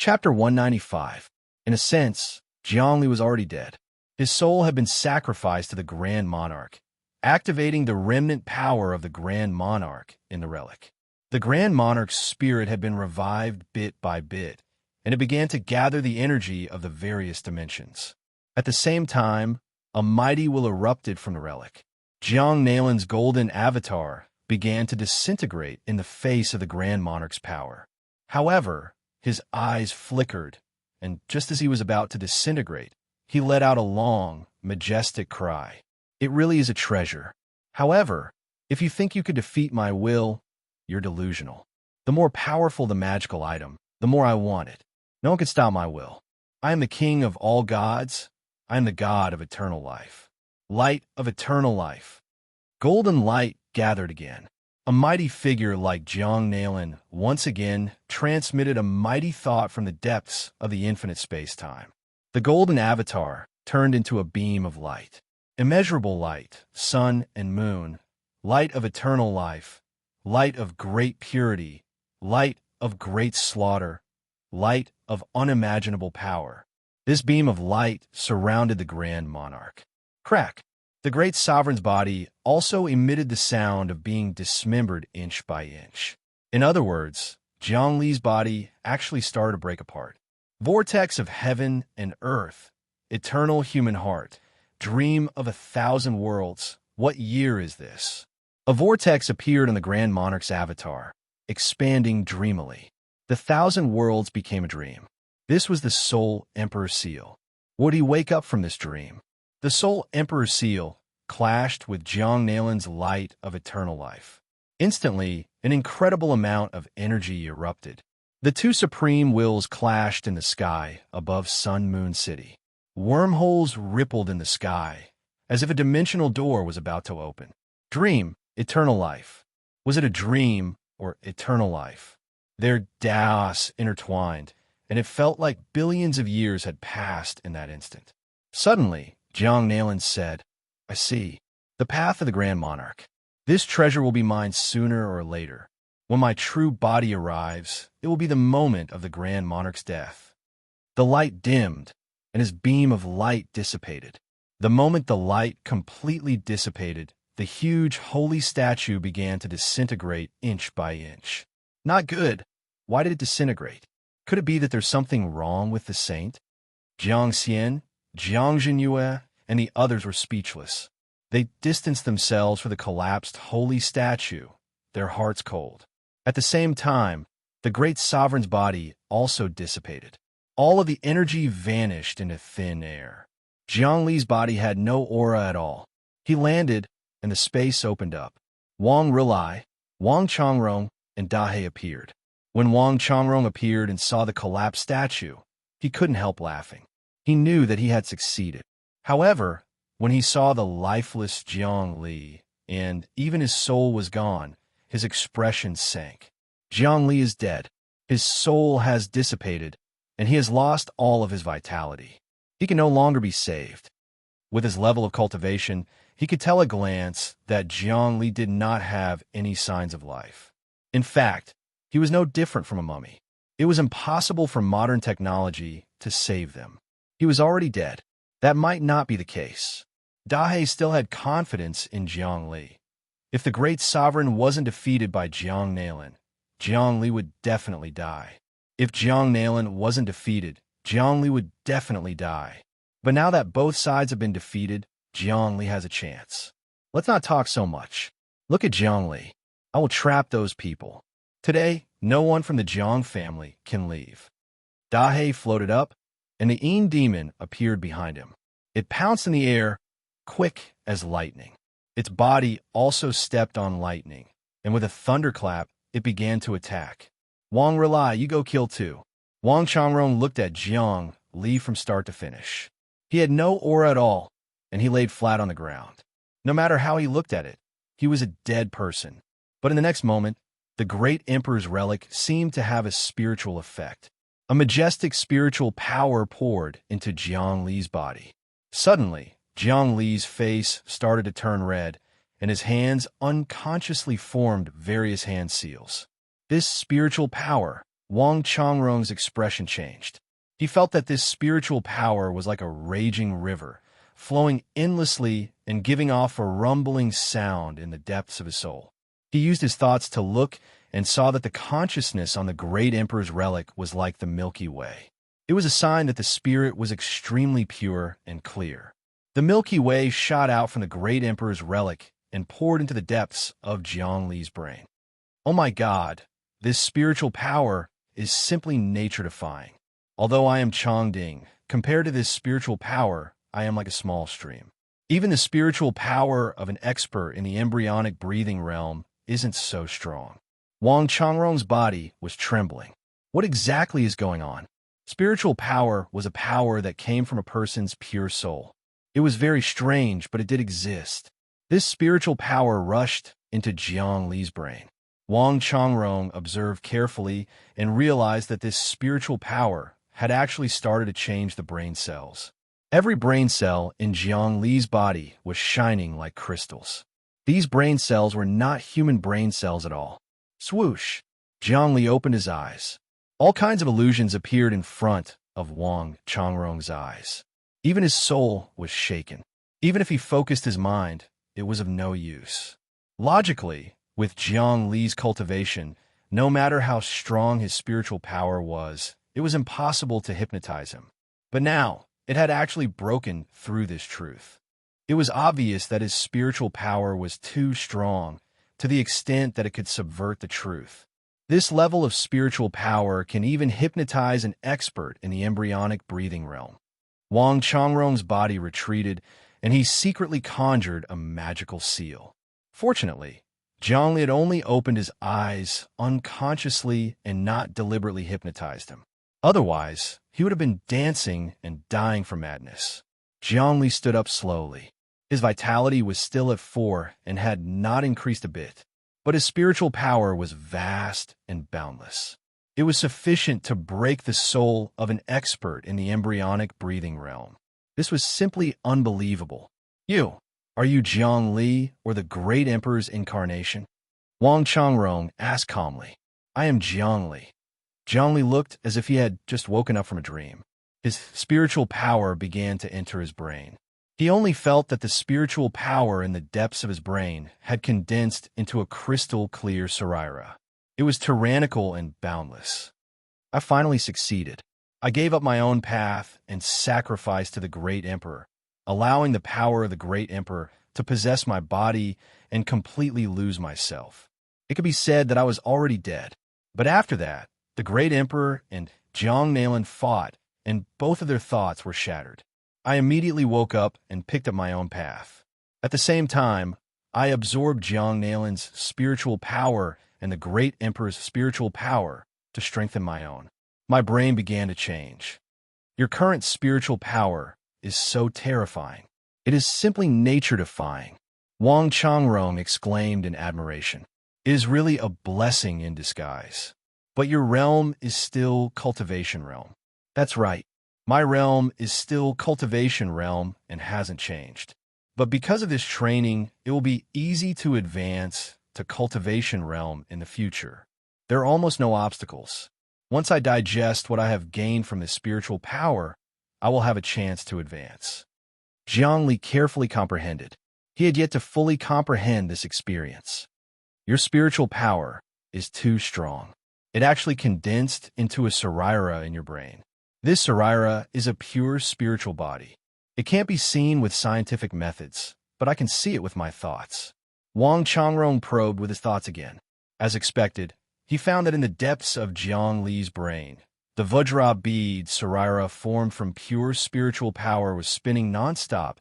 Chapter 195. In a sense, Zhongli was already dead. His soul had been sacrificed to the Grand Monarch, activating the remnant power of the Grand Monarch in the relic. The Grand Monarch's spirit had been revived bit by bit, and it began to gather the energy of the various dimensions. At the same time, a mighty will erupted from the relic. Jiang Nalin's golden avatar began to disintegrate in the face of the Grand Monarch's power. However, his eyes flickered, and just as he was about to disintegrate, he let out a long, majestic cry. It really is a treasure. However, if you think you could defeat my will, you're delusional. The more powerful the magical item, the more I want it. No one can stop my will. I am the king of all gods. I am the god of eternal life. Light of eternal life. Golden light gathered again. A mighty figure like Jiang Nalin once again transmitted a mighty thought from the depths of the infinite space-time. The golden avatar turned into a beam of light. Immeasurable light, sun and moon, light of eternal life, light of great purity, light of great slaughter, light of unimaginable power. This beam of light surrounded the Grand Monarch. Crack! The great sovereign's body also emitted the sound of being dismembered inch by inch. In other words, Zhongli's body actually started to break apart. Vortex of heaven and earth, eternal human heart, dream of 1,000 worlds, what year is this? A vortex appeared on the Grand Monarch's avatar, expanding dreamily. The 1,000 worlds became a dream. This was the Soul Emperor seal. Would he wake up from this dream? The Soul Emperor seal clashed with Jiang Nalin's light of eternal life. Instantly, an incredible amount of energy erupted. The two supreme wills clashed in the sky above Sun Moon City. Wormholes rippled in the sky, as if a dimensional door was about to open. Dream, eternal life. Was it a dream or eternal life? Their daos intertwined, and it felt like billions of years had passed in that instant. Suddenly, Jiang Nalin said, I see. The path of the Grand Monarch. This treasure will be mine sooner or later. When my true body arrives, it will be the moment of the Grand Monarch's death. The light dimmed, and his beam of light dissipated. The moment the light completely dissipated, the huge holy statue began to disintegrate inch by inch. Not good. Why did it disintegrate? Could it be that there's something wrong with the saint? Jiang Xian, Jiang Zhenyue, and the others were speechless. They distanced themselves from the collapsed holy statue, their hearts cold. At the same time, the great sovereign's body also dissipated. All of the energy vanished into thin air. Zhongli's body had no aura at all. He landed, and the space opened up. Wang Rilai, Wang Changrong, and Dahe appeared. When Wang Changrong appeared and saw the collapsed statue, he couldn't help laughing. He knew that he had succeeded. However, when he saw the lifeless Jiang Li, and even his soul was gone, his expression sank. Jiang Li is dead. His soul has dissipated, and he has lost all of his vitality. He can no longer be saved. With his level of cultivation, he could tell at a glance that Jiang Li did not have any signs of life. In fact, he was no different from a mummy. It was impossible for modern technology to save them. He was already dead. That might not be the case. Dahe still had confidence in Jiang Li. If the great sovereign wasn't defeated by Jiang Nalin, Jiang Li would definitely die. If Jiang Nalin wasn't defeated, Jiang Li would definitely die. But now that both sides have been defeated, Jiang Li has a chance. Let's not talk so much. Look at Jiang Li. I will trap those people. Today, no one from the Jiang family can leave. Dahe floated up, and the Yin demon appeared behind him. It pounced in the air, quick as lightning. Its body also stepped on lightning, and with a thunderclap, it began to attack. Wang Rilai, you go kill too. Wang Changrong looked at Jiang Li from start to finish. He had no aura at all, and he laid flat on the ground. No matter how he looked at it, he was a dead person. But in the next moment, the great emperor's relic seemed to have a spiritual effect. A majestic spiritual power poured into Jiang Li's body. Suddenly, Jiang Li's face started to turn red, and his hands unconsciously formed various hand seals. This spiritual power, Wang Chongrong's expression changed. He felt that this spiritual power was like a raging river, flowing endlessly and giving off a rumbling sound in the depths of his soul. He used his thoughts to look and saw that the consciousness on the great emperor's relic was like the Milky Way. It was a sign that the spirit was extremely pure and clear. The Milky Way shot out from the great emperor's relic and poured into the depths of Jiang Li's brain. Oh my God, this spiritual power is simply nature-defying. Although I am Chongding, compared to this spiritual power, I am like a small stream. Even the spiritual power of an expert in the embryonic breathing realm isn't so strong. Wang Chongrong's body was trembling. What exactly is going on? Spiritual power was a power that came from a person's pure soul. It was very strange, but it did exist. This spiritual power rushed into Jiang Li's brain. Wang Chongrong observed carefully and realized that this spiritual power had actually started to change the brain cells. Every brain cell in Jiang Li's body was shining like crystals. These brain cells were not human brain cells at all. Swoosh! Jiang Li opened his eyes. All kinds of illusions appeared in front of Wang Chongrong's eyes. Even his soul was shaken. Even if he focused his mind, it was of no use. Logically, with Jiang Li's cultivation, no matter how strong his spiritual power was, it was impossible to hypnotize him. But now, it had actually broken through this truth. It was obvious that his spiritual power was too strong, to the extent that it could subvert the truth. This level of spiritual power can even hypnotize an expert in the embryonic breathing realm. Wang Chongrong's body retreated, and he secretly conjured a magical seal. Fortunately, Jiang Li had only opened his eyes unconsciously and not deliberately hypnotized him. Otherwise, he would have been dancing and dying from madness. Jiang Li stood up slowly. His vitality was still at 4 and had not increased a bit, but his spiritual power was vast and boundless. It was sufficient to break the soul of an expert in the embryonic breathing realm. This was simply unbelievable. Are you Jiang Li or the great emperor's incarnation? Wang Chongrong asked calmly. I am Jiang Li. Jiang Li looked as if he had just woken up from a dream. His spiritual power began to enter his brain. He only felt that the spiritual power in the depths of his brain had condensed into a crystal-clear Sarira. It was tyrannical and boundless. I finally succeeded. I gave up my own path and sacrificed to the great emperor, allowing the power of the great emperor to possess my body and completely lose myself. It could be said that I was already dead. But after that, the great emperor and Jiang Nalan fought, and both of their thoughts were shattered. I immediately woke up and picked up my own path. At the same time, I absorbed Jiang Nalan's spiritual power and the great emperor's spiritual power to strengthen my own. My brain began to change. Your current spiritual power is so terrifying. It is simply nature-defying. Wang Chongrong exclaimed in admiration. It is really a blessing in disguise. But your realm is still cultivation realm. That's right. My realm is still cultivation realm and hasn't changed. But because of this training, it will be easy to advance to cultivation realm in the future. There are almost no obstacles. Once I digest what I have gained from this spiritual power, I will have a chance to advance. Jiang Li carefully comprehended. He had yet to fully comprehend this experience. Your spiritual power is too strong. It actually condensed into a Sarira in your brain. This Sarira is a pure spiritual body. It can't be seen with scientific methods, but I can see it with my thoughts. Wang Chongrong probed with his thoughts again. As expected, he found that in the depths of Jiang Li's brain, the Vajra bead Sarira formed from pure spiritual power was spinning nonstop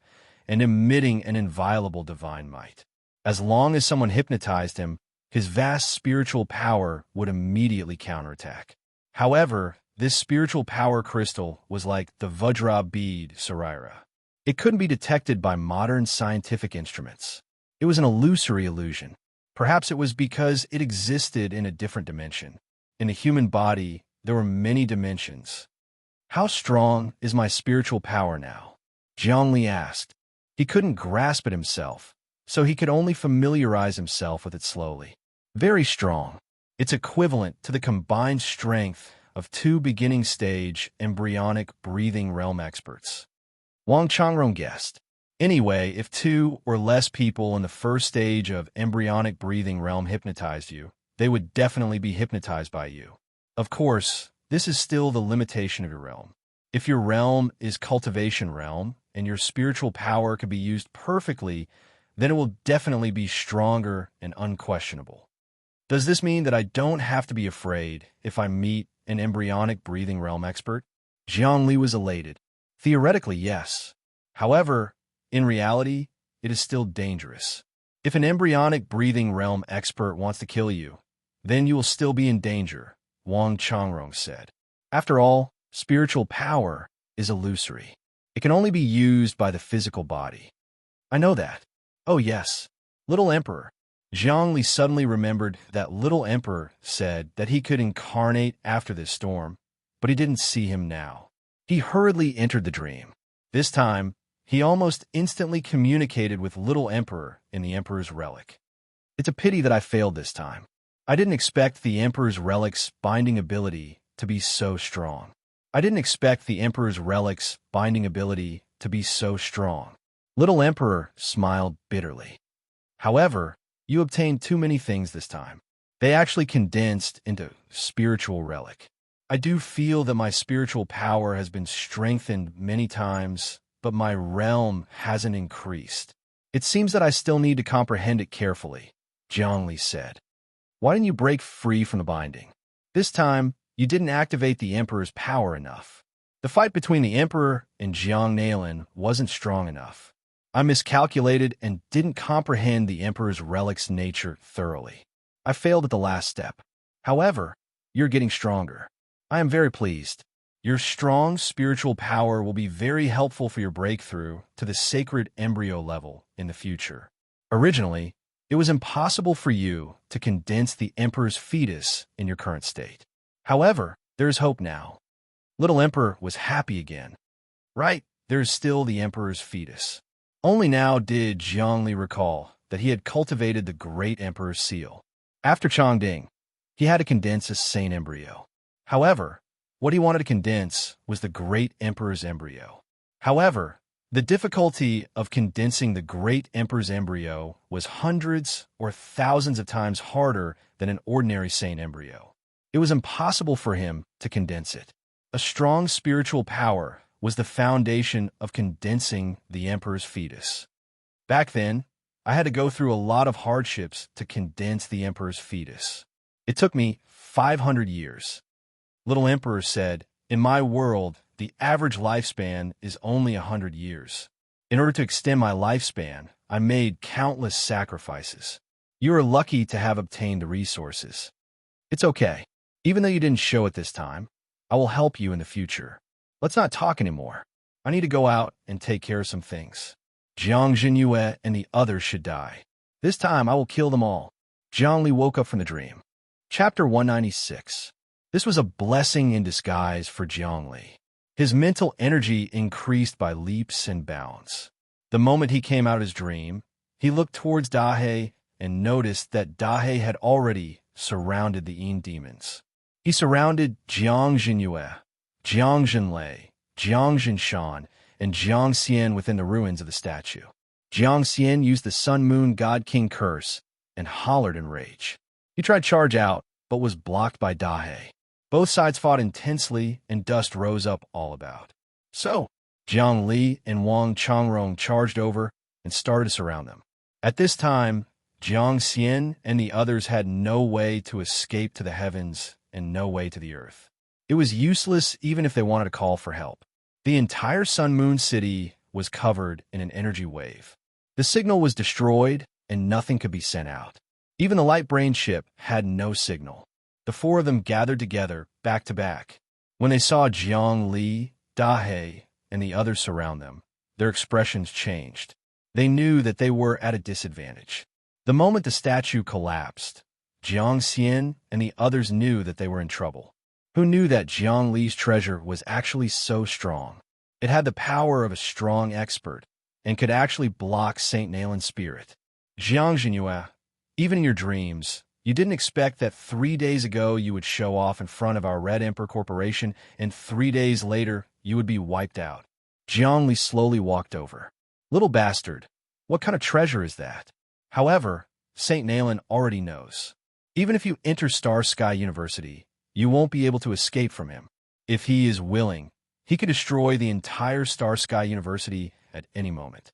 and emitting an inviolable divine might. As long as someone hypnotized him, his vast spiritual power would immediately counterattack. However, this spiritual power crystal was like the Vajra bead Sarira. It couldn't be detected by modern scientific instruments. It was an illusory illusion. Perhaps it was because it existed in a different dimension. In the human body, there were many dimensions. How strong is my spiritual power now? Jiang Li asked. He couldn't grasp it himself, so he could only familiarize himself with it slowly. Very strong. It's equivalent to the combined strength of two beginning-stage embryonic breathing realm experts. Wang Changrong guessed. Anyway, if two or less people in the first stage of embryonic breathing realm hypnotized you, they would definitely be hypnotized by you. Of course, this is still the limitation of your realm. If your realm is cultivation realm, and your spiritual power can be used perfectly, then it will definitely be stronger and unquestionable. Does this mean that I don't have to be afraid if I meet an embryonic breathing realm expert? Jiang Li was elated. Theoretically, yes. However, in reality, it is still dangerous. If an embryonic breathing realm expert wants to kill you, then you will still be in danger, Wang Changrong said. After all, spiritual power is illusory. It can only be used by the physical body. I know that. Oh yes, Little Emperor. Jiang Li suddenly remembered that Little Emperor said that he could incarnate after this storm, but he didn't see him now. He hurriedly entered the dream. This time, he almost instantly communicated with Little Emperor in the Emperor's relic. It's a pity that I failed this time. I didn't expect the Emperor's relic's binding ability to be so strong. Little Emperor smiled bitterly. However, you obtained too many things this time. They actually condensed into spiritual relic. I do feel that my spiritual power has been strengthened many times, but my realm hasn't increased. It seems that I still need to comprehend it carefully, Jiang Li said. Why didn't you break free from the binding? This time, you didn't activate the Emperor's power enough. The fight between the Emperor and Jiang Nailin wasn't strong enough. I miscalculated and didn't comprehend the Emperor's relic's nature thoroughly. I failed at the last step. However, you're getting stronger. I am very pleased. Your strong spiritual power will be very helpful for your breakthrough to the sacred embryo level in the future. Originally, it was impossible for you to condense the Emperor's fetus in your current state. However, there is hope now. Little Emperor was happy again. Right, there is still the Emperor's fetus. Only now did Jiang Li recall that he had cultivated the Great Emperor's seal. After Chongding, he had to condense a sane embryo. However, what he wanted to condense was the Great Emperor's embryo. However, the difficulty of condensing the Great Emperor's embryo was hundreds or thousands of times harder than an ordinary sane embryo. It was impossible for him to condense it. A strong spiritual power was the foundation of condensing the Emperor's fetus. Back then, I had to go through a lot of hardships to condense the Emperor's fetus. It took me 500 years. Little Emperor said, "In my world, the average lifespan is only 100 years. In order to extend my lifespan, I made countless sacrifices. You are lucky to have obtained the resources. It's okay. Even though you didn't show it this time, I will help you in the future. Let's not talk anymore. I need to go out and take care of some things. Jiang Jinyue and the others should die. This time I will kill them all." Jiang Li woke up from the dream. Chapter 196. This was a blessing in disguise for Jiang Li. His mental energy increased by leaps and bounds. The moment he came out of his dream, he looked towards Dahe and noticed that Dahe had already surrounded the Yin demons. He surrounded Jiang Jinyue, Jiang Jinlei, Jiang Jinshan, and Jiang Xian within the ruins of the statue. Jiang Xian used the Sun Moon God King curse and hollered in rage. He tried to charge out, but was blocked by Dahe. Both sides fought intensely, and dust rose up all about. So, Jiang Li and Wang Changrong charged over and started to surround them. At this time, Jiang Xian and the others had no way to escape to the heavens and no way to the earth. It was useless even if they wanted to call for help. The entire Sun Moon City was covered in an energy wave. The signal was destroyed, and nothing could be sent out. Even the light brain ship had no signal. The four of them gathered together, back to back. When they saw Jiang Li, Dahe, and the others surround them, their expressions changed. They knew that they were at a disadvantage. The moment the statue collapsed, Jiang Xian and the others knew that they were in trouble. Who knew that Jiang Li's treasure was actually so strong? It had the power of a strong expert and could actually block Saint Nailin's spirit. Jiang Jinyue, even in your dreams, You didn't expect that 3 days ago you would show off in front of our Red Emperor Corporation, and 3 days later you would be wiped out. Zhongli slowly walked over. Little bastard, what kind of treasure is that? However, St. Nayland already knows. Even if you enter Star Sky University, you won't be able to escape from him. If he is willing, he could destroy the entire Star Sky University at any moment.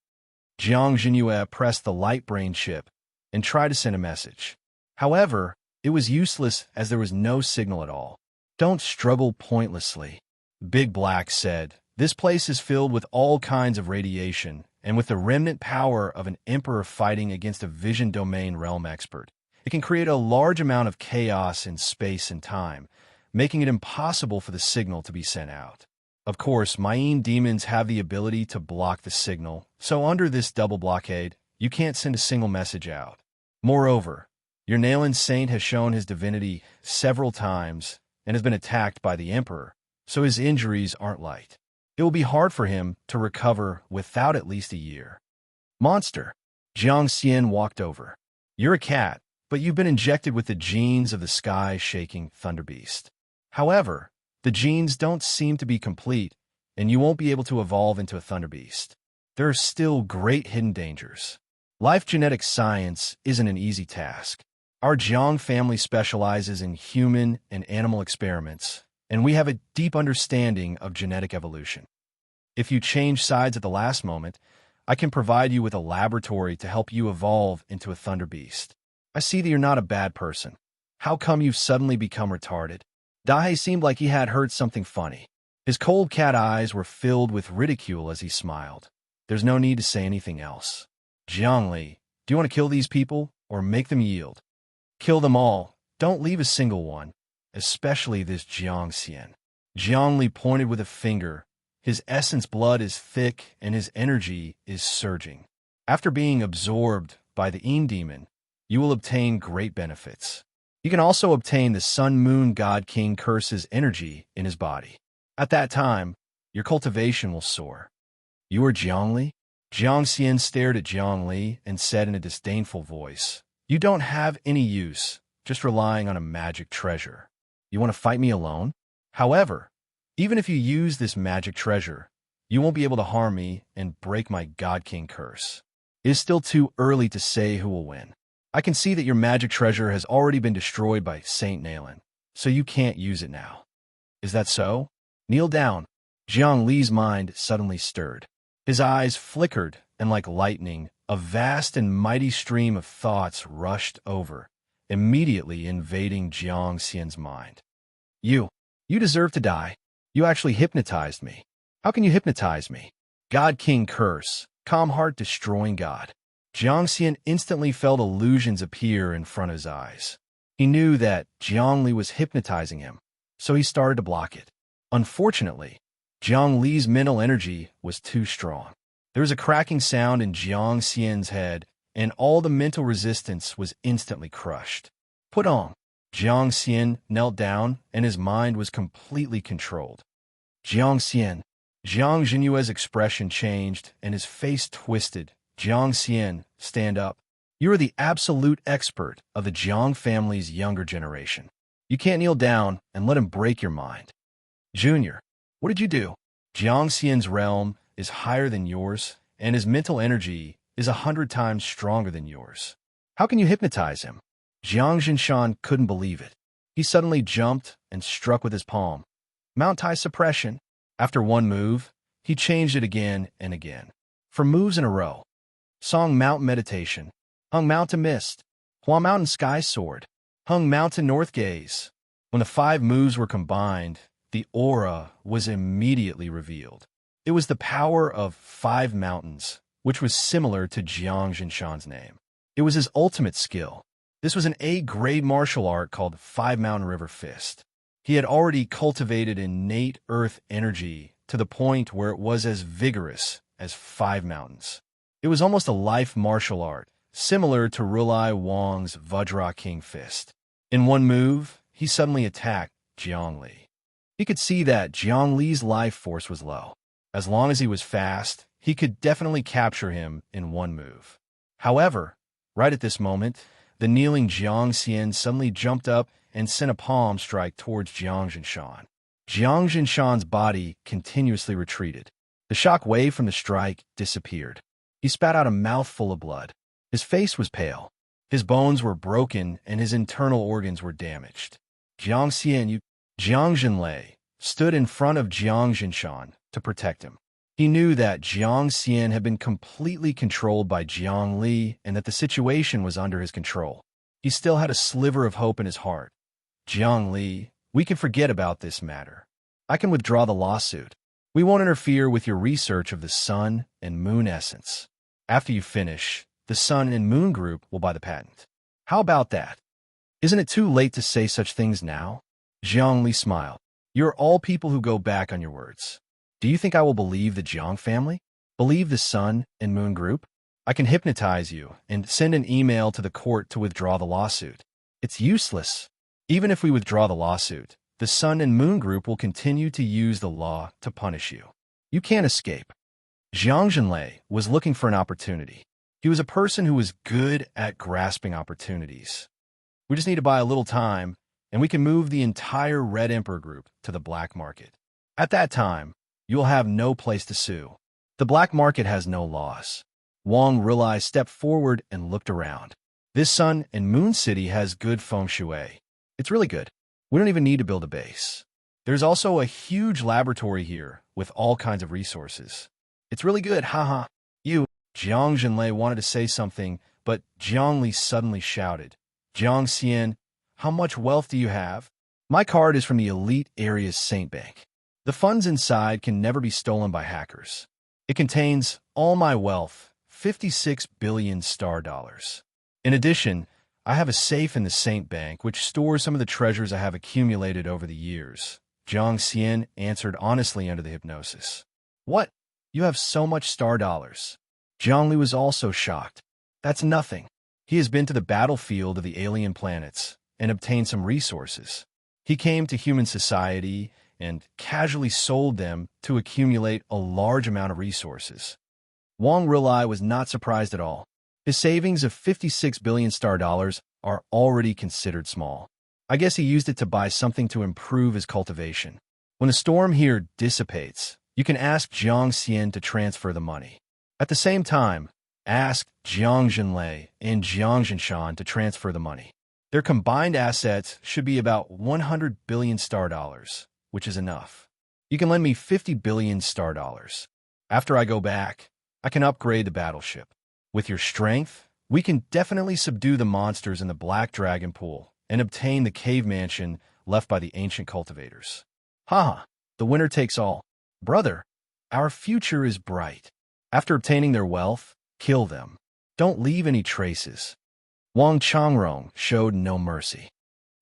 Jiang Jinhue pressed the light brain chip and tried to send a message. However, it was useless as there was no signal at all. Don't struggle pointlessly, Big Black said. This place is filled with all kinds of radiation, and with the remnant power of an emperor fighting against a vision domain realm expert, it can create a large amount of chaos in space and time, making it impossible for the signal to be sent out. Of course, Mayan demons have the ability to block the signal, so under this double blockade, you can't send a single message out. Moreover, your Nayland Saint has shown his divinity several times and has been attacked by the Emperor, so his injuries aren't light. It will be hard for him to recover without at least a year. Monster. Jiang Xian walked over. You're a cat, but you've been injected with the genes of the sky-shaking Thunder Beast. However, the genes don't seem to be complete, and you won't be able to evolve into a Thunder Beast. There are still great hidden dangers. Life genetic science isn't an easy task. Our Jiang family specializes in human and animal experiments, and we have a deep understanding of genetic evolution. If you change sides at the last moment, I can provide you with a laboratory to help you evolve into a Thunder Beast. I see that you're not a bad person. How come you've suddenly become retarded? Daihe seemed like he had heard something funny. His cold cat eyes were filled with ridicule as he smiled. There's no need to say anything else. Zhongli, do you want to kill these people or make them yield? Kill them all. Don't leave a single one, especially this Jiang Xian. Zhongli pointed with a finger. His essence blood is thick and his energy is surging. After being absorbed by the Yin demon, you will obtain great benefits. You can also obtain the Sun Moon God King Curse's energy in his body. At that time, your cultivation will soar. You are Zhongli? Jiang Xian stared at Zhongli and said in a disdainful voice, You don't have any use, just relying on a magic treasure. You want to fight me alone? However, even if you use this magic treasure, you won't be able to harm me and break my God King curse. It is still too early to say who will win. I can see that your magic treasure has already been destroyed by St. Nayland, so you can't use it now. Is that so? Kneel down. Jiang Li's mind suddenly stirred. His eyes flickered, and like lightning, a vast and mighty stream of thoughts rushed over, immediately invading Jiang Xian's mind. You deserve to die. You actually hypnotized me. How can you hypnotize me? God King Curse, calm heart destroying God. Jiang Xian instantly felt illusions appear in front of his eyes. He knew that Jiang Li was hypnotizing him, so he started to block it. Unfortunately, Jiang Li's mental energy was too strong. There was a cracking sound in Jiang Xian's head, and all the mental resistance was instantly crushed. Put on. Jiang Xian knelt down, and his mind was completely controlled. Jiang Xian. Jiang Jinyue's expression changed, and his face twisted. Jiang Xian, stand up. You are the absolute expert of the Jiang family's younger generation. You can't kneel down and let him break your mind. Junior, what did you do? Jiang Xian's realm is higher than yours, and his mental energy is 100 times stronger than yours. How can you hypnotize him? Jiang Jinshan couldn't believe it. He suddenly jumped and struck with his palm. Mount Tai suppression. After one move, he changed it again and again. For moves in a row. Song Mountain Meditation. Hung Mountain Mist. Hua Mountain Sky Sword. Hung Mountain North Gaze. When the 5 moves were combined, the aura was immediately revealed. It was the power of 5 mountains, which was similar to Jiang Jinshan's name. It was his ultimate skill. This was an A-grade martial art called 5 Mountain River Fist. He had already cultivated innate earth energy to the point where it was as vigorous as 5 mountains. It was almost a life martial art, similar to Rulai Wang's Vajra King Fist. In one move, he suddenly attacked Jiang Li. He could see that Jiang Li's life force was low. As long as he was fast, he could definitely capture him in one move. However, right at this moment, The kneeling Jiang Xian suddenly jumped up and sent a palm strike towards Jiang Jinshan. Jiang Jinshan's body continuously retreated. The shock wave from the strike disappeared. He spat out a mouthful of blood. His face was pale. His bones were broken and his internal organs were damaged. Jiang Jinlei stood in front of Jiang Jinshan to protect him. He knew that Jiang Xian had been completely controlled by Jiang Li and that the situation was under his control. He still had a sliver of hope in his heart. Jiang Li, we can forget about this matter. I can withdraw the lawsuit. We won't interfere with your research of the sun and moon essence. After you finish, the sun and moon group will buy the patent. How about that? Isn't it too late to say such things now? Jiang Li smiled. You're all people who go back on your words. Do you think I will believe the Jiang family? Believe the sun and moon group? I can hypnotize you and send an email to the court to withdraw the lawsuit. It's useless. Even if we withdraw the lawsuit, the sun and moon group will continue to use the law to punish you. You can't escape. Jiang Jinlei was looking for an opportunity. He was a person who was good at grasping opportunities. We just need to buy a little time, and we can move the entire Red Emperor group to the black market. At that time, you'll have no place to sue. The black market has no laws. Wang Rilai stepped forward and looked around. This sun and moon city has good feng shui. It's really good. We don't even need to build a base. There's also a huge laboratory here with all kinds of resources. It's really good, haha. Jiang Jinlei wanted to say something, but Jiang Li suddenly shouted, Jiang Xian, how much wealth do you have? My card is from the elite area's Saint Bank. The funds inside can never be stolen by hackers. It contains all my wealth, 56 billion star dollars. In addition, I have a safe in the Saint Bank which stores some of the treasures I have accumulated over the years. Jiang Xian answered honestly under the hypnosis. What? You have so much star dollars? Jiang Li was also shocked. That's nothing. He has been to the battlefield of the alien planets and obtained some resources. He came to human society and casually sold them to accumulate a large amount of resources. Wang Rilai was not surprised at all. His savings of 56 billion star dollars are already considered small. I guess he used it to buy something to improve his cultivation. When the storm here dissipates, you can ask Jiang Xian to transfer the money. At the same time, ask Jiang Jinlei and Jiang Jinshan to transfer the money. Their combined assets should be about 100 billion star dollars, which is enough. You can lend me 50 billion star dollars. After I go back, I can upgrade the battleship. With your strength, we can definitely subdue the monsters in the Black Dragon Pool and obtain the cave mansion left by the ancient cultivators. Haha, the winner takes all. Brother, our future is bright. After obtaining their wealth, kill them. Don't leave any traces. Wang Changrong showed no mercy.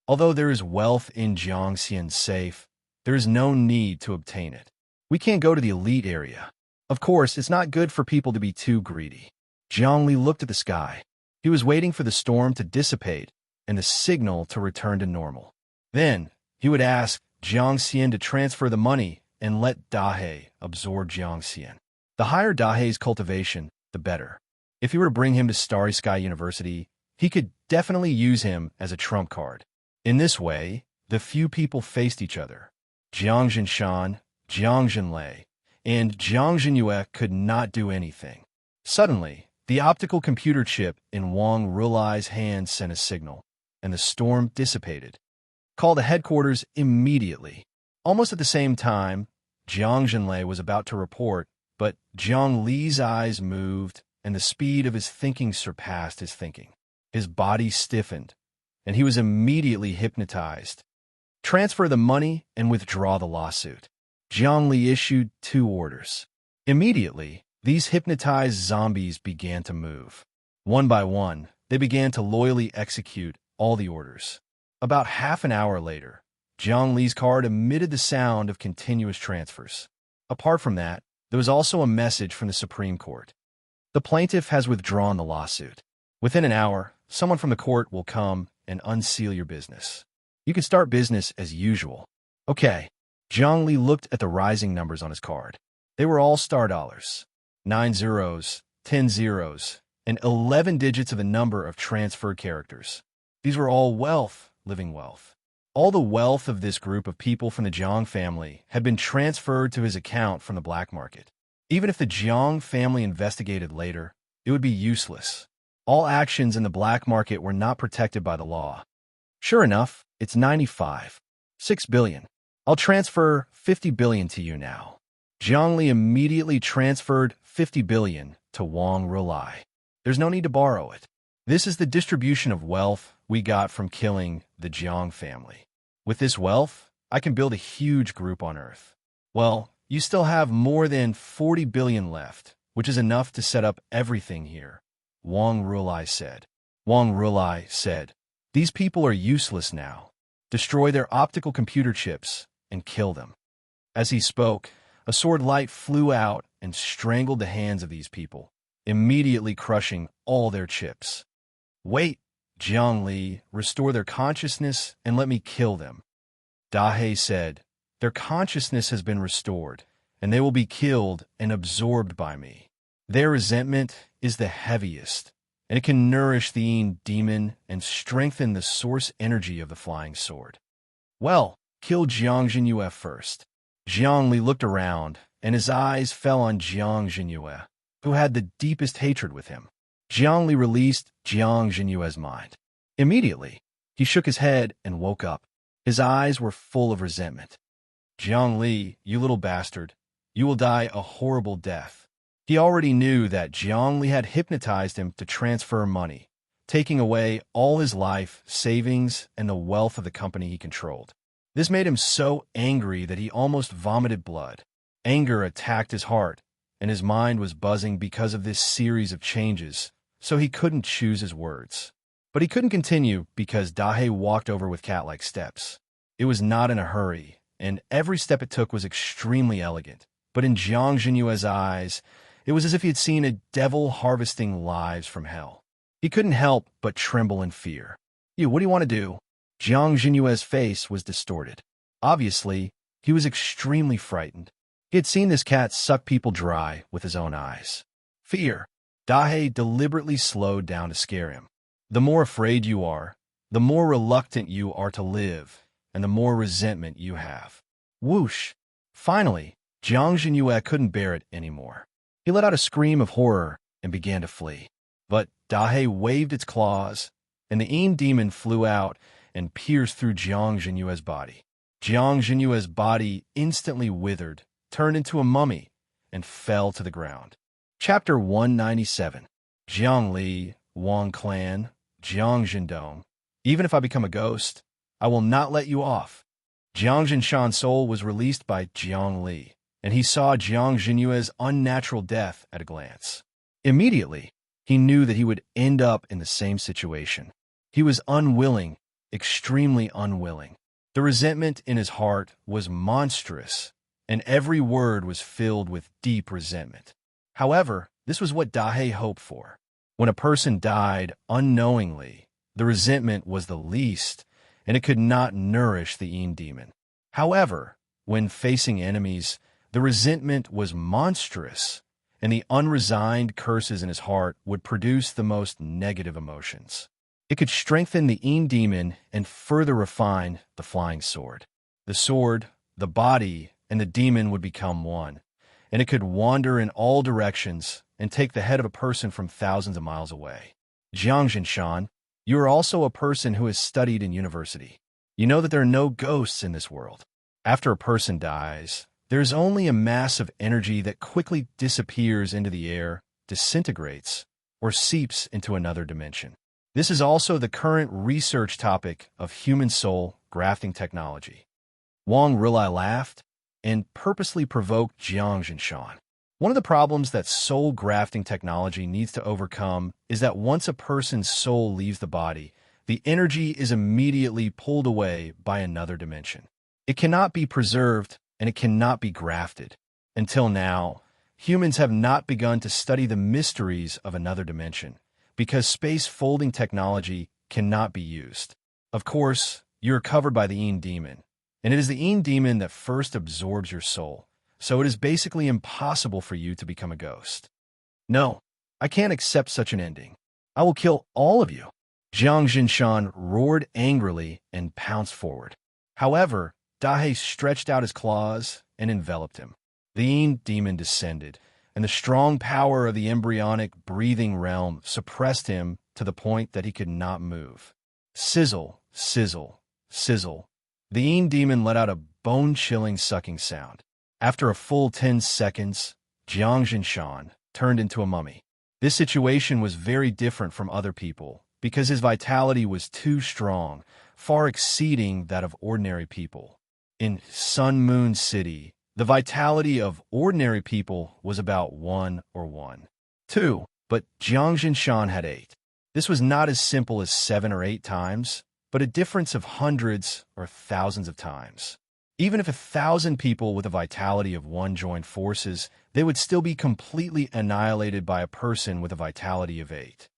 Although there is wealth in Jiang Xian's safe, there is no need to obtain it. We can't go to the elite area. Of course, it's not good for people to be too greedy. Jiang Li looked at the sky. He was waiting for the storm to dissipate and the signal to return to normal. Then, he would ask Jiang Xian to transfer the money and let Dahe absorb Jiang Xian. The higher Dahe's cultivation, the better. If he were to bring him to Starry Sky University, he could definitely use him as a trump card. In this way, the few people faced each other. Jiang Jinshan, Jiang Jinlei, and Jiang Jinyue could not do anything. Suddenly, the optical computer chip in Wang Rilai's hand sent a signal, and the storm dissipated. Call the headquarters immediately. Almost at the same time, Jiang Jinlei was about to report, but Jiang Li's eyes moved, and the speed of his thinking surpassed his thinking. His body stiffened, and he was immediately hypnotized. Transfer the money and withdraw the lawsuit. Jiang Li issued 2 orders. Immediately, these hypnotized zombies began to move. One by one, they began to loyally execute all the orders. About half an hour later, Jiang Li's card emitted the sound of continuous transfers. Apart from that, there was also a message from the Supreme Court. The plaintiff has withdrawn the lawsuit. Within an hour, someone from the court will come and unseal your business. You can start business as usual. Okay. Jiang Li looked at the rising numbers on his card. They were all star dollars. 9 zeros, 10 zeros, and 11 digits of the number of transferred characters. These were all wealth, living wealth. All the wealth of this group of people from the Jiang family had been transferred to his account from the black market. Even if the Jiang family investigated later, it would be useless. All actions in the black market were not protected by the law. Sure enough, it's 95. 6 billion. I'll transfer 50 billion to you now. Jiang Li immediately transferred 50 billion to Wang Rulai. There's no need to borrow it. This is the distribution of wealth we got from killing the Jiang family. With this wealth, I can build a huge group on Earth. Well, you still have more than 40 billion left, which is enough to set up everything here, Wang Rulai said. Wang Rulai said, these people are useless now. Destroy their optical computer chips and kill them. As he spoke, a sword light flew out and strangled the hands of these people, immediately crushing all their chips. Wait, Jiang Li, restore their consciousness and let me kill them. Dahe said, their consciousness has been restored, and they will be killed and absorbed by me. Their resentment is the heaviest, and it can nourish the Yin demon and strengthen the source energy of the flying sword. Well, kill Jiang Jinyue first. Jiang Li looked around, and his eyes fell on Jiang Jinyue, who had the deepest hatred with him. Jiang Li released Jiang Jinyue's mind. Immediately, he shook his head and woke up. His eyes were full of resentment. Jiang Li, you little bastard, you will die a horrible death. He already knew that Jiang Li had hypnotized him to transfer money, taking away all his life, savings, and the wealth of the company he controlled. This made him so angry that he almost vomited blood. Anger attacked his heart, and his mind was buzzing because of this series of changes, so he couldn't choose his words. But he couldn't continue because Dahe walked over with cat-like steps. It was not in a hurry, and every step it took was extremely elegant. But in Jiang Jinyue's eyes, it was as if he had seen a devil harvesting lives from hell. He couldn't help but tremble in fear. What do you want to do? Jiang Jinyue's face was distorted. Obviously, he was extremely frightened. He had seen this cat suck people dry with his own eyes. Fear. Dahe deliberately slowed down to scare him. The more afraid you are, the more reluctant you are to live, and the more resentment you have. Whoosh! Finally, Jiang Jinyue couldn't bear it anymore. He let out a scream of horror and began to flee. But Dahe waved its claws, and the Yin demon flew out and pierced through Jiang Jinyue's body. Jiang Jinyue's body instantly withered, turned into a mummy, and fell to the ground. Chapter 197. Jiang Li, Wang Clan, Jiang Jindong. Even if I become a ghost, I will not let you off. Jiang Jinshan's soul was released by Jiang Li, and he saw Jiang Jinyue's unnatural death at a glance. Immediately, he knew that he would end up in the same situation. He was unwilling, extremely unwilling. The resentment in his heart was monstrous, and every word was filled with deep resentment. However, this was what Dahe hoped for. When a person died unknowingly, the resentment was the least, and it could not nourish the Yin demon. However, when facing enemies, the resentment was monstrous, and the unresigned curses in his heart would produce the most negative emotions. It could strengthen the Yin demon and further refine the flying sword. The sword, the body, and the demon would become one, and it could wander in all directions and take the head of a person from thousands of miles away. Jiang Jinshan, you are also a person who has studied in university. You know that there are no ghosts in this world. After a person dies, there is only a mass of energy that quickly disappears into the air, disintegrates, or seeps into another dimension. This is also the current research topic of human soul grafting technology. Wang Rulai laughed and purposely provoked Jiang Jinshan. One of the problems that soul grafting technology needs to overcome is that once a person's soul leaves the body, the energy is immediately pulled away by another dimension. It cannot be preserved and it cannot be grafted. Until now, humans have not begun to study the mysteries of another dimension because space folding technology cannot be used. Of course, you are covered by the Yin demon, and it is the Yin demon that first absorbs your soul, so it is basically impossible for you to become a ghost. No, I can't accept such an ending. I will kill all of you. Jiang Jinshan roared angrily and pounced forward. However, Dahe stretched out his claws and enveloped him. The Yin demon descended, and the strong power of the embryonic breathing realm suppressed him to the point that he could not move. Sizzle, sizzle, sizzle. The Yin demon let out a bone-chilling sucking sound. After a full 10 seconds, Jiang Jinshan turned into a mummy. This situation was very different from other people because his vitality was too strong, far exceeding that of ordinary people. In Sun Moon City, the vitality of ordinary people was about 1 or 1. 2, but Jiang Jinshan had 8. This was not as simple as 7 or 8 times, but a difference of hundreds or thousands of times. Even if 1,000 people with a vitality of 1 joined forces, they would still be completely annihilated by a person with a vitality of 8.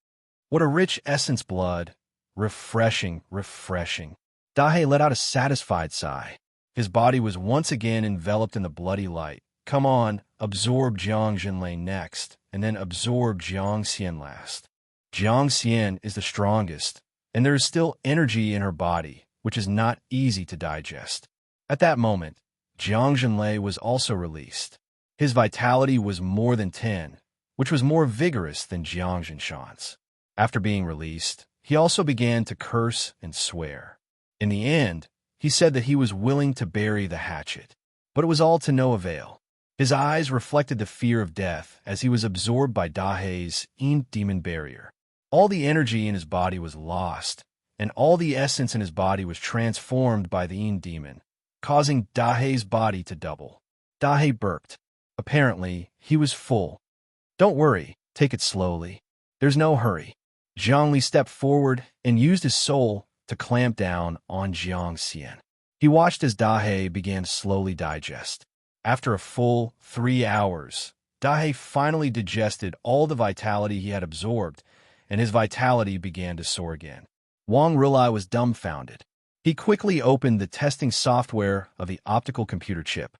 What a rich essence blood. Refreshing, refreshing. Dahe let out a satisfied sigh. His body was once again enveloped in the bloody light. Come on, absorb Jiang Jinlei next, and then absorb Jiang Xian last. Jiang Xian is the strongest, and there is still energy in her body, which is not easy to digest. At that moment, Jiang Jinlei was also released. His vitality was more than 10, which was more vigorous than Jiang Jinshan's. After being released, he also began to curse and swear. In the end, he said that he was willing to bury the hatchet, but it was all to no avail. His eyes reflected the fear of death as he was absorbed by Dahe's Yin demon barrier. All the energy in his body was lost, and all the essence in his body was transformed by the Yin demon, causing Dahe's body to double. Dahe burped. Apparently, he was full. Don't worry, take it slowly. There's no hurry. Zhongli stepped forward and used his soul to clamp down on Jiang Xian. He watched as Dahe began to slowly digest. After a full 3 hours, Dahe finally digested all the vitality he had absorbed, and his vitality began to soar again. Wang Rilai was dumbfounded. He quickly opened the testing software of the optical computer chip.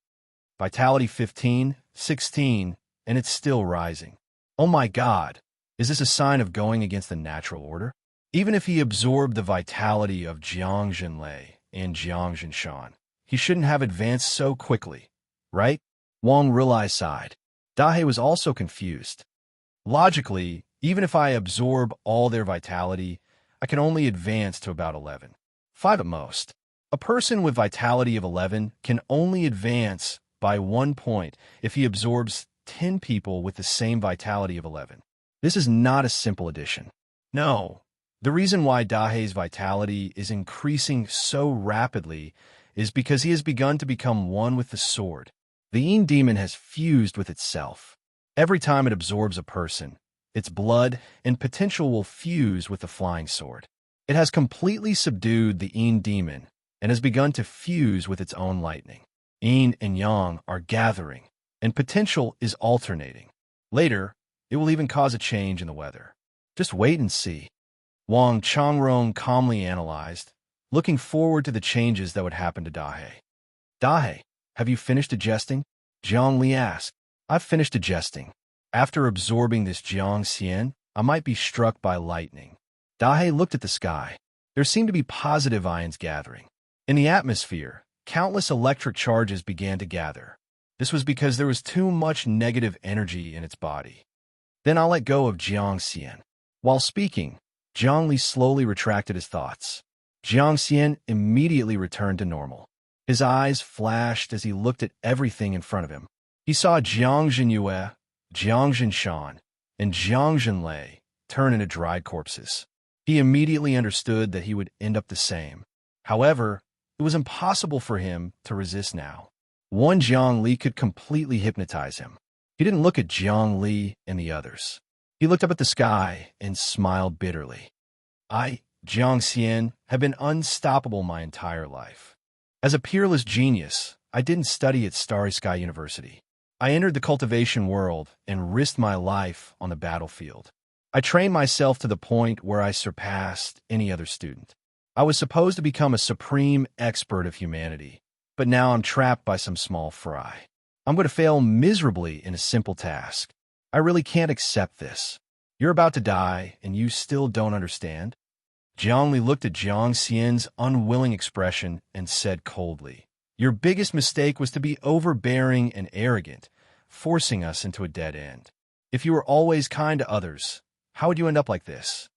Vitality 15, 16, and it's still rising. Oh my God, is this a sign of going against the natural order? Even if he absorbed the vitality of Jiang Jinlei and Jiang Jinshan, he shouldn't have advanced so quickly, right? Wang Rilai sighed. Dahe was also confused. Logically, even if I absorb all their vitality, I can only advance to about 11. 5 at most. A person with vitality of 11 can only advance by 1 point if he absorbs 10 people with the same vitality of 11. This is not a simple addition. No. The reason why Dahe's vitality is increasing so rapidly is because he has begun to become one with the sword. The Yin demon has fused with itself. Every time it absorbs a person, its blood and potential will fuse with the flying sword. It has completely subdued the Yin demon and has begun to fuse with its own lightning. Yin and Yang are gathering, and potential is alternating. Later, it will even cause a change in the weather. Just wait and see. Wang Changrong calmly analyzed, looking forward to the changes that would happen to Dahe. Dahe, have you finished digesting? Jiang Li asked. I've finished digesting. After absorbing this Jiang Xian, I might be struck by lightning. Dahe looked at the sky. There seemed to be positive ions gathering. In the atmosphere, countless electric charges began to gather. This was because there was too much negative energy in its body. Then I'll let go of Jiang Xian. While speaking, Jiang Li slowly retracted his thoughts. Jiang Xian immediately returned to normal. His eyes flashed as he looked at everything in front of him. He saw Jiang Jinyue, Jiang Jinshan, and Jiang Jinlei turn into dried corpses. He immediately understood that he would end up the same. However, it was impossible for him to resist now. One Jiang Li could completely hypnotize him. He didn't look at Jiang Li and the others. He looked up at the sky and smiled bitterly. I, Jiang Xian, have been unstoppable my entire life. As a peerless genius, I didn't study at Starry Sky University. I entered the cultivation world and risked my life on the battlefield. I trained myself to the point where I surpassed any other student. I was supposed to become a supreme expert of humanity, but now I'm trapped by some small fry. I'm going to fail miserably in a simple task. I really can't accept this. You're about to die, and you still don't understand? Jiangli looked at Jiang Xian's unwilling expression and said coldly, Your biggest mistake was to be overbearing and arrogant, forcing us into a dead end. If you were always kind to others, how would you end up like this?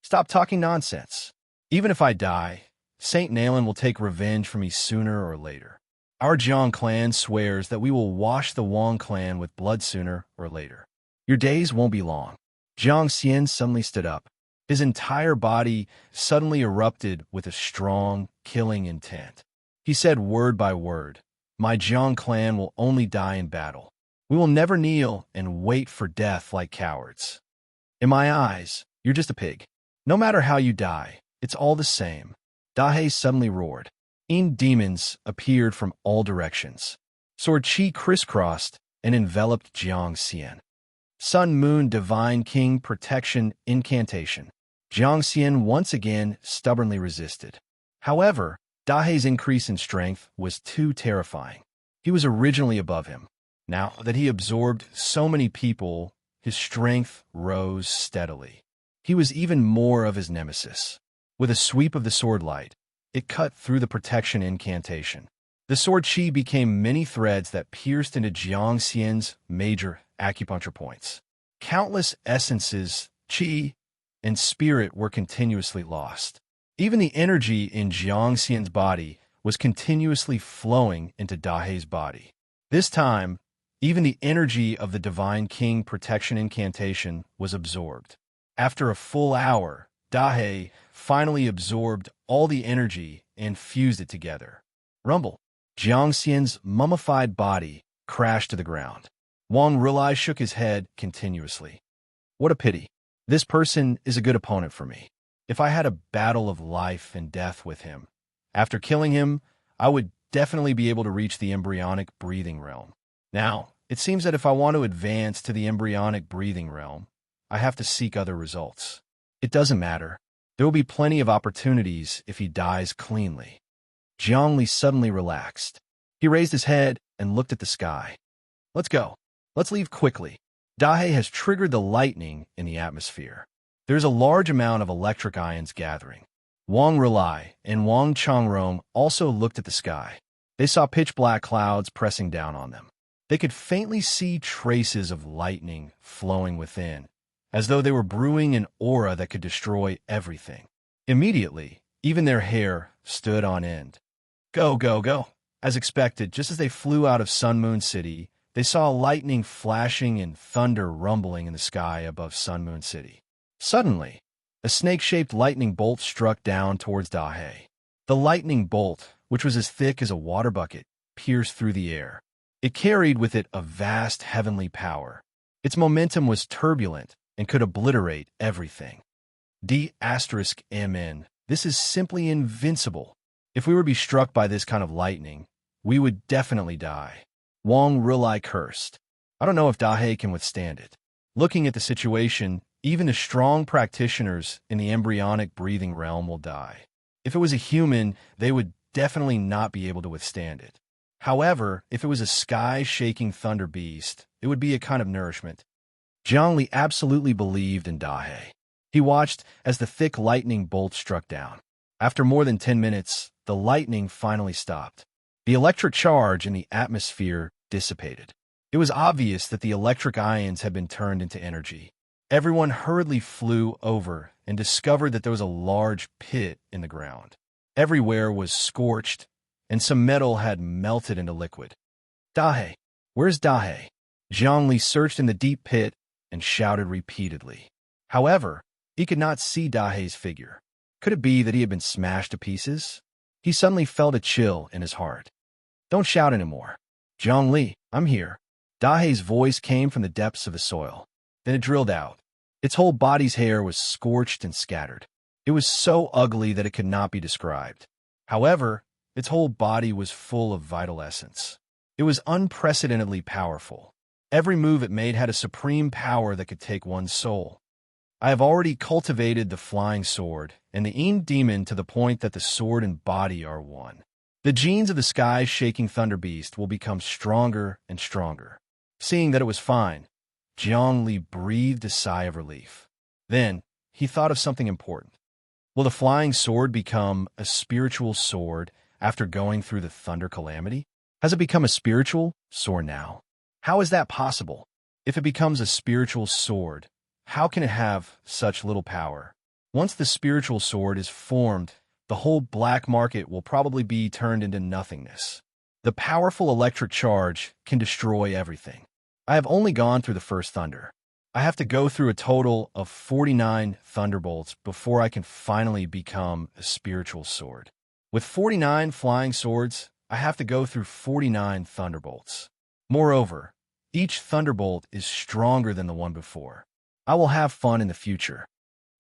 Stop talking nonsense. Even if I die, Saint Nayland will take revenge for me sooner or later. Our Jiang clan swears that we will wash the Wang clan with blood sooner or later. Your days won't be long. Jiang Xian suddenly stood up. His entire body suddenly erupted with a strong, killing intent. He said word by word, My Jiang clan will only die in battle. We will never kneel and wait for death like cowards. In my eyes, you're just a pig. No matter how you die, it's all the same. Dahe suddenly roared. Demons appeared from all directions. Sword Chi crisscrossed and enveloped Jiang Xian. Sun Moon Divine King Protection Incantation. Jiang Xian once again stubbornly resisted. However, Dahe's increase in strength was too terrifying. He was originally above him. Now that he absorbed so many people, his strength rose steadily. He was even more of his nemesis. With a sweep of the sword light, it cut through the protection incantation. The sword chi became many threads that pierced into Jiang Xian's major acupuncture points. Countless essences, chi, and spirit were continuously lost. Even the energy in Jiang Xian's body was continuously flowing into Dahe's body. This time, even the energy of the Divine King Protection Incantation was absorbed. After a full hour, Dahe finally absorbed all the energy and fused it together. Rumble. Jiang Xian's mummified body crashed to the ground. Wang Rilai shook his head continuously. What a pity. This person is a good opponent for me. If I had a battle of life and death with him, after killing him, I would definitely be able to reach the embryonic breathing realm. Now, it seems that if I want to advance to the embryonic breathing realm, I have to seek other results. It doesn't matter. There will be plenty of opportunities if he dies cleanly. Jiangli suddenly relaxed. He raised his head and looked at the sky. Let's go. Let's leave quickly. Dahe has triggered the lightning in the atmosphere. There's a large amount of electric ions gathering. Wang Rilai and Wang Changrong also looked at the sky. They saw pitch-black clouds pressing down on them. They could faintly see traces of lightning flowing within, as though they were brewing an aura that could destroy everything. Immediately, even their hair stood on end. Go, go, go. As expected, just as they flew out of Sun Moon City, they saw lightning flashing and thunder rumbling in the sky above Sun Moon City. Suddenly, a snake-shaped lightning bolt struck down towards Dahe. The lightning bolt, which was as thick as a water bucket, pierced through the air. It carried with it a vast heavenly power. Its momentum was turbulent and could obliterate everything. D*MN. This is simply invincible. If we were to be struck by this kind of lightning, we would definitely die. Wang Rilai cursed. I don't know if Dahe can withstand it. Looking at the situation, even the strong practitioners in the embryonic breathing realm will die. If it was a human, they would definitely not be able to withstand it. However, if it was a sky-shaking thunder beast, it would be a kind of nourishment. Jiangli absolutely believed in Dahe. He watched as the thick lightning bolt struck down. After more than 10 minutes, the lightning finally stopped. The electric charge in the atmosphere dissipated. It was obvious that the electric ions had been turned into energy. Everyone hurriedly flew over and discovered that there was a large pit in the ground. Everywhere was scorched, and some metal had melted into liquid. Dahe! Where's Dahe? Jiangli searched in the deep pit and shouted repeatedly. However, he could not see Dahe's figure. Could it be that he had been smashed to pieces? He suddenly felt a chill in his heart. Don't shout anymore. Jiangli, I'm here. Dahe's voice came from the depths of the soil. Then it drilled out. Its whole body's hair was scorched and scattered. It was so ugly that it could not be described. However, its whole body was full of vital essence. It was unprecedentedly powerful. Every move it made had a supreme power that could take one's soul. I have already cultivated the flying sword and the demon to the point that the sword and body are one. The genes of the sky-shaking thunder beast will become stronger and stronger. Seeing that it was fine, Jiangli breathed a sigh of relief. Then, he thought of something important. Will the flying sword become a spiritual sword after going through the thunder calamity? Has it become a spiritual sword now? How is that possible? If it becomes a spiritual sword, how can it have such little power? Once the spiritual sword is formed, the whole black market will probably be turned into nothingness. The powerful electric charge can destroy everything. I have only gone through the first thunder. I have to go through a total of 49 thunderbolts before I can finally become a spiritual sword. With 49 flying swords, I have to go through 49 thunderbolts. Moreover, each thunderbolt is stronger than the one before. I will have fun in the future.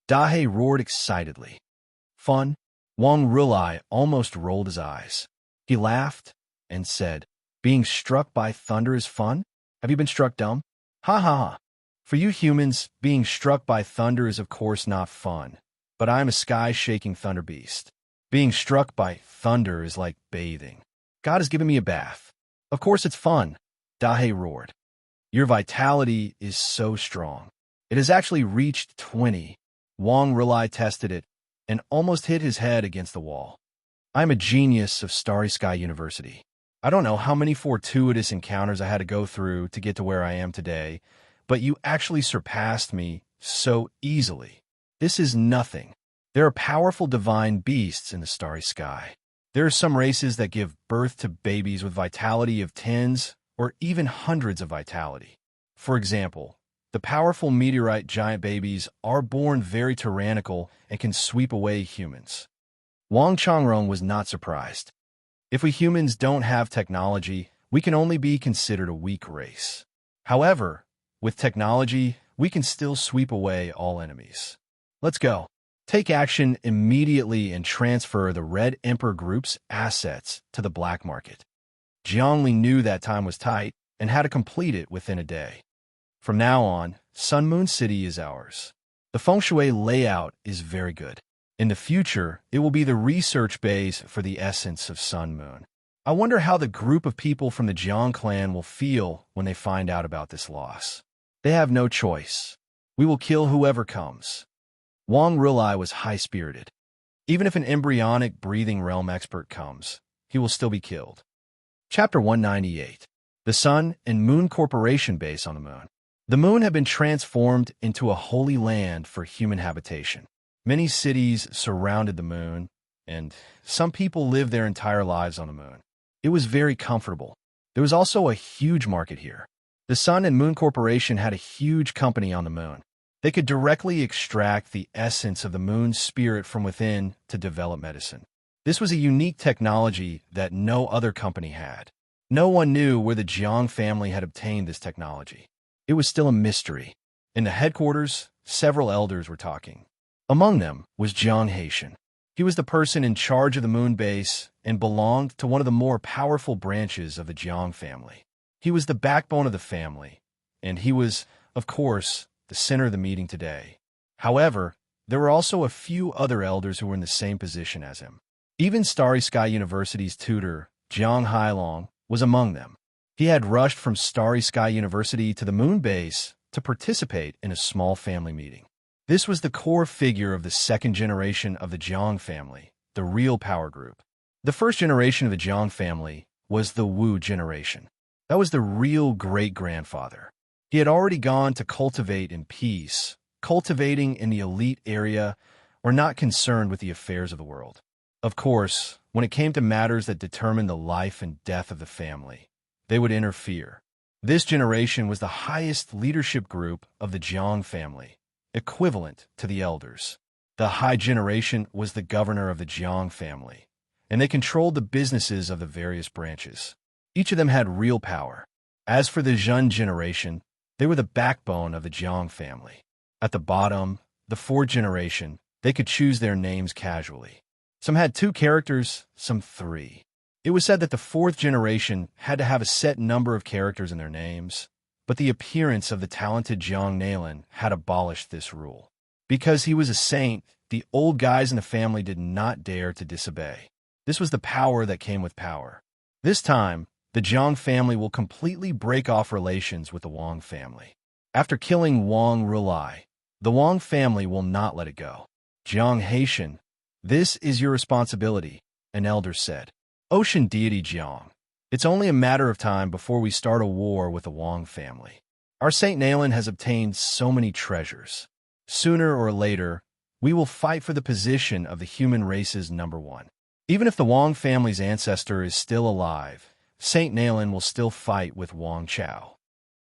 Dahe roared excitedly. Fun? Wang Rulai almost rolled his eyes. He laughed and said, being struck by thunder is fun? Have you been struck dumb? Ha ha ha. For you humans, being struck by thunder is of course not fun, but I am a sky-shaking thunder beast. Being struck by thunder is like bathing. God has given me a bath. Of course it's fun, Dahe roared. Your vitality is so strong. It has actually reached 20. Wang Rulai tested it and almost hit his head against the wall. I'm a genius of Starry Sky University. I don't know how many fortuitous encounters I had to go through to get to where I am today, but you actually surpassed me so easily. This is nothing. There are powerful divine beasts in the starry sky. There are some races that give birth to babies with vitality of tens or even hundreds of vitality. For example, the powerful meteorite giant babies are born very tyrannical and can sweep away humans. Wang Changrong was not surprised. If we humans don't have technology, we can only be considered a weak race. However, with technology, we can still sweep away all enemies. Let's go. Take action immediately and transfer the Red Emperor Group's assets to the black market. Jiangli knew that time was tight and had to complete it within a day. From now on, Sun Moon City is ours. The feng shui layout is very good. In the future, it will be the research base for the essence of Sun Moon. I wonder how the group of people from the Jiang clan will feel when they find out about this loss. They have no choice. We will kill whoever comes. Wang Rulai was high-spirited. Even if an embryonic breathing realm expert comes, he will still be killed. Chapter 198. The Sun and Moon Corporation base on the Moon. The Moon had been transformed into a holy land for human habitation. Many cities surrounded the Moon, and some people lived their entire lives on the Moon. It was very comfortable. There was also a huge market here. The Sun and Moon Corporation had a huge company on the Moon. They could directly extract the essence of the Moon's spirit from within to develop medicine. This was a unique technology that no other company had. No one knew where the Jiang family had obtained this technology. It was still a mystery. In the headquarters, several elders were talking. Among them was Jiang Haitian. He was the person in charge of the Moon base and belonged to one of the more powerful branches of the Jiang family. He was the backbone of the family, and he was, of course, the center of the meeting today. However, there were also a few other elders who were in the same position as him. Even Starry Sky University's tutor, Jiang Hailong, was among them. He had rushed from Starry Sky University to the Moon base to participate in a small family meeting. This was the core figure of the second generation of the Jiang family, the real power group. The first generation of the Jiang family was the Wu generation. That was the real great-grandfather. He had already gone to cultivate in peace, cultivating in the elite area, or not concerned with the affairs of the world. Of course, when it came to matters that determined the life and death of the family, they would interfere. This generation was the highest leadership group of the Jiang family, equivalent to the elders. The high generation was the governor of the Jiang family, and they controlled the businesses of the various branches. Each of them had real power. As for the Zhen generation, they were the backbone of the Jiang family. At the bottom, the fourth generation, they could choose their names casually. Some had 2 characters, some 3. It was said that the fourth generation had to have a set number of characters in their names, but the appearance of the talented Jiang Nailin had abolished this rule. Because he was a saint, the old guys in the family did not dare to disobey. This was the power that came with power. This time, the Jiang family will completely break off relations with the Wang family. After killing Wang Rulai, the Wang family will not let it go. Jiang Haitian, this is your responsibility, an elder said. Ocean deity Jiang, it's only a matter of time before we start a war with the Wang family. Our Saint Nalan has obtained so many treasures. Sooner or later, we will fight for the position of the human race's #1. Even if the Wang family's ancestor is still alive, Saint Nalan will still fight with Wang Chao.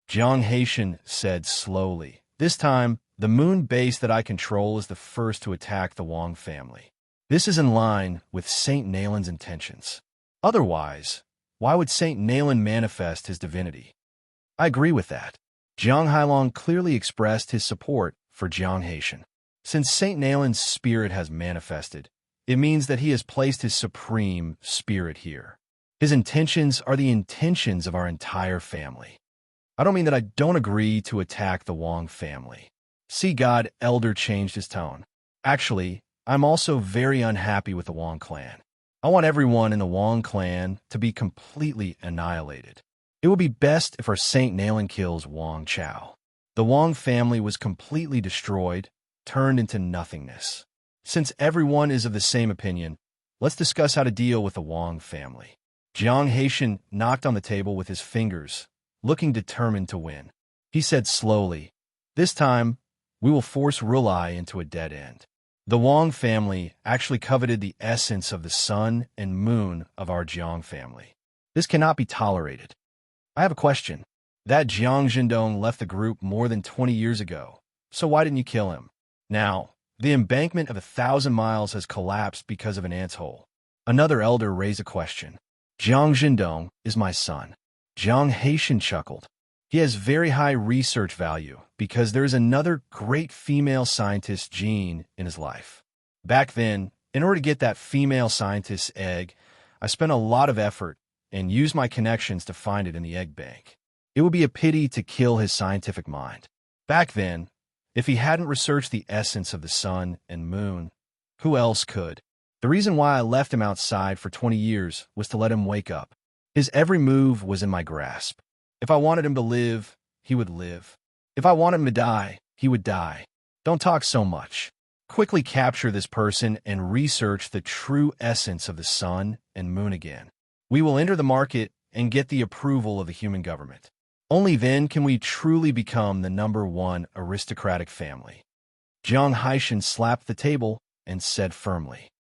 Jiang Haitian said slowly, this time, the moon base that I control is the first to attack the Wang family. This is in line with Saint Nalan's intentions. Otherwise, why would Saint Nalan manifest his divinity? I agree with that. Jiang Hailong clearly expressed his support for Jiang Haitian. Since Saint Nalan's spirit has manifested, it means that he has placed his supreme spirit here. His intentions are the intentions of our entire family. I don't mean that I don't agree to attack the Wang family. See, God Elder changed his tone. Actually, I'm also very unhappy with the Wang clan. I want everyone in the Wang clan to be completely annihilated. It would be best if our Saint Nalan kills Wang Chao. The Wang family was completely destroyed, turned into nothingness. Since everyone is of the same opinion, let's discuss how to deal with the Wang family. Jiang Haitian knocked on the table with his fingers, looking determined to win. He said slowly, this time, we will force Rulai into a dead end. The Wang family actually coveted the essence of the sun and moon of our Jiang family. This cannot be tolerated. I have a question. That Jiang Zhendong left the group more than 20 years ago, so why didn't you kill him? Now, the embankment of 1,000 miles has collapsed because of an ant's hole. Another elder raised a question. Jiang Zhendong is my son. Jiang Haitian chuckled. He has very high research value because there is another great female scientist gene in his life. Back then, in order to get that female scientist's egg, I spent a lot of effort and used my connections to find it in the egg bank. It would be a pity to kill his scientific mind. Back then, if he hadn't researched the essence of the sun and moon, who else could? The reason why I left him outside for 20 years was to let him wake up. His every move was in my grasp. If I wanted him to live, he would live. If I wanted him to die, he would die. Don't talk so much. Quickly capture this person and research the true essence of the sun and moon again. We will enter the market and get the approval of the human government. Only then can we truly become the #1 aristocratic family. Jiang Haitian slapped the table and said firmly,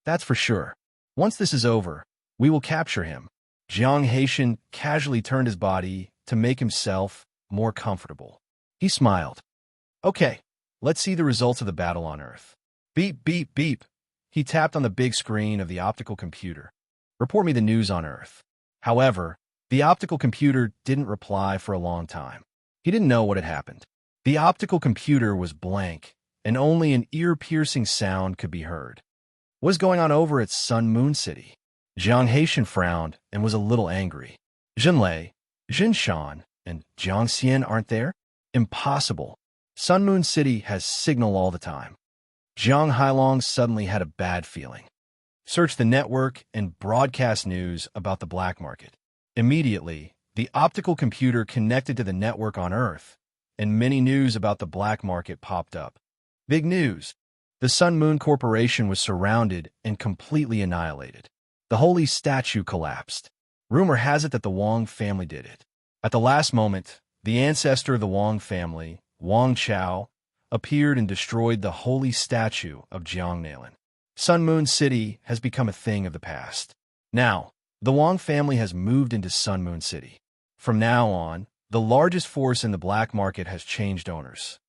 that's for sure. Once this is over, we will capture him. Jiang Haitian casually turned his body to make himself more comfortable. He smiled. Okay, let's see the results of the battle on Earth. Beep, beep, beep. He tapped on the big screen of the optical computer. Report me the news on Earth. However, the optical computer didn't reply for a long time. He didn't know what had happened. The optical computer was blank, and only an ear-piercing sound could be heard. What was going on over at Sun Moon City? Jiang Haitian frowned and was a little angry. Jinlei, Jinshan, and Jiang Xian aren't there? Impossible. Sun Moon City has signal all the time. Jiang Hailong suddenly had a bad feeling. Search the network and broadcast news about the black market. Immediately, the optical computer connected to the network on Earth, and many news about the black market popped up. Big news. The Sun Moon Corporation was surrounded and completely annihilated. The holy statue collapsed. Rumor has it that the Wang family did it. At the last moment, the ancestor of the Wang family, Wang Chao, appeared and destroyed the holy statue of Jiang Nalan. Sun Moon City has become a thing of the past. Now, the Wang family has moved into Sun Moon City. From now on, the largest force in the black market has changed owners.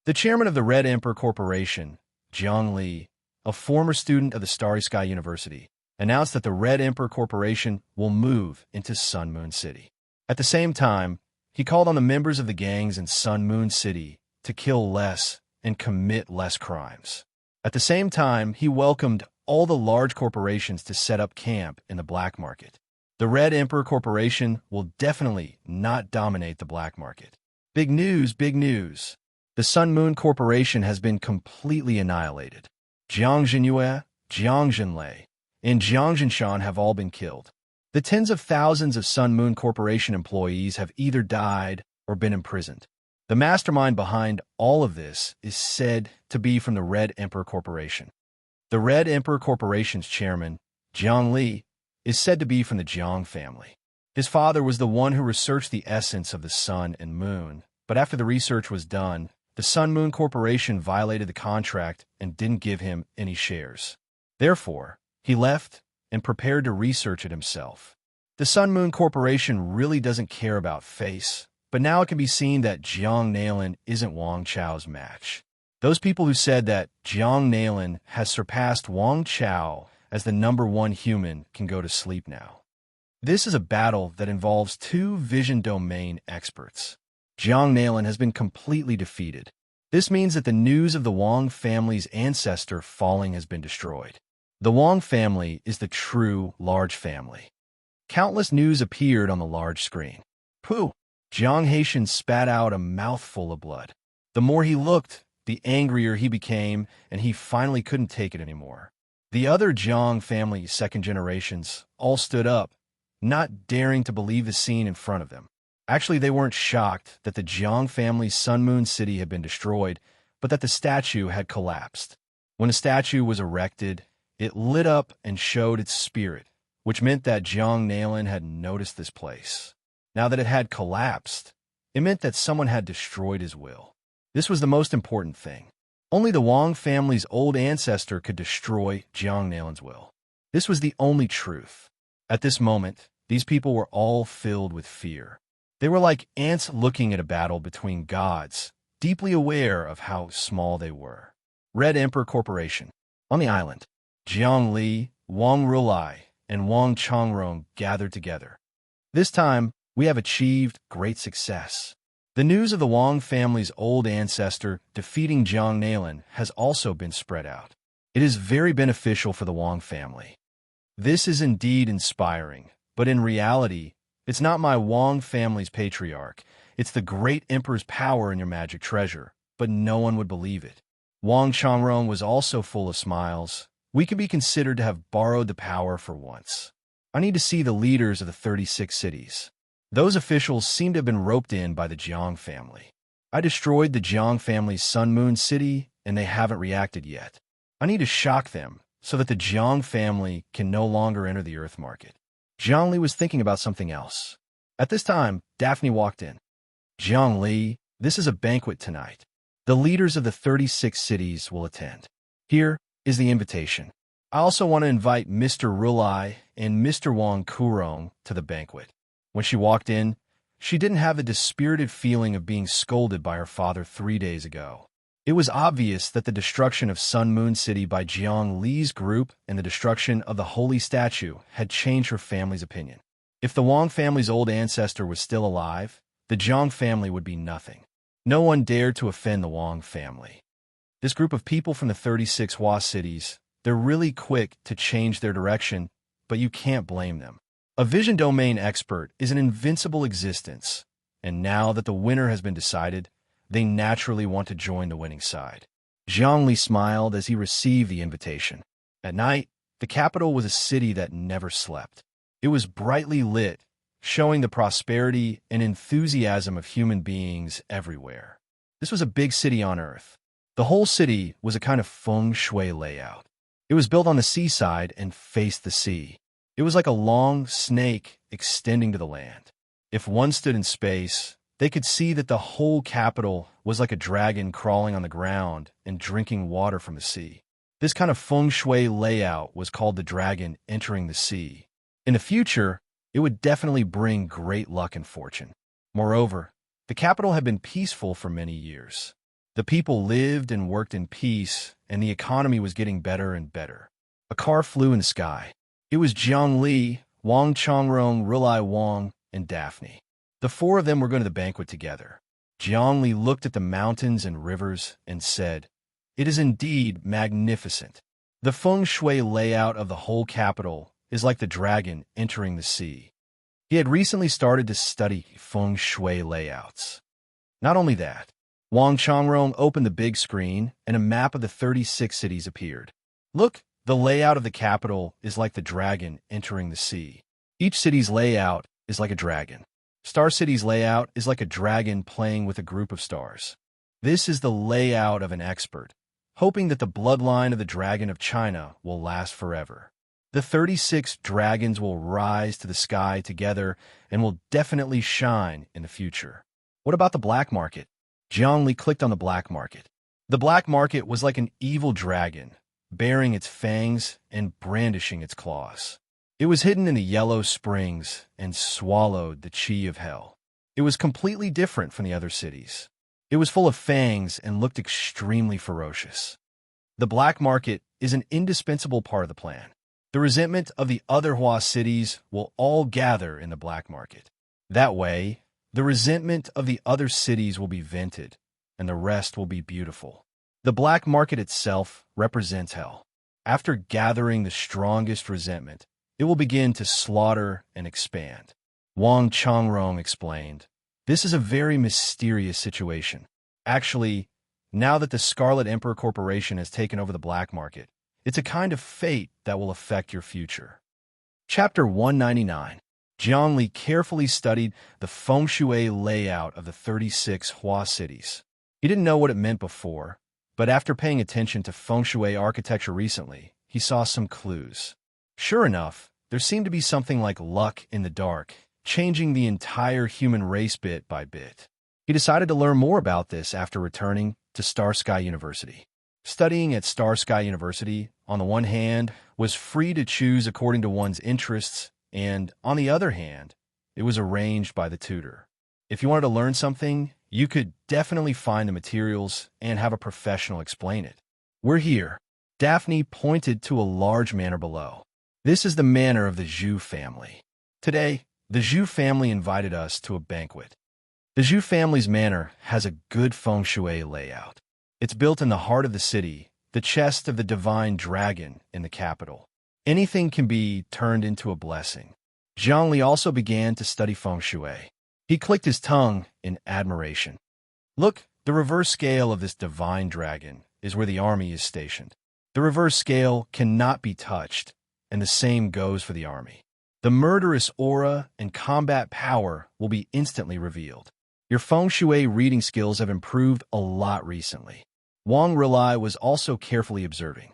The chairman of the Red Emperor Corporation, Jiang Li, a former student of the Starry Sky University, announced that the Red Emperor Corporation will move into Sun Moon City. At the same time, he called on the members of the gangs in Sun Moon City to kill less and commit less crimes. At the same time, he welcomed all the large corporations to set up camp in the black market. The Red Emperor Corporation will definitely not dominate the black market. Big news, big news. The Sun Moon Corporation has been completely annihilated. Jiang Zhenyue, Jiang Zhenlei, and Jiang Zhenshan have all been killed. The tens of thousands of Sun Moon Corporation employees have either died or been imprisoned. The mastermind behind all of this is said to be from the Red Emperor Corporation. The Red Emperor Corporation's chairman, Jiang Li, is said to be from the Jiang family. His father was the one who researched the essence of the sun and moon, but after the research was done, the Sun Moon Corporation violated the contract and didn't give him any shares. Therefore, he left and prepared to research it himself. The Sun Moon Corporation really doesn't care about face, but now it can be seen that Jiang Nailin isn't Wang Chao's match. Those people who said that Jiang Nailin has surpassed Wang Chao as the #1 human can go to sleep now. This is a battle that involves two vision domain experts. Jiang Nailin has been completely defeated. This means that the news of the Wang family's ancestor falling has been destroyed. The Wang family is the true large family. Countless news appeared on the large screen. Pooh! Jiang Haitian spat out a mouthful of blood. The more he looked, the angrier he became, and he finally couldn't take it anymore. The other Jiang family second generations all stood up, not daring to believe the scene in front of them. Actually, they weren't shocked that the Jiang family's Sun Moon City had been destroyed, but that the statue had collapsed. When the statue was erected, it lit up and showed its spirit, which meant that Jiang Nailin had noticed this place. Now that it had collapsed, it meant that someone had destroyed his will. This was the most important thing. Only the Wang family's old ancestor could destroy Jiang Nailin's will. This was the only truth. At this moment, these people were all filled with fear. They were like ants looking at a battle between gods, deeply aware of how small they were. Red Emperor Corporation. On the island, Jiang Li, Wang Rulai, and Wang Changrong gathered together. This time, we have achieved great success. The news of the Wang family's old ancestor defeating Jiang Nailin has also been spread out. It is very beneficial for the Wang family. This is indeed inspiring, but in reality, it's not my Wang family's patriarch. It's the great emperor's power in your magic treasure, but no one would believe it. Wang Changrong was also full of smiles. We can be considered to have borrowed the power for once. I need to see the leaders of the 36 cities. Those officials seem to have been roped in by the Jiang family. I destroyed the Jiang family's Sun Moon City, and they haven't reacted yet. I need to shock them so that the Jiang family can no longer enter the Earth market. Jiang Li was thinking about something else. At this time, Daphne walked in. Jiang Li, this is a banquet tonight. The leaders of the 36 cities will attend. Here is the invitation. I also want to invite Mr. Rulai and Mr. Wang Kurong to the banquet. When she walked in, she didn't have the dispirited feeling of being scolded by her father 3 days ago. It was obvious that the destruction of Sun Moon City by Jiang Li's group and the destruction of the holy statue had changed her family's opinion. If the Wang family's old ancestor was still alive, the Jiang family would be nothing. No one dared to offend the Wang family. This group of people from the 36 Hua cities, they're really quick to change their direction, but you can't blame them. A vision domain expert is an invincible existence, and now that the winner has been decided, they naturally want to join the winning side. Jiang Li smiled as he received the invitation. At night, the capital was a city that never slept. It was brightly lit, showing the prosperity and enthusiasm of human beings everywhere. This was a big city on Earth. The whole city was a kind of feng shui layout. It was built on the seaside and faced the sea. It was like a long snake extending to the land. If one stood in space, they could see that the whole capital was like a dragon crawling on the ground and drinking water from the sea. This kind of feng shui layout was called the dragon entering the sea. In the future, it would definitely bring great luck and fortune. Moreover, the capital had been peaceful for many years. The people lived and worked in peace, and the economy was getting better and better. A car flew in the sky. It was Jiang Li, Wang Changrong, Rulai Wang, and Daphne. The four of them were going to the banquet together. Jiang Li looked at the mountains and rivers and said, "It is indeed magnificent. The feng shui layout of the whole capital is like the dragon entering the sea." He had recently started to study feng shui layouts. Not only that, Wang Changrong opened the big screen and a map of the 36 cities appeared. Look, the layout of the capital is like the dragon entering the sea. Each city's layout is like a dragon. Star City's layout is like a dragon playing with a group of stars. This is the layout of an expert, hoping that the bloodline of the Dragon of China will last forever. The 36 dragons will rise to the sky together and will definitely shine in the future. What about the black market? Zhongli clicked on the black market. The black market was like an evil dragon, baring its fangs and brandishing its claws. It was hidden in the yellow springs and swallowed the chi of hell. It was completely different from the other cities. It was full of fangs and looked extremely ferocious. The black market is an indispensable part of the plan. The resentment of the other Hua cities will all gather in the black market. That way, the resentment of the other cities will be vented, and the rest will be beautiful. The black market itself represents hell. After gathering the strongest resentment, it will begin to slaughter and expand. Wang Changrong explained, "This is a very mysterious situation. Actually, now that the Scarlet Emperor Corporation has taken over the black market, it's a kind of fate that will affect your future." Chapter 199. Zhongli carefully studied the feng shui layout of the 36 Hua cities. He didn't know what it meant before, but after paying attention to feng shui architecture recently, he saw some clues. Sure enough, there seemed to be something like luck in the dark, changing the entire human race bit by bit. He decided to learn more about this after returning to Star Sky University. Studying at Star Sky University, on the one hand, was free to choose according to one's interests, and on the other hand, it was arranged by the tutor. If you wanted to learn something, you could definitely find the materials and have a professional explain it. "We're here." Daphne pointed to a large manor below. "This is the manor of the Zhu family. Today, the Zhu family invited us to a banquet. The Zhu family's manor has a good feng shui layout. It's built in the heart of the city, the chest of the divine dragon in the capital. Anything can be turned into a blessing." Zhongli also began to study feng shui. He clicked his tongue in admiration. "Look, the reverse scale of this divine dragon is where the army is stationed. The reverse scale cannot be touched, and the same goes for the army. The murderous aura and combat power will be instantly revealed. Your feng shui reading skills have improved a lot recently." Wang Rilai was also carefully observing.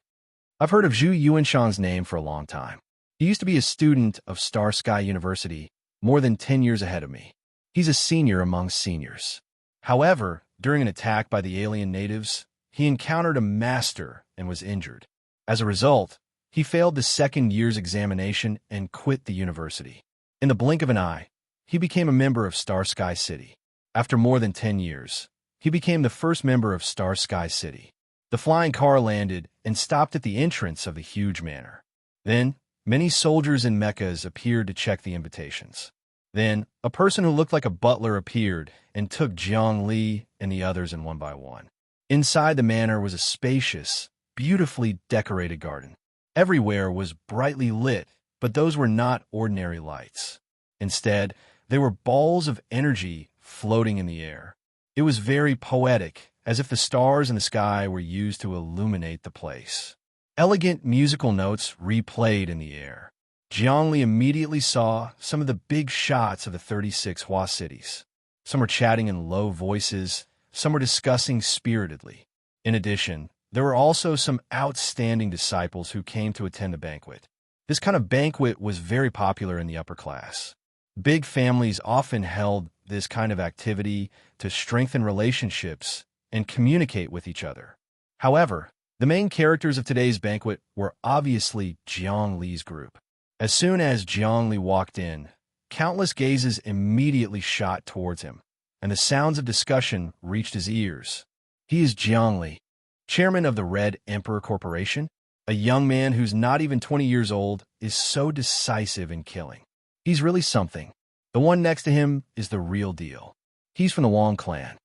"I've heard of Zhu Yuanshan's name for a long time. He used to be a student of Star Sky University, more than 10 years ahead of me. He's a senior among seniors. However, during an attack by the alien natives, he encountered a master and was injured. As a result, he failed the second year's examination and quit the university. In the blink of an eye, he became a member of Star Sky City. After more than 10 years, he became the first member of Star Sky City. The flying car landed and stopped at the entrance of the huge manor. Then, many soldiers and mechas appeared to check the invitations. Then, a person who looked like a butler appeared and took Jiang Li and the others in one by one. Inside the manor was a spacious, beautifully decorated garden. Everywhere was brightly lit, but those were not ordinary lights. Instead, they were balls of energy floating in the air. It was very poetic, as if the stars in the sky were used to illuminate the place. Elegant musical notes replayed in the air. Zhongli immediately saw some of the big shots of the 36 Hua cities. Some were chatting in low voices, some were discussing spiritedly. In addition, there were also some outstanding disciples who came to attend the banquet. This kind of banquet was very popular in the upper class. Big families often held this kind of activity to strengthen relationships and communicate with each other. However, the main characters of today's banquet were obviously Jiang Li's group. As soon as Jiang Li walked in, countless gazes immediately shot towards him, and the sounds of discussion reached his ears. He is Jiang Li, chairman of the Red Emperor Corporation. A young man who's not even 20 years old is so decisive in killing. He's really something. The one next to him is the real deal. He's from the Wang clan.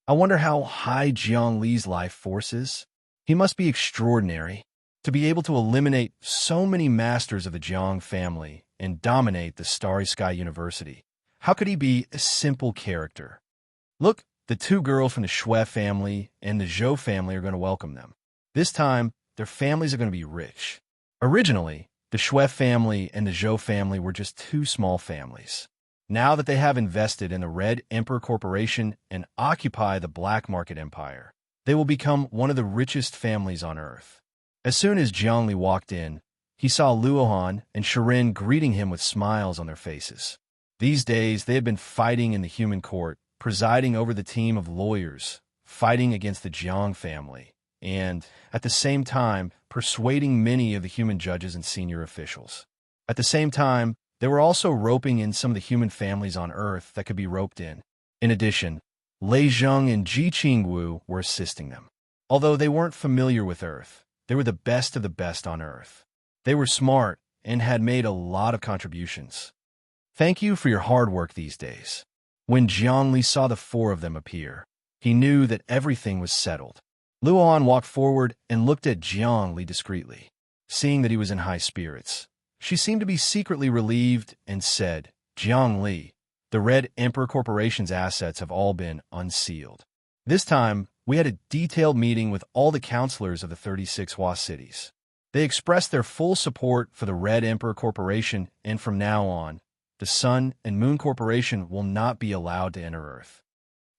I wonder how high Jiang Li's life force is. He must be extraordinary to be able to eliminate so many masters of the Jiang family and dominate the Starry Sky University. How could he be a simple character? Look, the two girls from the Shui family and the Zhou family are going to welcome them. This time, their families are going to be rich. Originally, the Shui family and the Zhou family were just two small families. Now that they have invested in the Red Emperor Corporation and occupy the black market empire, they will become one of the richest families on Earth. As soon as Jiangli walked in, he saw Luohan and Serene greeting him with smiles on their faces. These days, they had been fighting in the human court, presiding over the team of lawyers, fighting against the Jiang family, and, at the same time, persuading many of the human judges and senior officials. At the same time, they were also roping in some of the human families on Earth that could be roped in. In addition, Lei Zheng and Ji Qingwu were assisting them. Although they weren't familiar with Earth, they were the best of the best on Earth. They were smart and had made a lot of contributions. Thank you for your hard work these days. When Jiangli saw the four of them appear, he knew that everything was settled. Luohan walked forward and looked at Jiangli discreetly. Seeing that he was in high spirits, she seemed to be secretly relieved and said, "Jiangli, the Red Emperor Corporation's assets have all been unsealed. This time, we had a detailed meeting with all the counselors of the 36 Hua cities. They expressed their full support for the Red Emperor Corporation, and from now on, the Sun and Moon Corporation will not be allowed to enter Earth."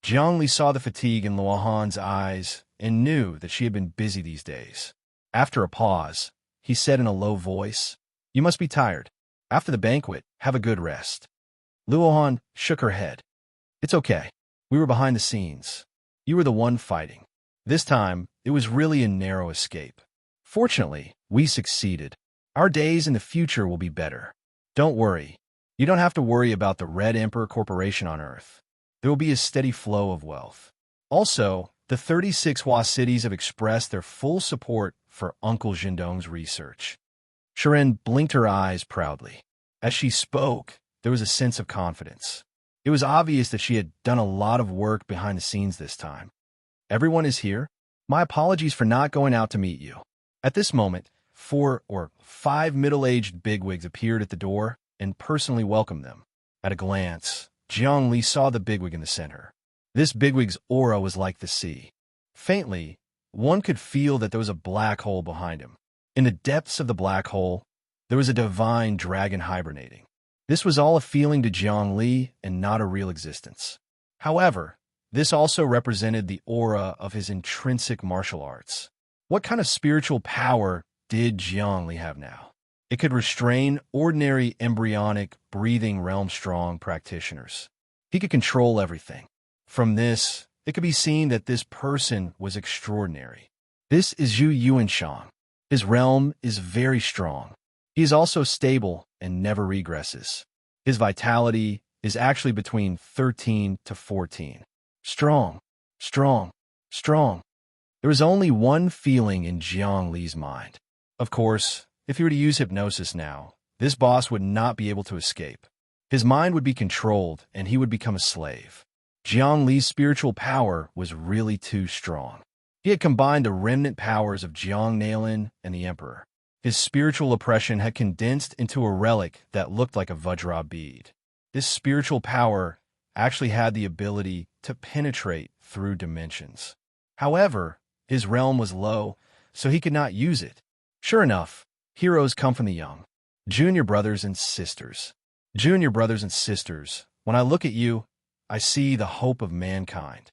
Jiangli saw the fatigue in Luohan's eyes and knew that she had been busy these days. After a pause, he said in a low voice, "You must be tired. After the banquet, have a good rest." Luohan shook her head. "It's okay. We were behind the scenes. You were the one fighting. This time, it was really a narrow escape. Fortunately, we succeeded. Our days in the future will be better. Don't worry. You don't have to worry about the Red Emperor Corporation on Earth. There will be a steady flow of wealth. Also, the 36 Hua cities have expressed their full support for Uncle Jindong's research." Serene blinked her eyes proudly. As she spoke, there was a sense of confidence. It was obvious that she had done a lot of work behind the scenes this time. "Everyone is here? My apologies for not going out to meet you." At this moment, 4 or 5 middle-aged bigwigs appeared at the door and personally welcomed them. At a glance, Jiangli saw the bigwig in the center. This bigwig's aura was like the sea. Faintly, one could feel that there was a black hole behind him. In the depths of the black hole, there was a divine dragon hibernating. This was all a feeling to Jiangli and not a real existence. However, this also represented the aura of his intrinsic martial arts. What kind of spiritual power did Jiangli have now? It could restrain ordinary embryonic, breathing realm-strong practitioners. He could control everything. From this, it could be seen that this person was extraordinary. This is Zhu Yuanshang. His realm is very strong. He is also stable and never regresses. His vitality is actually between 13 to 14. Strong, strong, strong. There was only one feeling in Jiangli's mind. Of course, if he were to use hypnosis now, this boss would not be able to escape. His mind would be controlled and he would become a slave. Jiangli's spiritual power was really too strong. He had combined the remnant powers of Jiang Nailin and the Emperor. His spiritual oppression had condensed into a relic that looked like a Vajra bead. This spiritual power actually had the ability to penetrate through dimensions. However, his realm was low, so he could not use it. Sure enough, heroes come from the young. Junior brothers and sisters. Junior brothers and sisters, when I look at you, I see the hope of mankind.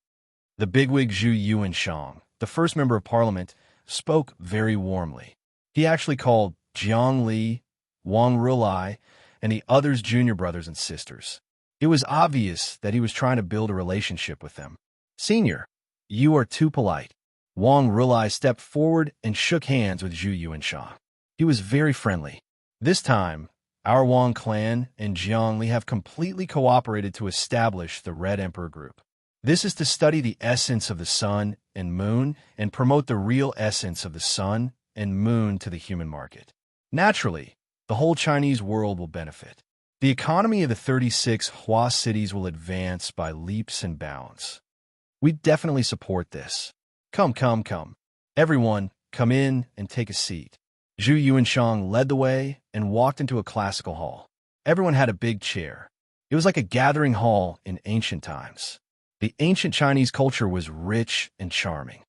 The bigwig Zhu Yuanshang, the first member of parliament, spoke very warmly. He actually called Jiangli, Wang Rulai, and the others junior brothers and sisters. It was obvious that he was trying to build a relationship with them. "Senior, you are too polite." Wang Rulai stepped forward and shook hands with Zhu Yuanshang. He was very friendly. This time, our Wang clan and Jiangli have completely cooperated to establish the Red Emperor Group. This is to study the essence of the sun and moon and promote the real essence of the sun and moon to the human market. Naturally, the whole Chinese world will benefit. The economy of the 36 Hua cities will advance by leaps and bounds. We definitely support this. Come, come, come. Everyone, come in and take a seat. Zhu Yuanshang led the way and walked into a classical hall. Everyone had a big chair. It was like a gathering hall in ancient times. The ancient Chinese culture was rich and charming.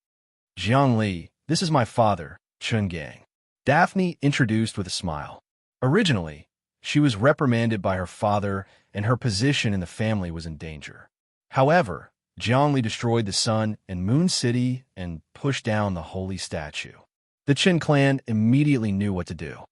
"Jiangli, this is my father, Chun Gang." Daphne introduced with a smile. Originally, She was reprimanded by her father, and her position in the family was in danger. However, Zhongli destroyed the Sun and Moon City and pushed down the holy statue. The Qin clan immediately knew what to do.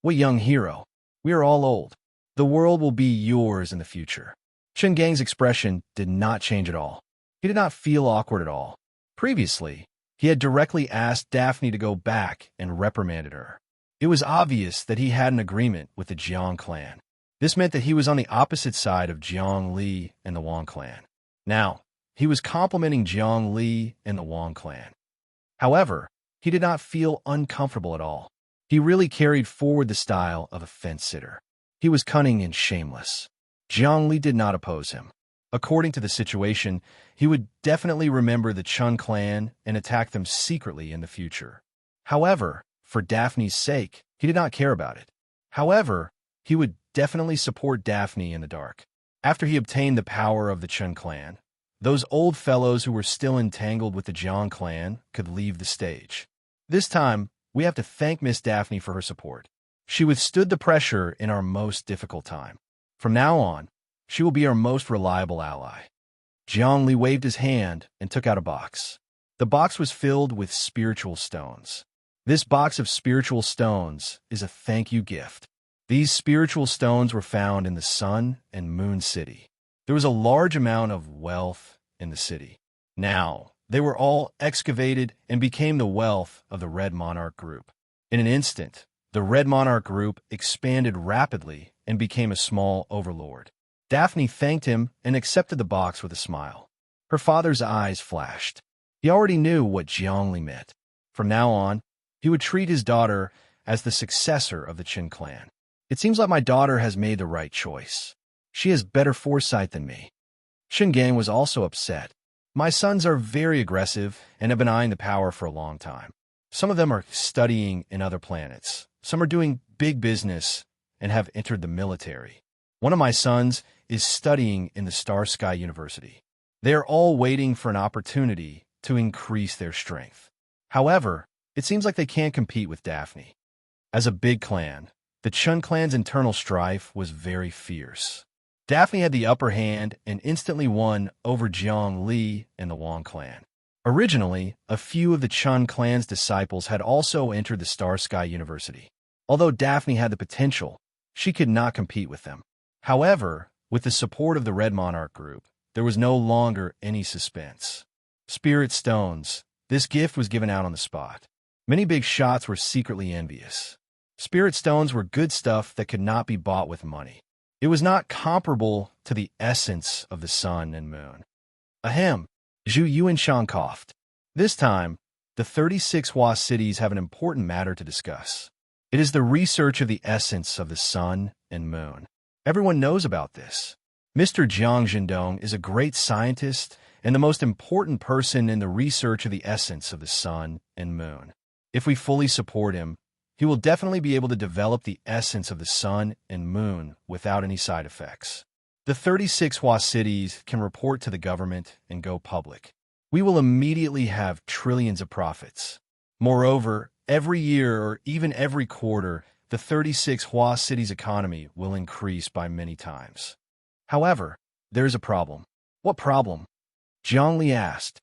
"What young hero? We are all old. The world will be yours in the future." Qin Gang's expression did not change at all. He did not feel awkward at all. Previously, he had directly asked Daphne to go back and reprimanded her. It was obvious that he had an agreement with the Jiang clan. This meant that he was on the opposite side of Jiang Li and the Wang clan. Now, he was complimenting Jiang Li and the Wang clan. However, he did not feel uncomfortable at all. He really carried forward the style of a fence-sitter. He was cunning and shameless. Jiang Li did not oppose him. According to the situation, he would definitely remember the Chun clan and attack them secretly in the future. However, for Daphne's sake, he did not care about it. However, he would definitely support Daphne in the dark. After he obtained the power of the Chun clan, those old fellows who were still entangled with the Jiang clan could leave the stage. This time, we have to thank Miss Daphne for her support. She withstood the pressure in our most difficult time. From now on, she will be our most reliable ally. Jiang Li waved his hand and took out a box. The box was filled with spiritual stones. This box of spiritual stones is a thank you gift. These spiritual stones were found in the Sun and Moon City. There was a large amount of wealth in the city. Now, they were all excavated and became the wealth of the Red Monarch Group. In an instant, the Red Monarch Group expanded rapidly and became a small overlord. Daphne thanked him and accepted the box with a smile. Her father's eyes flashed. He already knew what Jiangli meant. From now on, he would treat his daughter as the successor of the Qin clan. It seems like my daughter has made the right choice. She has better foresight than me. Qin Gang was also upset. My sons are very aggressive and have been eyeing the power for a long time. Some of them are studying in other planets. Some are doing big business and have entered the military. One of my sons is studying in the Star Sky University. They are all waiting for an opportunity to increase their strength. However, it seems like they can't compete with Daphne. As a big clan, the Chun clan's internal strife was very fierce. Daphne had the upper hand and instantly won over Jiang Li and the Wang clan. Originally, a few of the Chun clan's disciples had also entered the Star Sky University. Although Daphne had the potential, she could not compete with them. However, with the support of the Red Monarch Group, there was no longer any suspense. Spirit stones. This gift was given out on the spot. Many big shots were secretly envious. Spirit stones were good stuff that could not be bought with money. It was not comparable to the essence of the sun and moon. Ahem, Zhu Yuanshang coughed. This time, the 36 Hua cities have an important matter to discuss. It is the research of the essence of the sun and moon. Everyone knows about this. Mr. Jiang Zhendong is a great scientist and the most important person in the research of the essence of the sun and moon. If we fully support him, he will definitely be able to develop the essence of the sun and moon without any side effects. The 36 Hua cities can report to the government and go public. We will immediately have trillions of profits. Moreover, every year or even every quarter, the 36 Hua cities' economy will increase by many times. However, there is a problem. What problem? Jiang Li asked.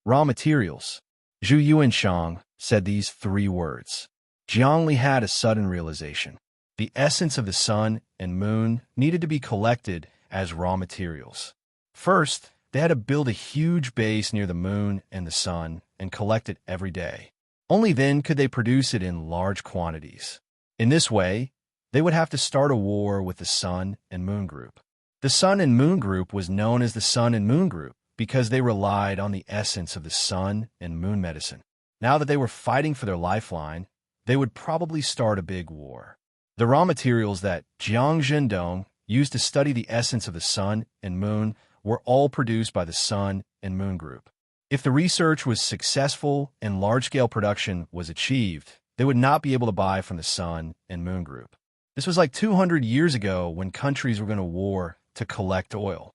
Raw materials. Zhu Yuanshang said these 3 words. Jiang Li had a sudden realization. The essence of the sun and moon needed to be collected as raw materials. First, they had to build a huge base near the moon and the sun and collect it every day. Only then could they produce it in large quantities. In this way, they would have to start a war with the Sun and Moon Group. The Sun and Moon Group was known as the Sun and Moon Group because they relied on the essence of the sun and moon medicine. Now that they were fighting for their lifeline, they would probably start a big war. The raw materials that Jiang Zhendong used to study the essence of the sun and moon were all produced by the Sun and Moon Group. If the research was successful and large-scale production was achieved, they would not be able to buy from the Sun and Moon Group. This was like 200 years ago when countries were going to war to collect oil.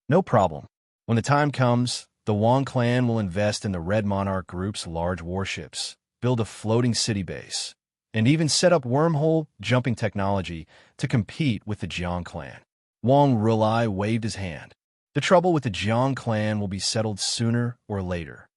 No problem. When the time comes, the Wang clan will invest in the Red Monarch Group's large warships, build a floating city base, and even set up wormhole jumping technology to compete with the Jiang clan. Wang Rulai waved his hand. The trouble with the Jiang clan will be settled sooner or later.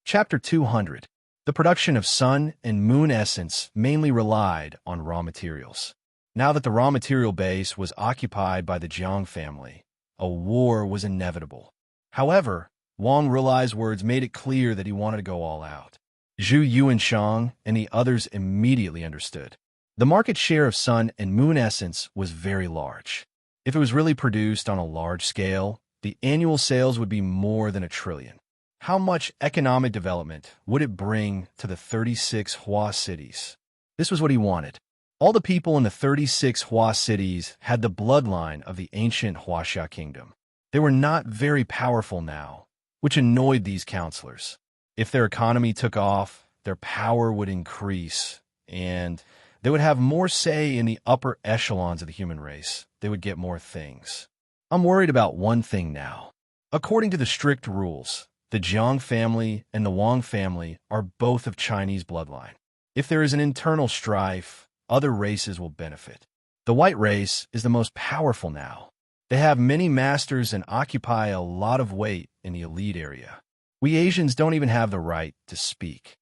Chapter 200. The production of sun and moon essence mainly relied on raw materials. Now that the raw material base was occupied by the Jiang family, a war was inevitable. However, Wang Rulai's words made it clear that he wanted to go all out. Zhu Yuanshang and the others immediately understood. The market share of sun and moon essence was very large. If it was really produced on a large scale, the annual sales would be more than 1 trillion. How much economic development would it bring to the 36 Hua cities? This was what he wanted. All the people in the 36 Hua cities had the bloodline of the ancient Huaxia kingdom. They were not very powerful now, which annoyed these counselors. If their economy took off, their power would increase, and they would have more say in the upper echelons of the human race. They would get more things. I'm worried about one thing now. According to the strict rules, the Jiang family and the Wang family are both of Chinese bloodline. If there is an internal strife, other races will benefit. The white race is the most powerful now. They have many masters and occupy a lot of weight in the elite area. We Asians don't even have the right to speak.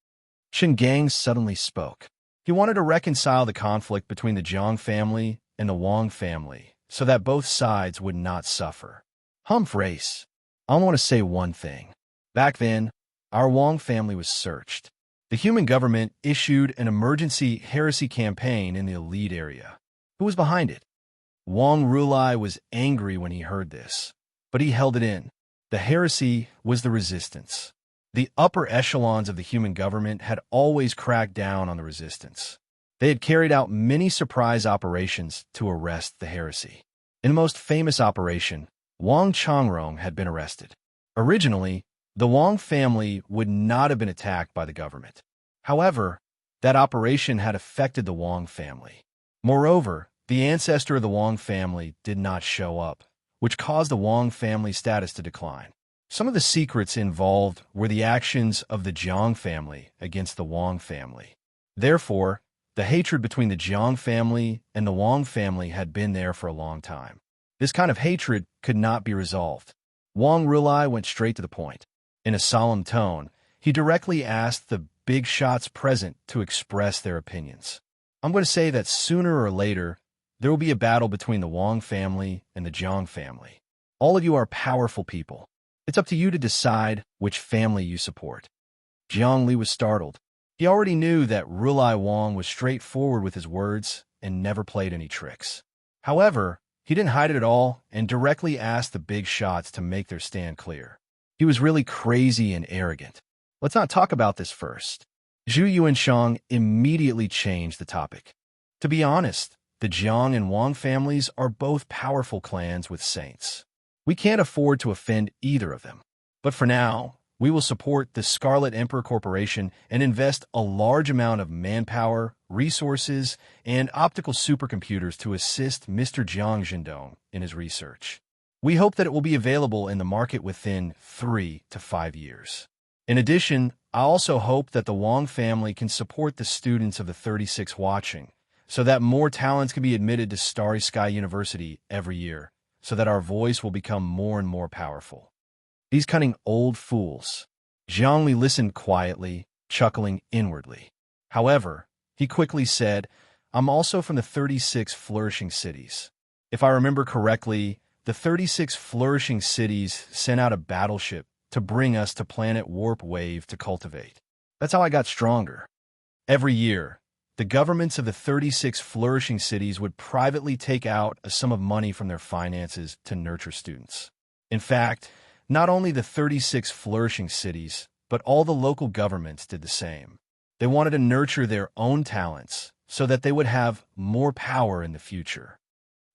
Gang suddenly spoke. He wanted to reconcile the conflict between the Jiang family and the Wang family so that both sides would not suffer. Race. I want to say one thing. Back then, our Wang family was searched. The human government issued an emergency heresy campaign in the elite area. Who was behind it? Wang Rulai was angry when he heard this, but he held it in. The heresy was the resistance. The upper echelons of the human government had always cracked down on the resistance. They had carried out many surprise operations to arrest the heresy. In the most famous operation, Wang Changrong had been arrested. Originally, the Wang family would not have been attacked by the government. However, that operation had affected the Wang family. Moreover, the ancestor of the Wang family did not show up, which caused the Wang family status to decline. Some of the secrets involved were the actions of the Jiang family against the Wang family. Therefore, the hatred between the Jiang family and the Wang family had been there for a long time. This kind of hatred could not be resolved. Wang Rulai went straight to the point. In a solemn tone, he directly asked the big shots present to express their opinions. I'm going to say that sooner or later, there will be a battle between the Wang family and the Jiang family. All of you are powerful people. It's up to you to decide which family you support. Jiang Li was startled. He already knew that Rulai Wang was straightforward with his words and never played any tricks. However, he didn't hide it at all and directly asked the big shots to make their stand clear. He was really crazy and arrogant. Let's not talk about this first. Zhu Yuanshang immediately changed the topic. To be honest, the Jiang and Wang families are both powerful clans with saints. We can't afford to offend either of them. But for now, we will support the Scarlet Emperor Corporation and invest a large amount of manpower, resources, and optical supercomputers to assist Mr. Jiang Zhendong in his research. We hope that it will be available in the market within 3 to 5 years. In addition, I also hope that the Wang family can support the students of the 36 watching, so that more talents can be admitted to Starry Sky University every year, so that our voice will become more and more powerful. These cunning old fools. Jiang Li listened quietly, chuckling inwardly. However, he quickly said, I'm also from the 36 flourishing cities. If I remember correctly, the 36 flourishing cities sent out a battleship to bring us to planet Warp Wave to cultivate. That's how I got stronger. Every year, the governments of the 36 flourishing cities would privately take out a sum of money from their finances to nurture students. In fact, not only the 36 flourishing cities, but all the local governments did the same. They wanted to nurture their own talents so that they would have more power in the future.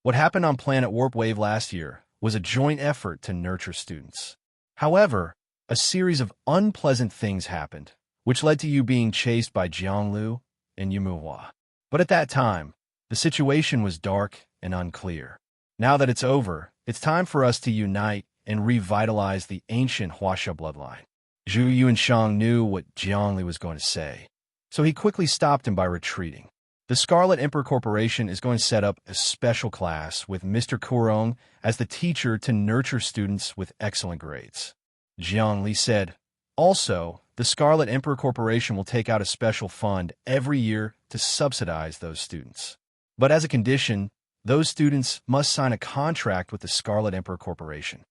What happened on planet Warp Wave last year was a joint effort to nurture students. However, a series of unpleasant things happened, which led to you being chased by Jianglu and Yumuhua. But at that time, the situation was dark and unclear. Now that it's over, it's time for us to unite and revitalize the ancient Huaxia bloodline. Zhu Yuanshang knew what Jiangli was going to say, so he quickly stopped him by retreating. The Scarlet Emperor Corporation is going to set up a special class with Mr. Kurong as the teacher to nurture students with excellent grades. Jiang Li said, also, the Scarlet Emperor Corporation will take out a special fund every year to subsidize those students. But as a condition, those students must sign a contract with the Scarlet Emperor Corporation.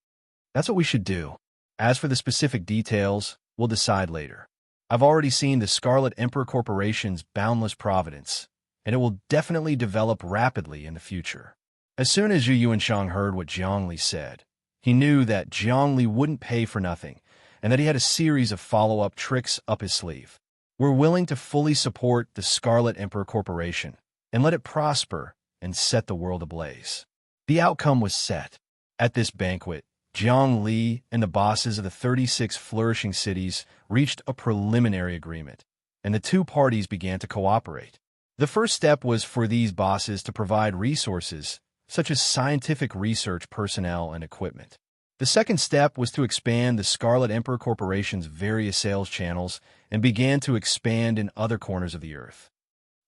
That's what we should do. As for the specific details, we'll decide later. I've already seen the Scarlet Emperor Corporation's boundless providence, and it will definitely develop rapidly in the future. As soon as Zhu Yuanshang heard what Jiang Li said, he knew that Jiang Li wouldn't pay for nothing, and that he had a series of follow-up tricks up his sleeve. We're willing to fully support the Scarlet Emperor Corporation and let it prosper and set the world ablaze. The outcome was set. At this banquet, Jiang Li and the bosses of the 36 flourishing cities reached a preliminary agreement, and the two parties began to cooperate. The first step was for these bosses to provide resources, such as scientific research personnel and equipment. The second step was to expand the Scarlet Emperor Corporation's various sales channels and began to expand in other corners of the earth.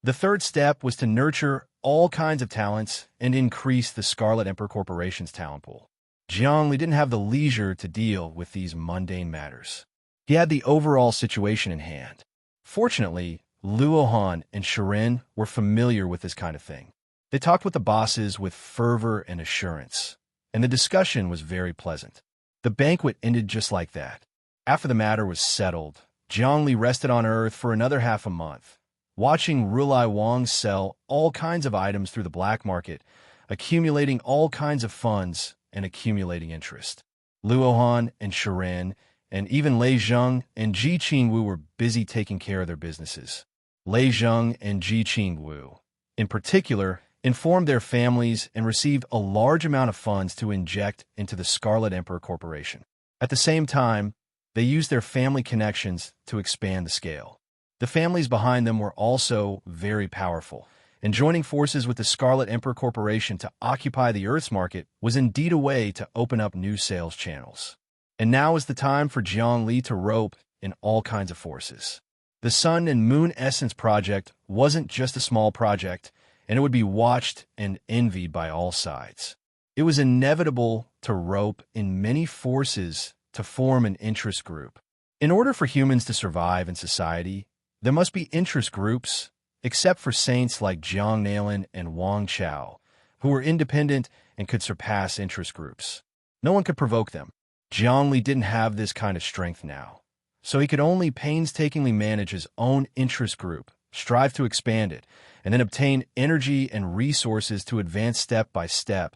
The third step was to nurture all kinds of talents and increase the Scarlet Emperor Corporation's talent pool. Jiang Li didn't have the leisure to deal with these mundane matters. He had the overall situation in hand. Fortunately, Luohan and Serene were familiar with this kind of thing. They talked with the bosses with fervor and assurance, and the discussion was very pleasant. The banquet ended just like that. After the matter was settled, Jiang Li rested on Earth for another half a month, watching Rulai Wang sell all kinds of items through the black market, accumulating all kinds of funds and accumulating interest. Luohan and Serene, and even Lei Zheng and Ji Qingwu were busy taking care of their businesses. Lei Zheng and Ji Qingwu, in particular, informed their families and received a large amount of funds to inject into the Scarlet Emperor Corporation. At the same time, they used their family connections to expand the scale. The families behind them were also very powerful, and joining forces with the Scarlet Emperor Corporation to occupy the Earth's market was indeed a way to open up new sales channels. And now is the time for Jiang Li to rope in all kinds of forces. The Sun and Moon Essence Project wasn't just a small project, and it would be watched and envied by all sides. It was inevitable to rope in many forces to form an interest group. In order for humans to survive in society, there must be interest groups, except for saints like Jiang Nailan and Wang Chao, who were independent and could surpass interest groups. No one could provoke them. Jiang Li didn't have this kind of strength now, so he could only painstakingly manage his own interest group, strive to expand it, and then obtain energy and resources to advance step by step,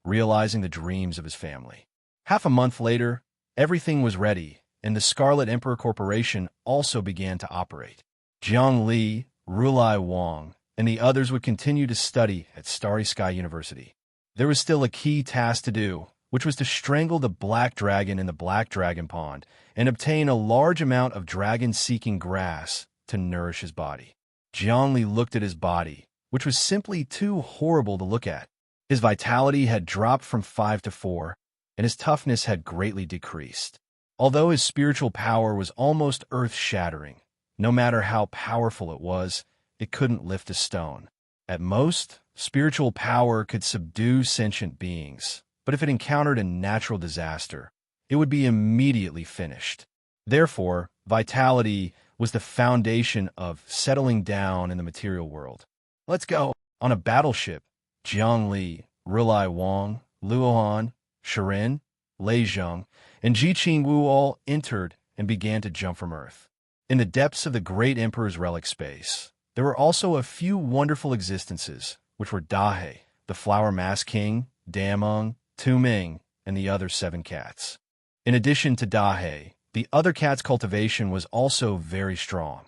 realizing the dreams of his family. Half a month later, everything was ready, and the Scarlet Emperor Corporation also began to operate. Jiang Li, Rulai Wang, and the others would continue to study at Starry Sky University. There was still a key task to do, which was to strangle the black dragon in the black dragon pond and obtain a large amount of dragon-seeking grass to nourish his body. Jiang Li looked at his body, which was simply too horrible to look at. His vitality had dropped from 5 to 4, and his toughness had greatly decreased. Although his spiritual power was almost earth-shattering, no matter how powerful it was, it couldn't lift a stone. At most, spiritual power could subdue sentient beings, but if it encountered a natural disaster, it would be immediately finished. Therefore, vitality was the foundation of settling down in the material world. Let's go. On a battleship, Jiang Li, Rulai Wang, Luohan, Serene, Lei Zheng, and Ji Qingwu all entered and began to jump from Earth. In the depths of the great Emperor's relic space, there were also a few wonderful existences, which were Dahe, the Flower Mask King, Dameng, Tu Ming, and the other 7 cats. In addition to Dahe, the other cats' cultivation was also very strong,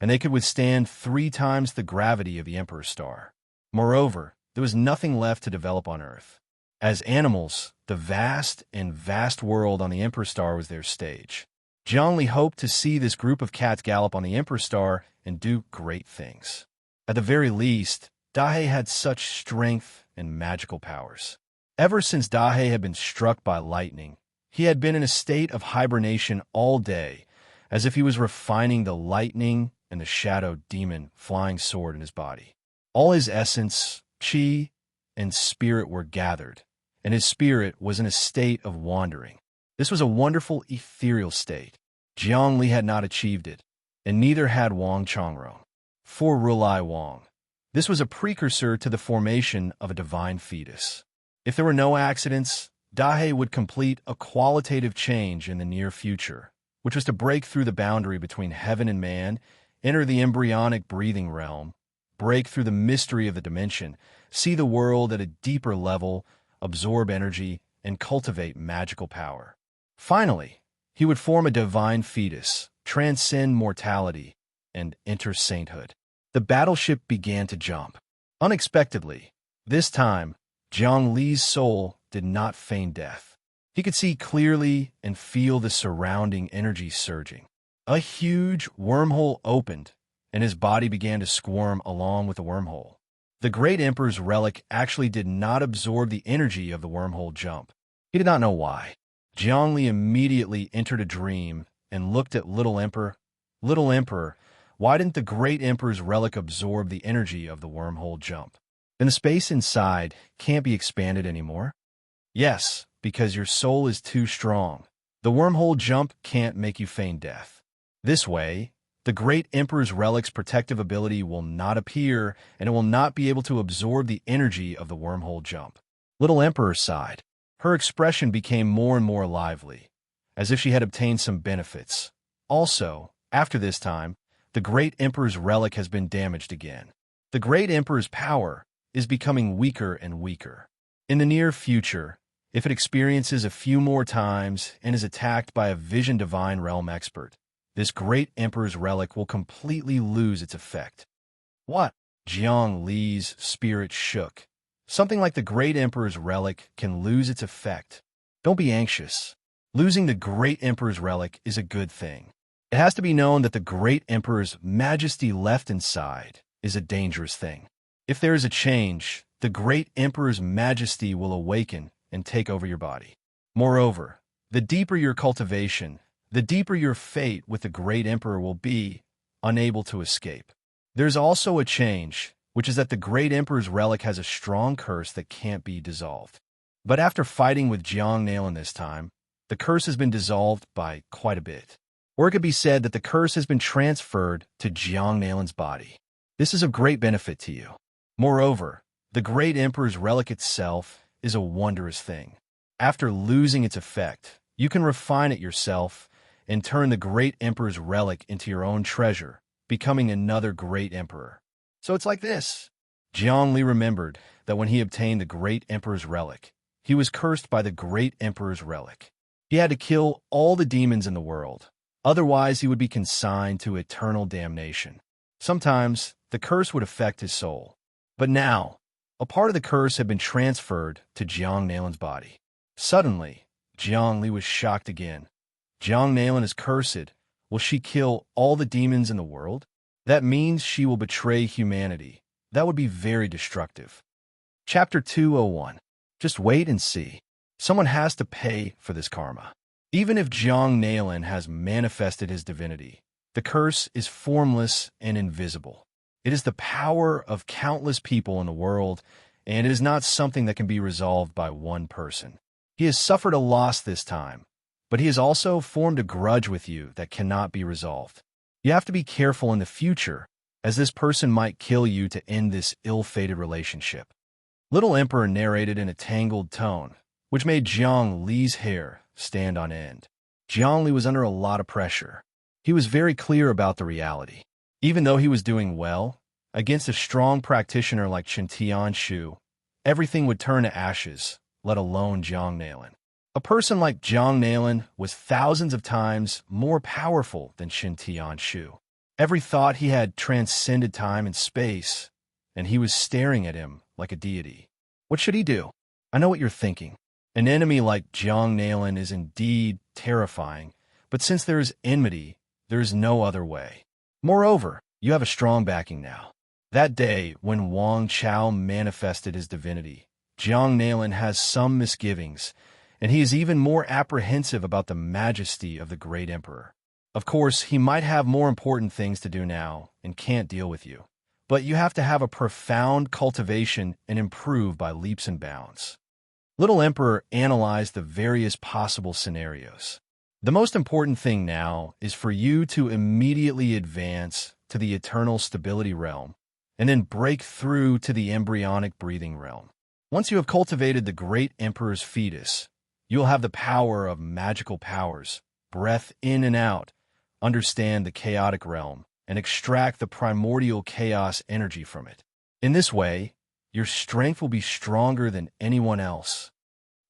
and they could withstand 3 times the gravity of the Emperor's star. Moreover, there was nothing left to develop on Earth. As animals, the vast world on the Emperor's star was their stage. Jiang Li hoped to see this group of cats gallop on the Emperor's star and do great things. At the very least, Dahe had such strength and magical powers. Ever since Dahe had been struck by lightning, he had been in a state of hibernation all day, as if he was refining the lightning and the shadow demon flying sword in his body. All his essence, chi, and spirit were gathered, and his spirit was in a state of wandering. This was a wonderful ethereal state. Jiang Li had not achieved it, and neither had Wang Chongrong. For Rulai Wang, this was a precursor to the formation of a divine fetus. If there were no accidents, Dahe would complete a qualitative change in the near future, which was to break through the boundary between heaven and man, enter the embryonic breathing realm, break through the mystery of the dimension, see the world at a deeper level, absorb energy, and cultivate magical power. Finally, he would form a divine fetus, transcend mortality, and enter sainthood. The battleship began to jump. Unexpectedly, this time, Jiang Li's soul did not feign death. He could see clearly and feel the surrounding energy surging. A huge wormhole opened, and his body began to squirm along with the wormhole. The great emperor's relic actually did not absorb the energy of the wormhole jump. He did not know why. Jiang Li immediately entered a dream and looked at Little Emperor. Little Emperor, why didn't the great emperor's relic absorb the energy of the wormhole jump? Then the space inside can't be expanded anymore? Yes, because your soul is too strong. The wormhole jump can't make you feign death. This way, the great emperor's relic's protective ability will not appear, and it will not be able to absorb the energy of the wormhole jump. Little Emperor sighed. Her expression became more and more lively, as if she had obtained some benefits. Also, after this time, the great emperor's relic has been damaged again. The great emperor's power is becoming weaker and weaker. In the near future, if it experiences a few more times and is attacked by a Vision Divine Realm expert, this great emperor's relic will completely lose its effect. What? Jiang Li's spirit shook. Something like the great emperor's relic can lose its effect. Don't be anxious. Losing the great emperor's relic is a good thing. It has to be known that the great emperor's majesty left inside is a dangerous thing. If there is a change, the great emperor's majesty will awaken and take over your body. Moreover, the deeper your cultivation, the deeper your fate with the great emperor will be, unable to escape. There's also a change, which is that the great emperor's relic has a strong curse that can't be dissolved. But after fighting with Jiang Nailin this time, the curse has been dissolved by quite a bit. Or it could be said that the curse has been transferred to Jiang Nailin's body. This is of great benefit to you. Moreover, the great emperor's relic itself is a wondrous thing. After losing its effect, you can refine it yourself and turn the great emperor's relic into your own treasure, becoming another great emperor. So it's like this. Jiang Li remembered that when he obtained the great emperor's relic, he was cursed by the great emperor's relic. He had to kill all the demons in the world. Otherwise, he would be consigned to eternal damnation. Sometimes, the curse would affect his soul. But now, a part of the curse had been transferred to Jiang Nailin's body. Suddenly, Jiang Li was shocked again. Jiang Nailin is cursed. Will she kill all the demons in the world? That means she will betray humanity. That would be very destructive. Chapter 201. Just wait and see. Someone has to pay for this karma. Even if Jiang Nailin has manifested his divinity, the curse is formless and invisible. It is the power of countless people in the world, and it is not something that can be resolved by one person. He has suffered a loss this time, but he has also formed a grudge with you that cannot be resolved. You have to be careful in the future, as this person might kill you to end this ill-fated relationship. Little Emperor narrated in a tangled tone, which made Jiang Li's hair stand on end. Jiang Li was under a lot of pressure. He was very clear about the reality. Even though he was doing well, against a strong practitioner like Chen Tianshu, everything would turn to ashes, let alone Jiang Nailin. A person like Jiang Nailin was thousands of times more powerful than Chen Tianshu. Every thought he had transcended time and space, and he was staring at him like a deity. What should he do? I know what you're thinking. An enemy like Jiang Nailin is indeed terrifying, but since there is enmity, there is no other way. Moreover, you have a strong backing now. That day, when Wang Chao manifested his divinity, Jiang Nailin has some misgivings, and he is even more apprehensive about the majesty of the great emperor. Of course, he might have more important things to do now and can't deal with you. but you have to have a profound cultivation and improve by leaps and bounds. Little Emperor analyzed the various possible scenarios. The most important thing now is for you to immediately advance to the eternal stability realm and then break through to the embryonic breathing realm. Once you have cultivated the great Emperor's fetus, you'll have the power of magical powers, breath in and out, understand the chaotic realm, and extract the primordial chaos energy from it. In this way, your strength will be stronger than anyone else.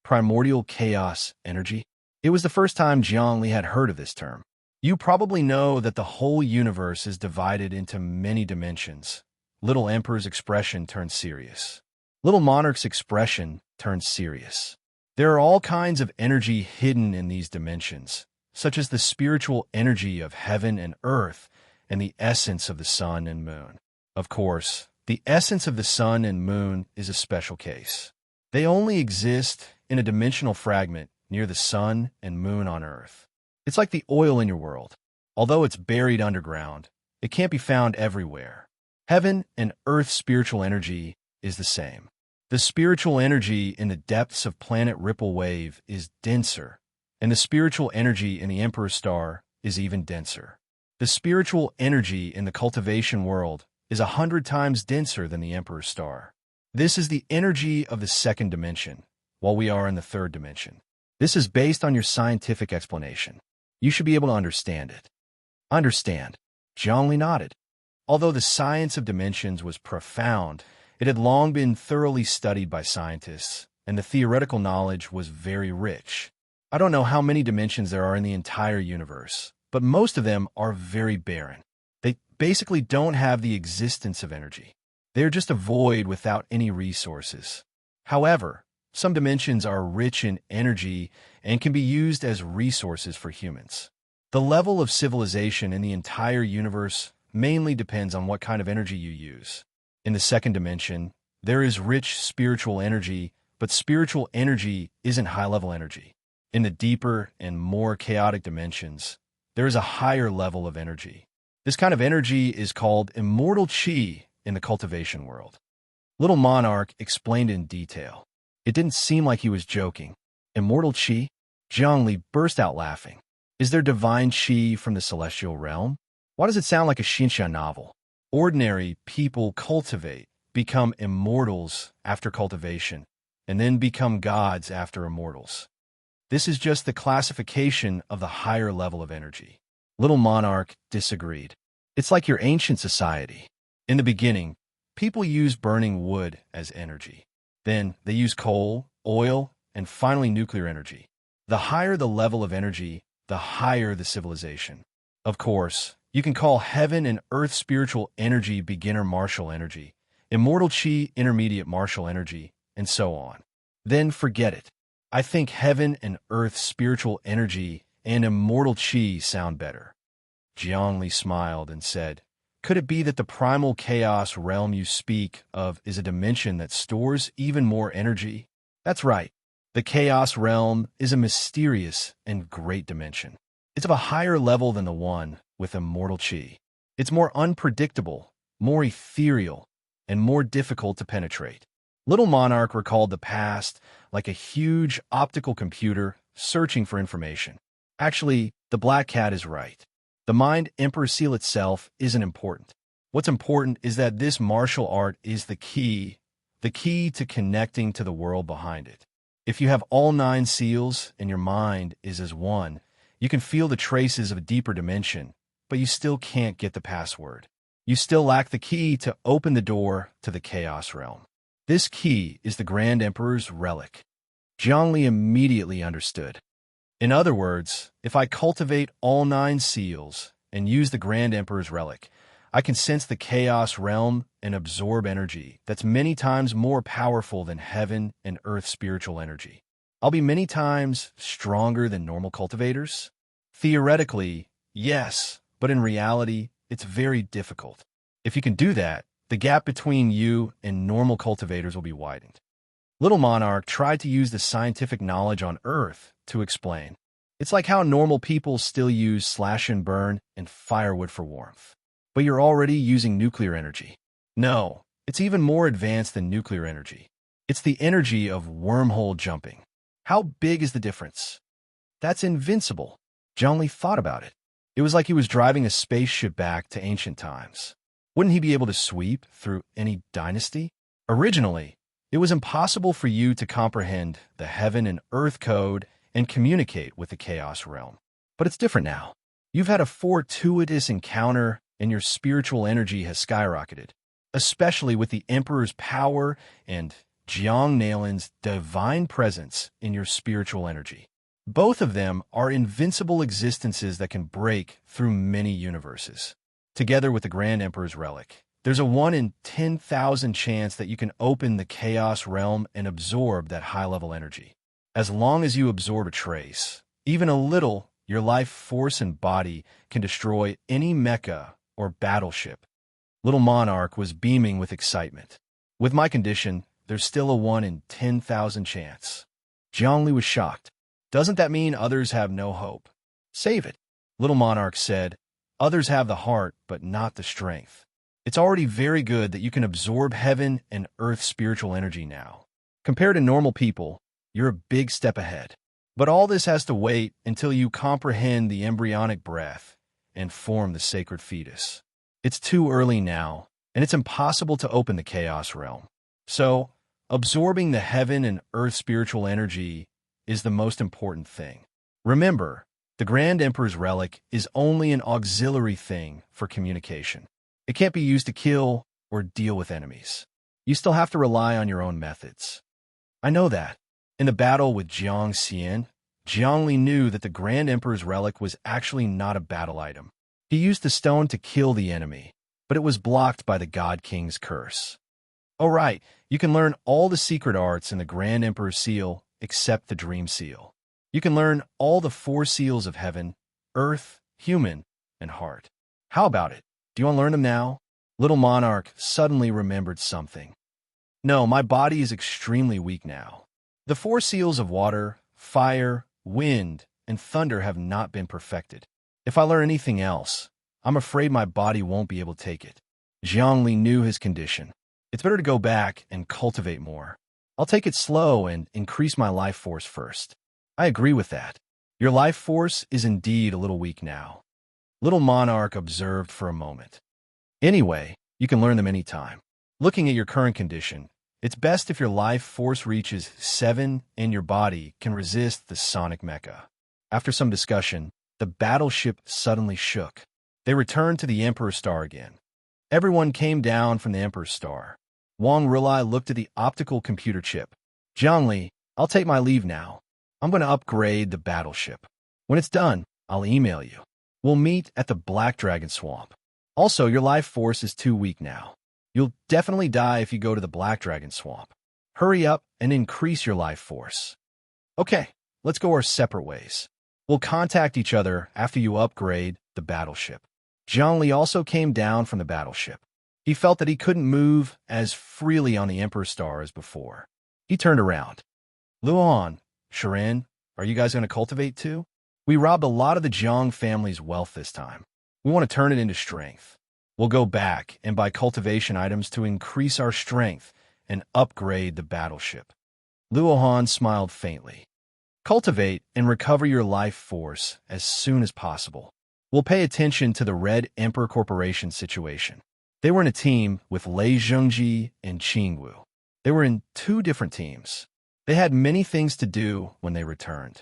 Primordial chaos energy? It was the first time Zhongli had heard of this term. You probably know that the whole universe is divided into many dimensions. Little Emperor's expression turned serious. Little Monarch's expression turned serious. There are all kinds of energy hidden in these dimensions, such as the spiritual energy of heaven and earth and the essence of the sun and moon. Of course, the essence of the sun and moon is a special case. They only exist in a dimensional fragment near the sun and moon on earth. It's like the oil in your world. Although it's buried underground, it can't be found everywhere. Heaven and earth's spiritual energy is the same. The spiritual energy in the depths of planet Ripple Wave is denser, and the spiritual energy in the Emperor Star is even denser. The spiritual energy in the cultivation world is 100 times denser than the Emperor Star. This is the energy of the second dimension, while we are in the third dimension. This is based on your scientific explanation. You should be able to understand it. Understand. Zhongli nodded. Although the science of dimensions was profound, it had long been thoroughly studied by scientists, and the theoretical knowledge was very rich. I don't know how many dimensions there are in the entire universe, but most of them are very barren. They basically don't have the existence of energy. They're just a void without any resources. However, some dimensions are rich in energy and can be used as resources for humans. The level of civilization in the entire universe mainly depends on what kind of energy you use. In the second dimension, there is rich spiritual energy, but spiritual energy isn't high-level energy. In the deeper and more chaotic dimensions, there is a higher level of energy. This kind of energy is called immortal chi in the cultivation world. Little Monarch explained in detail. It didn't seem like he was joking. Immortal chi? Zhongli burst out laughing. Is there divine chi from the celestial realm? Why does it sound like a Xinxia novel? Ordinary people cultivate, become immortals after cultivation, and then become gods after immortals. This is just the classification of the higher level of energy. Little Monarch disagreed. It's like your ancient society. In the beginning, people used burning wood as energy. Then they used coal, oil, and finally nuclear energy. The higher the level of energy, the higher the civilization. Of course, you can call heaven and earth spiritual energy beginner martial energy, immortal chi intermediate martial energy, and so on. Then forget it. I think heaven and earth spiritual energy and immortal chi sound better. Zhongli smiled and said, could it be that the primal chaos realm you speak of is a dimension that stores even more energy? That's right. The chaos realm is a mysterious and great dimension. It's of a higher level than the one with immortal chi. It's more unpredictable, more ethereal, and more difficult to penetrate. Little Monarch recalled the past like a huge optical computer searching for information. Actually, the Black Cat is right. The Mind Emperor Seal itself isn't important. What's important is that this martial art is the key to connecting to the world behind it. If you have all 9 seals and your mind is as one, you can feel the traces of a deeper dimension, but you still can't get the password. You still lack the key to open the door to the chaos realm. This key is the Grand Emperor's relic. Zhongli immediately understood. In other words, if I cultivate all 9 seals and use the Grand Emperor's relic, I can sense the chaos realm and absorb energy that's many times more powerful than heaven and earth spiritual energy. I'll be many times stronger than normal cultivators? Theoretically, yes, but in reality, it's very difficult. If you can do that, the gap between you and normal cultivators will be widened. Little Monarch tried to use the scientific knowledge on Earth to explain. It's like how normal people still use slash and burn and firewood for warmth. But you're already using nuclear energy. No, it's even more advanced than nuclear energy. It's the energy of wormhole jumping. How big is the difference? That's invincible. Zhongli thought about it. It was like he was driving a spaceship back to ancient times. Wouldn't he be able to sweep through any dynasty? Originally, it was impossible for you to comprehend the heaven and earth code and communicate with the chaos realm. But it's different now. You've had a fortuitous encounter and your spiritual energy has skyrocketed, especially with the Emperor's power and Jiang Nalin's divine presence in your spiritual energy. Both of them are invincible existences that can break through many universes. Together with the Grand Emperor's relic, there's a 1 in 10,000 chance that you can open the chaos realm and absorb that high-level energy. As long as you absorb a trace, even a little, your life force and body can destroy any mecha or battleship. Little Monarch was beaming with excitement. With my condition, there's still a 1 in 10,000 chance. Zhongli was shocked. Doesn't that mean others have no hope? Save it. Little Monarch said, others have the heart, but not the strength. It's already very good that you can absorb heaven and earth spiritual energy now. Compared to normal people, you're a big step ahead. But all this has to wait until you comprehend the embryonic breath and form the sacred fetus. It's too early now, and it's impossible to open the chaos realm. So, absorbing the heaven and earth spiritual energy is the most important thing. Remember, the Grand Emperor's relic is only an auxiliary thing for communication. It can't be used to kill or deal with enemies. You still have to rely on your own methods. I know that. In the battle with Jiang Xian, Zhongli knew that the Grand Emperor's relic was actually not a battle item. He used the stone to kill the enemy, but it was blocked by the God King's curse. Oh right, you can learn all the secret arts in the Grand Emperor's seal except the Dream Seal. You can learn all the 4 seals of heaven, earth, human, and heart. How about it? Do you want to learn them now? Little Monarch suddenly remembered something. No, my body is extremely weak now. The 4 seals of water, fire, wind, and thunder have not been perfected. If I learn anything else, I'm afraid my body won't be able to take it. Zhongli knew his condition. It's better to go back and cultivate more. I'll take it slow and increase my life force first. I agree with that. Your life force is indeed a little weak now. Little Monarch observed for a moment. Anyway, you can learn them anytime. Looking at your current condition, it's best if your life force reaches 7 and your body can resist the sonic mecha. After some discussion, the battleship suddenly shook. They returned to the Emperor's Star again. Everyone came down from the Emperor's Star. Wang Rilai looked at the optical computer chip. Zhongli, I'll take my leave now. I'm going to upgrade the battleship. When it's done, I'll email you. We'll meet at the Black Dragon Swamp. Also, your life force is too weak now. You'll definitely die if you go to the Black Dragon Swamp. Hurry up and increase your life force. Okay, let's go our separate ways. We'll contact each other after you upgrade the battleship. Zhongli also came down from the battleship. He felt that he couldn't move as freely on the Emperor's Star as before. He turned around. Luan, Serene, are you guys going to cultivate too? We robbed a lot of the Jiang family's wealth this time. We want to turn it into strength. We'll go back and buy cultivation items to increase our strength and upgrade the battleship. Luohan smiled faintly. Cultivate and recover your life force as soon as possible. We'll pay attention to the Red Emperor Corporation situation. They were in a team with Lei Zhongji and Qingwu. They were in 2 different teams. They had many things to do when they returned.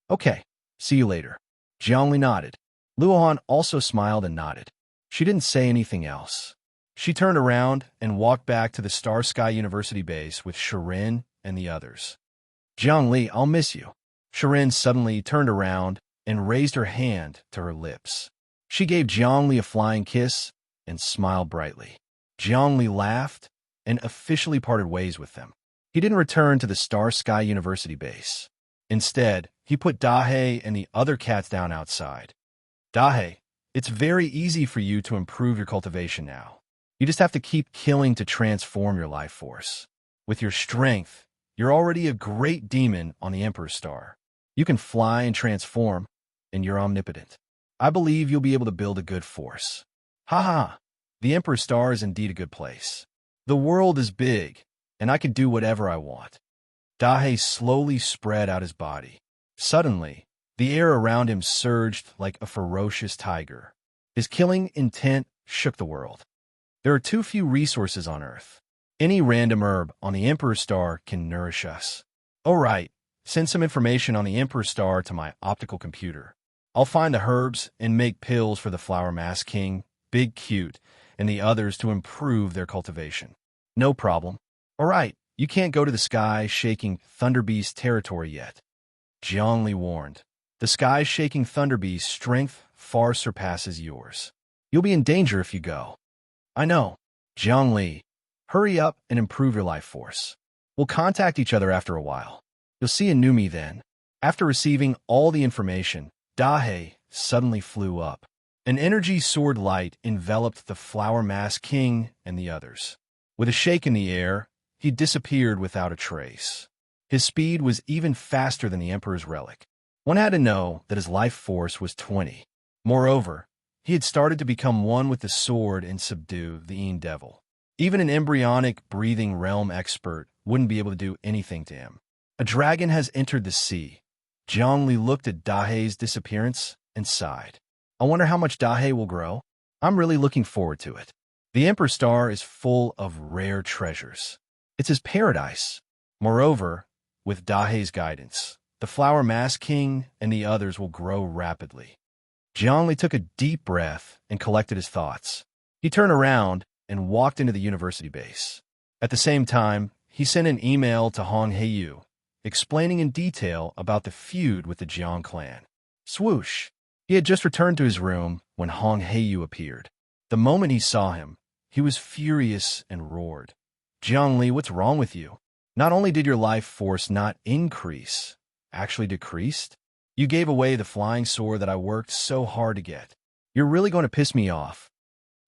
Okay, see you later. Zhongli nodded. Luohan also smiled and nodded. She didn't say anything else. She turned around and walked back to the Star Sky University base with Serene and the others. Zhongli, I'll miss you. Serene suddenly turned around and raised her hand to her lips. She gave Zhongli a flying kiss and smiled brightly. Zhongli laughed and officially parted ways with them. He didn't return to the Star Sky University base. Instead, he put Dahe and the other cats down outside. Dahe, it's very easy for you to improve your cultivation now. You just have to keep killing to transform your life force. With your strength, you're already a great demon on the Emperor's Star. You can fly and transform, and you're omnipotent. I believe you'll be able to build a good force. Ha ha! The Emperor's Star is indeed a good place. The world is big, and I can do whatever I want. Dahe slowly spread out his body. Suddenly, the air around him surged like a ferocious tiger. His killing intent shook the world. There are too few resources on Earth. Any random herb on the Emperor's Star can nourish us. All right, send some information on the Emperor's Star to my optical computer. I'll find the herbs and make pills for the Flower Mask King, Big Cute, and the others to improve their cultivation. No problem. All right, you can't go to the sky-shaking Thunderbeast territory yet. Zhongli warned. The sky-shaking Thunderbeast's strength far surpasses yours. You'll be in danger if you go. I know. Zhongli, hurry up and improve your life force. We'll contact each other after a while. You'll see a new me then. After receiving all the information, Dahe suddenly flew up. An energy sword light enveloped the Flower Mask King and the others. With a shake in the air, he disappeared without a trace. His speed was even faster than the Emperor's relic. One had to know that his life force was 20. Moreover, he had started to become one with the sword and subdue the Een Devil. Even an embryonic breathing realm expert wouldn't be able to do anything to him. A dragon has entered the sea. Zhongli looked at Dahe's disappearance and sighed. I wonder how much Dahe will grow. I'm really looking forward to it. The Emperor's Star is full of rare treasures. It's his paradise. Moreover, with Dahe's guidance, the Flower Mask King and the others will grow rapidly. Zhongli took a deep breath and collected his thoughts. He turned around and walked into the university base. At the same time, he sent an email to Hong Heiyu, explaining in detail about the feud with the Jiang clan. Swoosh! He had just returned to his room when Hong Heiyu appeared. The moment he saw him, he was furious and roared. Zhongli, what's wrong with you? Not only did your life force not increase, actually decreased, you gave away the flying sword that I worked so hard to get. You're really going to piss me off.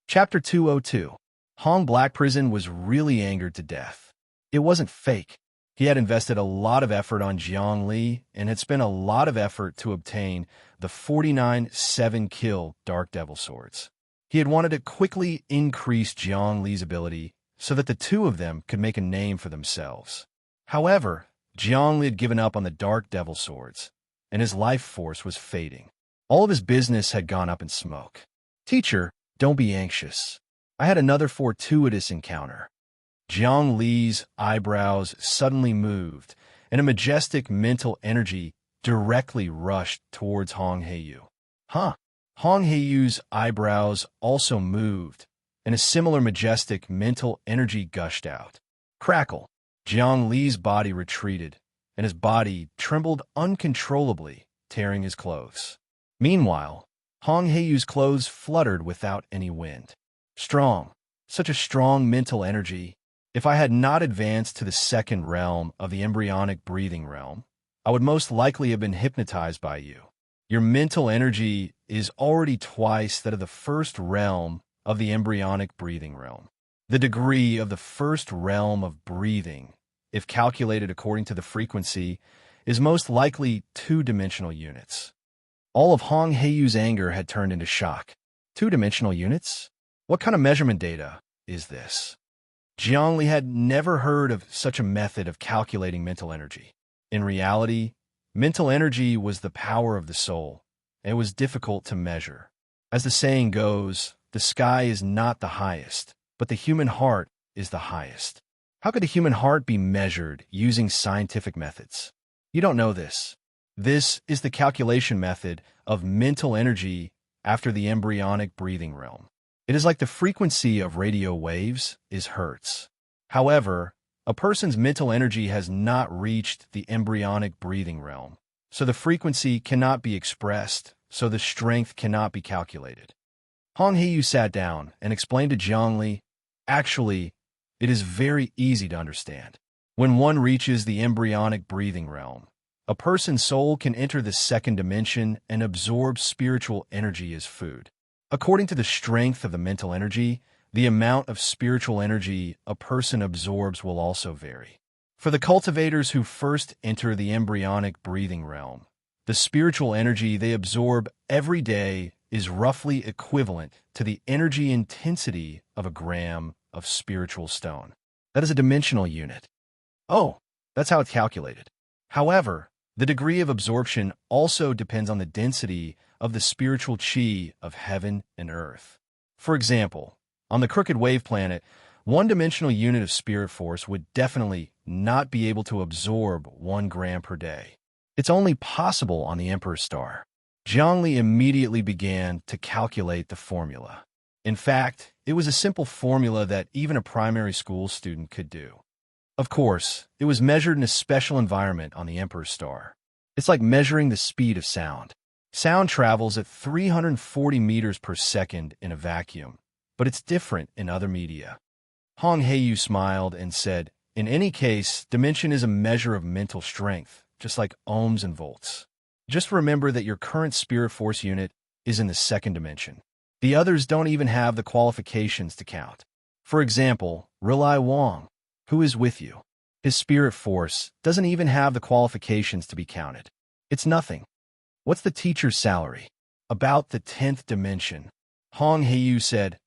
Chapter 202. Hong Black Prison was really angered to death. It wasn't fake. He had invested a lot of effort on Zhongli and had spent a lot of effort to obtain the 49 7-kill Dark Devil swords. He had wanted to quickly increase Zhongli's ability so that the two of them could make a name for themselves. However, Zhongli had given up on the Dark Devil swords, and his life force was fading. All of his business had gone up in smoke. Teacher, don't be anxious. I had another fortuitous encounter. Zhongli's eyebrows suddenly moved, and a majestic mental energy directly rushed towards Hong Heiyu. Huh? Hong Heiyu's eyebrows also moved, and a similar majestic mental energy gushed out. Crackle! Zhongli's body retreated, and his body trembled uncontrollably, tearing his clothes. Meanwhile, Hong Heiyu's clothes fluttered without any wind. Strong. Such a strong mental energy. If I had not advanced to the second realm of the embryonic breathing realm, I would most likely have been hypnotized by you. Your mental energy is already twice that of the first realm of the embryonic breathing realm. The degree of the first realm of breathing, if calculated according to the frequency, is most likely 2-dimensional units. All of Hong Heiyu's anger had turned into shock. 2-dimensional units? What kind of measurement data is this? Zhongli had never heard of such a method of calculating mental energy. In reality, mental energy was the power of the soul, and it was difficult to measure. As the saying goes, the sky is not the highest, but the human heart is the highest. How could the human heart be measured using scientific methods? You don't know this. This is the calculation method of mental energy after the embryonic breathing realm. It is like the frequency of radio waves is hertz. However, a person's mental energy has not reached the embryonic breathing realm, so the frequency cannot be expressed, so the strength cannot be calculated. Hong Heiyu sat down and explained to Zhongli, actually, it is very easy to understand. When one reaches the embryonic breathing realm, a person's soul can enter the second dimension and absorb spiritual energy as food. According to the strength of the mental energy, the amount of spiritual energy a person absorbs will also vary. For the cultivators who first enter the embryonic breathing realm, the spiritual energy they absorb every day is roughly equivalent to the energy intensity of a gram of spiritual stone. That is a dimensional unit. Oh, that's how it's calculated. However, the degree of absorption also depends on the density of the spiritual chi of heaven and earth. For example, on the crooked wave planet, one-dimensional unit of spirit force would definitely not be able to absorb 1 gram per day. It's only possible on the Emperor's star. Zhongli immediately began to calculate the formula. In fact, it was a simple formula that even a primary school student could do. Of course, it was measured in a special environment on the Emperor's star. It's like measuring the speed of sound. Sound travels at 340 meters per second in a vacuum, but it's different in other media. Hong Heiyu smiled and said, in any case, dimension is a measure of mental strength, just like ohms and volts. Just remember that your current spirit force unit is in the 2nd dimension. The others don't even have the qualifications to count. For example, Rilai Wang, who is with you. His spirit force doesn't even have the qualifications to be counted. It's nothing. What's the teacher's salary? About the 10th dimension. Hong Heiyu said,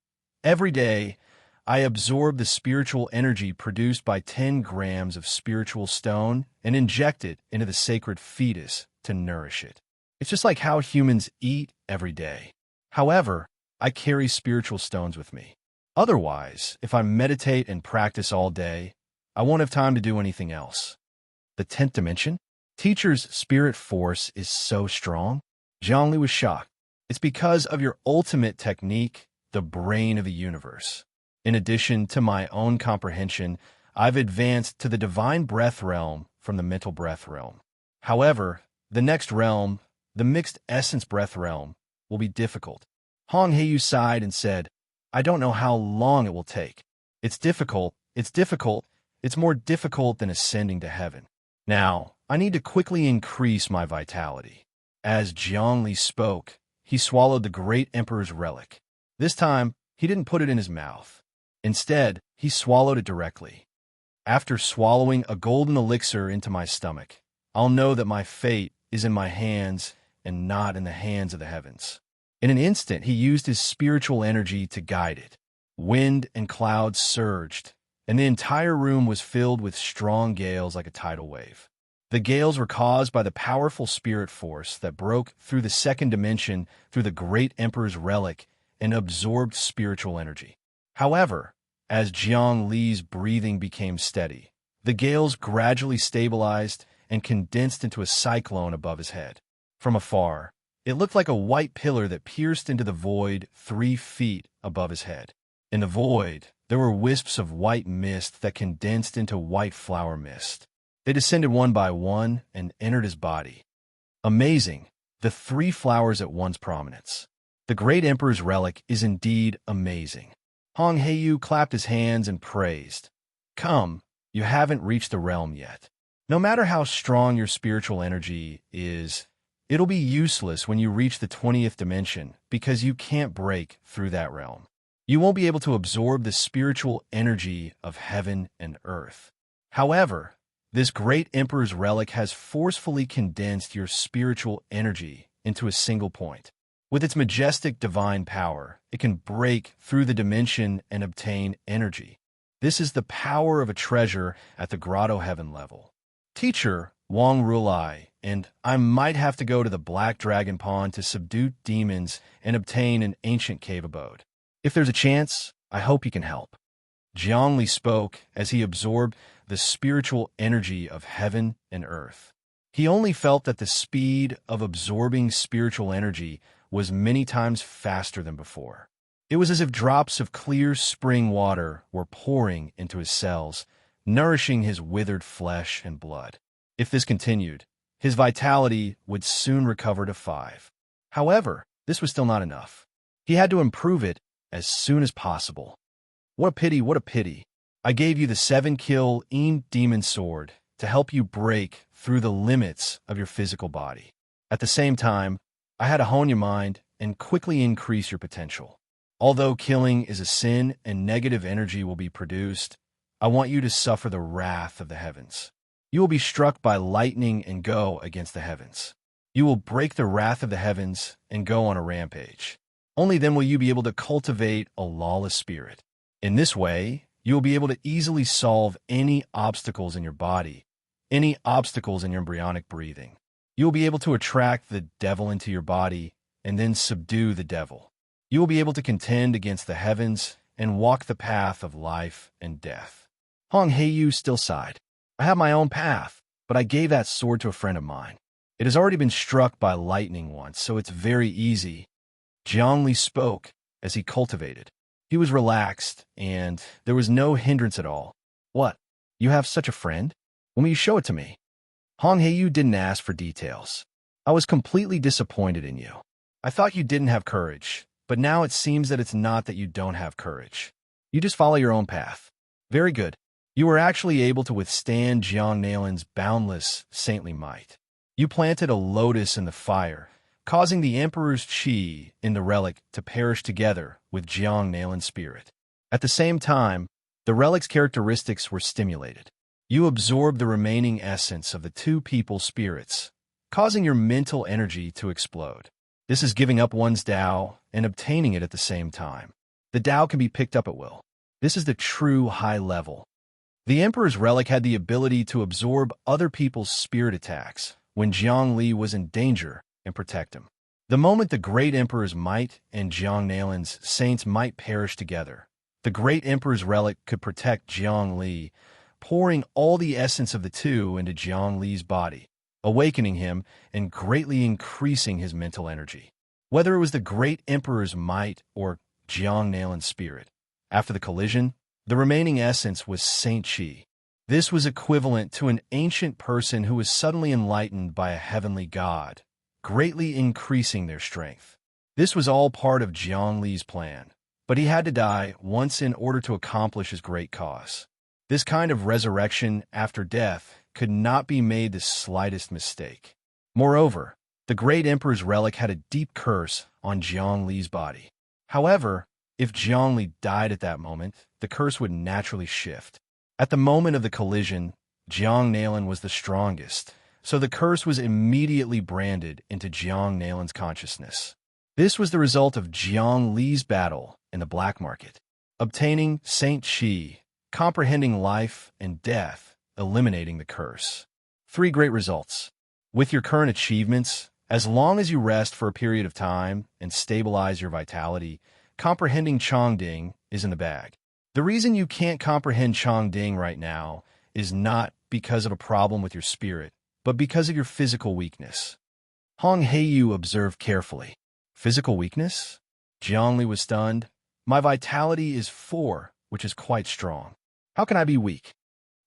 every day, I absorb the spiritual energy produced by 10 grams of spiritual stone and inject it into the sacred fetus to nourish it. It's just like how humans eat every day. However, I carry spiritual stones with me. Otherwise, if I meditate and practice all day, I won't have time to do anything else. The 10th dimension? Teacher's spirit force is so strong? Zhongli was shocked. It's because of your ultimate technique, the brain of the universe. In addition to my own comprehension, I've advanced to the divine breath realm from the mental breath realm. However, the next realm, the mixed essence breath realm, will be difficult. Hong Heiyu sighed and said, I don't know how long it will take. It's difficult. It's more difficult than ascending to heaven. Now, I need to quickly increase my vitality. As Zhongli spoke, he swallowed the great emperor's relic. This time, he didn't put it in his mouth. Instead, he swallowed it directly. After swallowing a golden elixir into my stomach, I'll know that my fate is in my hands and not in the hands of the heavens. In an instant, he used his spiritual energy to guide it. Wind and clouds surged, and the entire room was filled with strong gales like a tidal wave. The gales were caused by the powerful spirit force that broke through the 2nd dimension through the great emperor's relic and absorbed spiritual energy. However, as Jiang Li's breathing became steady, the gales gradually stabilized and condensed into a cyclone above his head. From afar, it looked like a white pillar that pierced into the void 3 feet above his head. In the void, there were wisps of white mist that condensed into white flower mist. They descended one by one and entered his body. Amazing, the 3 flowers at once prominence. The great emperor's relic is indeed amazing. Hong Heiyu clapped his hands and praised. Come, you haven't reached the realm yet. No matter how strong your spiritual energy is, it'll be useless when you reach the 20th dimension because you can't break through that realm. You won't be able to absorb the spiritual energy of heaven and earth. However, this great emperor's relic has forcefully condensed your spiritual energy into a single point. With its majestic divine power, it can break through the dimension and obtain energy. This is the power of a treasure at the grotto heaven level. Teacher, Wang Rulai, and I might have to go to the Black Dragon Pond to subdue demons and obtain an ancient cave abode. If there's a chance, I hope you can help. Zhongli spoke as he absorbed the spiritual energy of heaven and earth. He only felt that the speed of absorbing spiritual energy was many times faster than before. It was as if drops of clear spring water were pouring into his cells, nourishing his withered flesh and blood. If this continued, his vitality would soon recover to 5. However, this was still not enough. He had to improve it as soon as possible. What a pity, what a pity. I gave you the 7-kill demon sword to help you break through the limits of your physical body. At the same time, I had to hone your mind and quickly increase your potential. Although killing is a sin and negative energy will be produced, I want you to suffer the wrath of the heavens. You will be struck by lightning and go against the heavens. You will break the wrath of the heavens and go on a rampage. Only then will you be able to cultivate a lawless spirit. In this way, you will be able to easily solve any obstacles in your body, any obstacles in your embryonic breathing. You will be able to attract the devil into your body and then subdue the devil. You will be able to contend against the heavens and walk the path of life and death. Hong Hei still sighed. I have my own path, but I gave that sword to a friend of mine. It has already been struck by lightning once, so it's very easy. Zhongli spoke as he cultivated. He was relaxed, and there was no hindrance at all. What? You have such a friend? When will you show it to me? Hong Hei didn't ask for details. I was completely disappointed in you. I thought you didn't have courage, but now it seems that it's not that you don't have courage. You just follow your own path. Very good. You were actually able to withstand Jiang Nalin's boundless, saintly might. You planted a lotus in the fire, causing the Emperor's qi in the relic to perish together with Jiang Nalin's spirit. At the same time, the relic's characteristics were stimulated. You absorbed the remaining essence of the two people's spirits, causing your mental energy to explode. This is giving up one's Tao and obtaining it at the same time. The Tao can be picked up at will. This is the true high level. The Emperor's relic had the ability to absorb other people's spirit attacks when Jiang Li was in danger and protect him. The moment the great Emperor's might and Jiang Nalin's saints might perish together, the great Emperor's relic could protect Jiang Li, pouring all the essence of the two into Jiang Li's body, awakening him and greatly increasing his mental energy. Whether it was the great Emperor's might or Jiang Nalin's spirit, after the collision, the remaining essence was Saint Qi. This was equivalent to an ancient person who was suddenly enlightened by a heavenly god, greatly increasing their strength. This was all part of Jiang Li's plan, but he had to die once in order to accomplish his great cause. This kind of resurrection after death could not be made the slightest mistake. Moreover, the great Emperor's relic had a deep curse on Jiang Li's body. However, if Jiang Li died at that moment, the curse would naturally shift. At the moment of the collision, Jiang Nalin was the strongest, so the curse was immediately branded into Jiang Nalin's consciousness. This was the result of Jiang Li's battle in the black market, obtaining Saint Qi, comprehending life and death, eliminating the curse. 3 great results. With your current achievements, as long as you rest for a period of time and stabilize your vitality, comprehending Chongding is in the bag. The reason you can't comprehend Chongding right now is not because of a problem with your spirit, but because of your physical weakness. Hong Hei observed carefully. Physical weakness? Jiangli was stunned. My vitality is 4, which is quite strong. How can I be weak?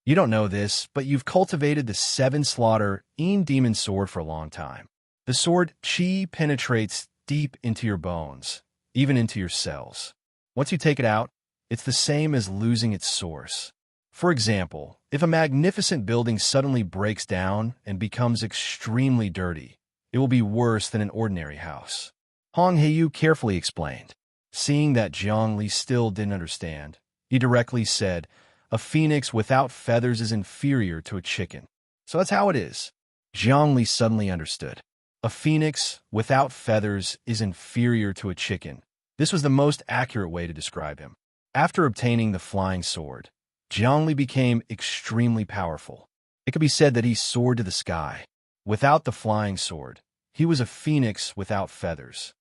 You don't know this, but you've cultivated the 7-slaughter demon sword for a long time. The sword Qi penetrates deep into your bones, even into your cells. Once you take it out, it's the same as losing its source. For example, if a magnificent building suddenly breaks down and becomes extremely dirty, it will be worse than an ordinary house. Hong Hei carefully explained. Seeing that Jiang Li still didn't understand, he directly said, a phoenix without feathers is inferior to a chicken. So that's how it is. Jiang Li suddenly understood. A phoenix without feathers is inferior to a chicken. This was the most accurate way to describe him. After obtaining the flying sword, Jiang Li became extremely powerful. It could be said that he soared to the sky. Without the flying sword, he was a phoenix without feathers.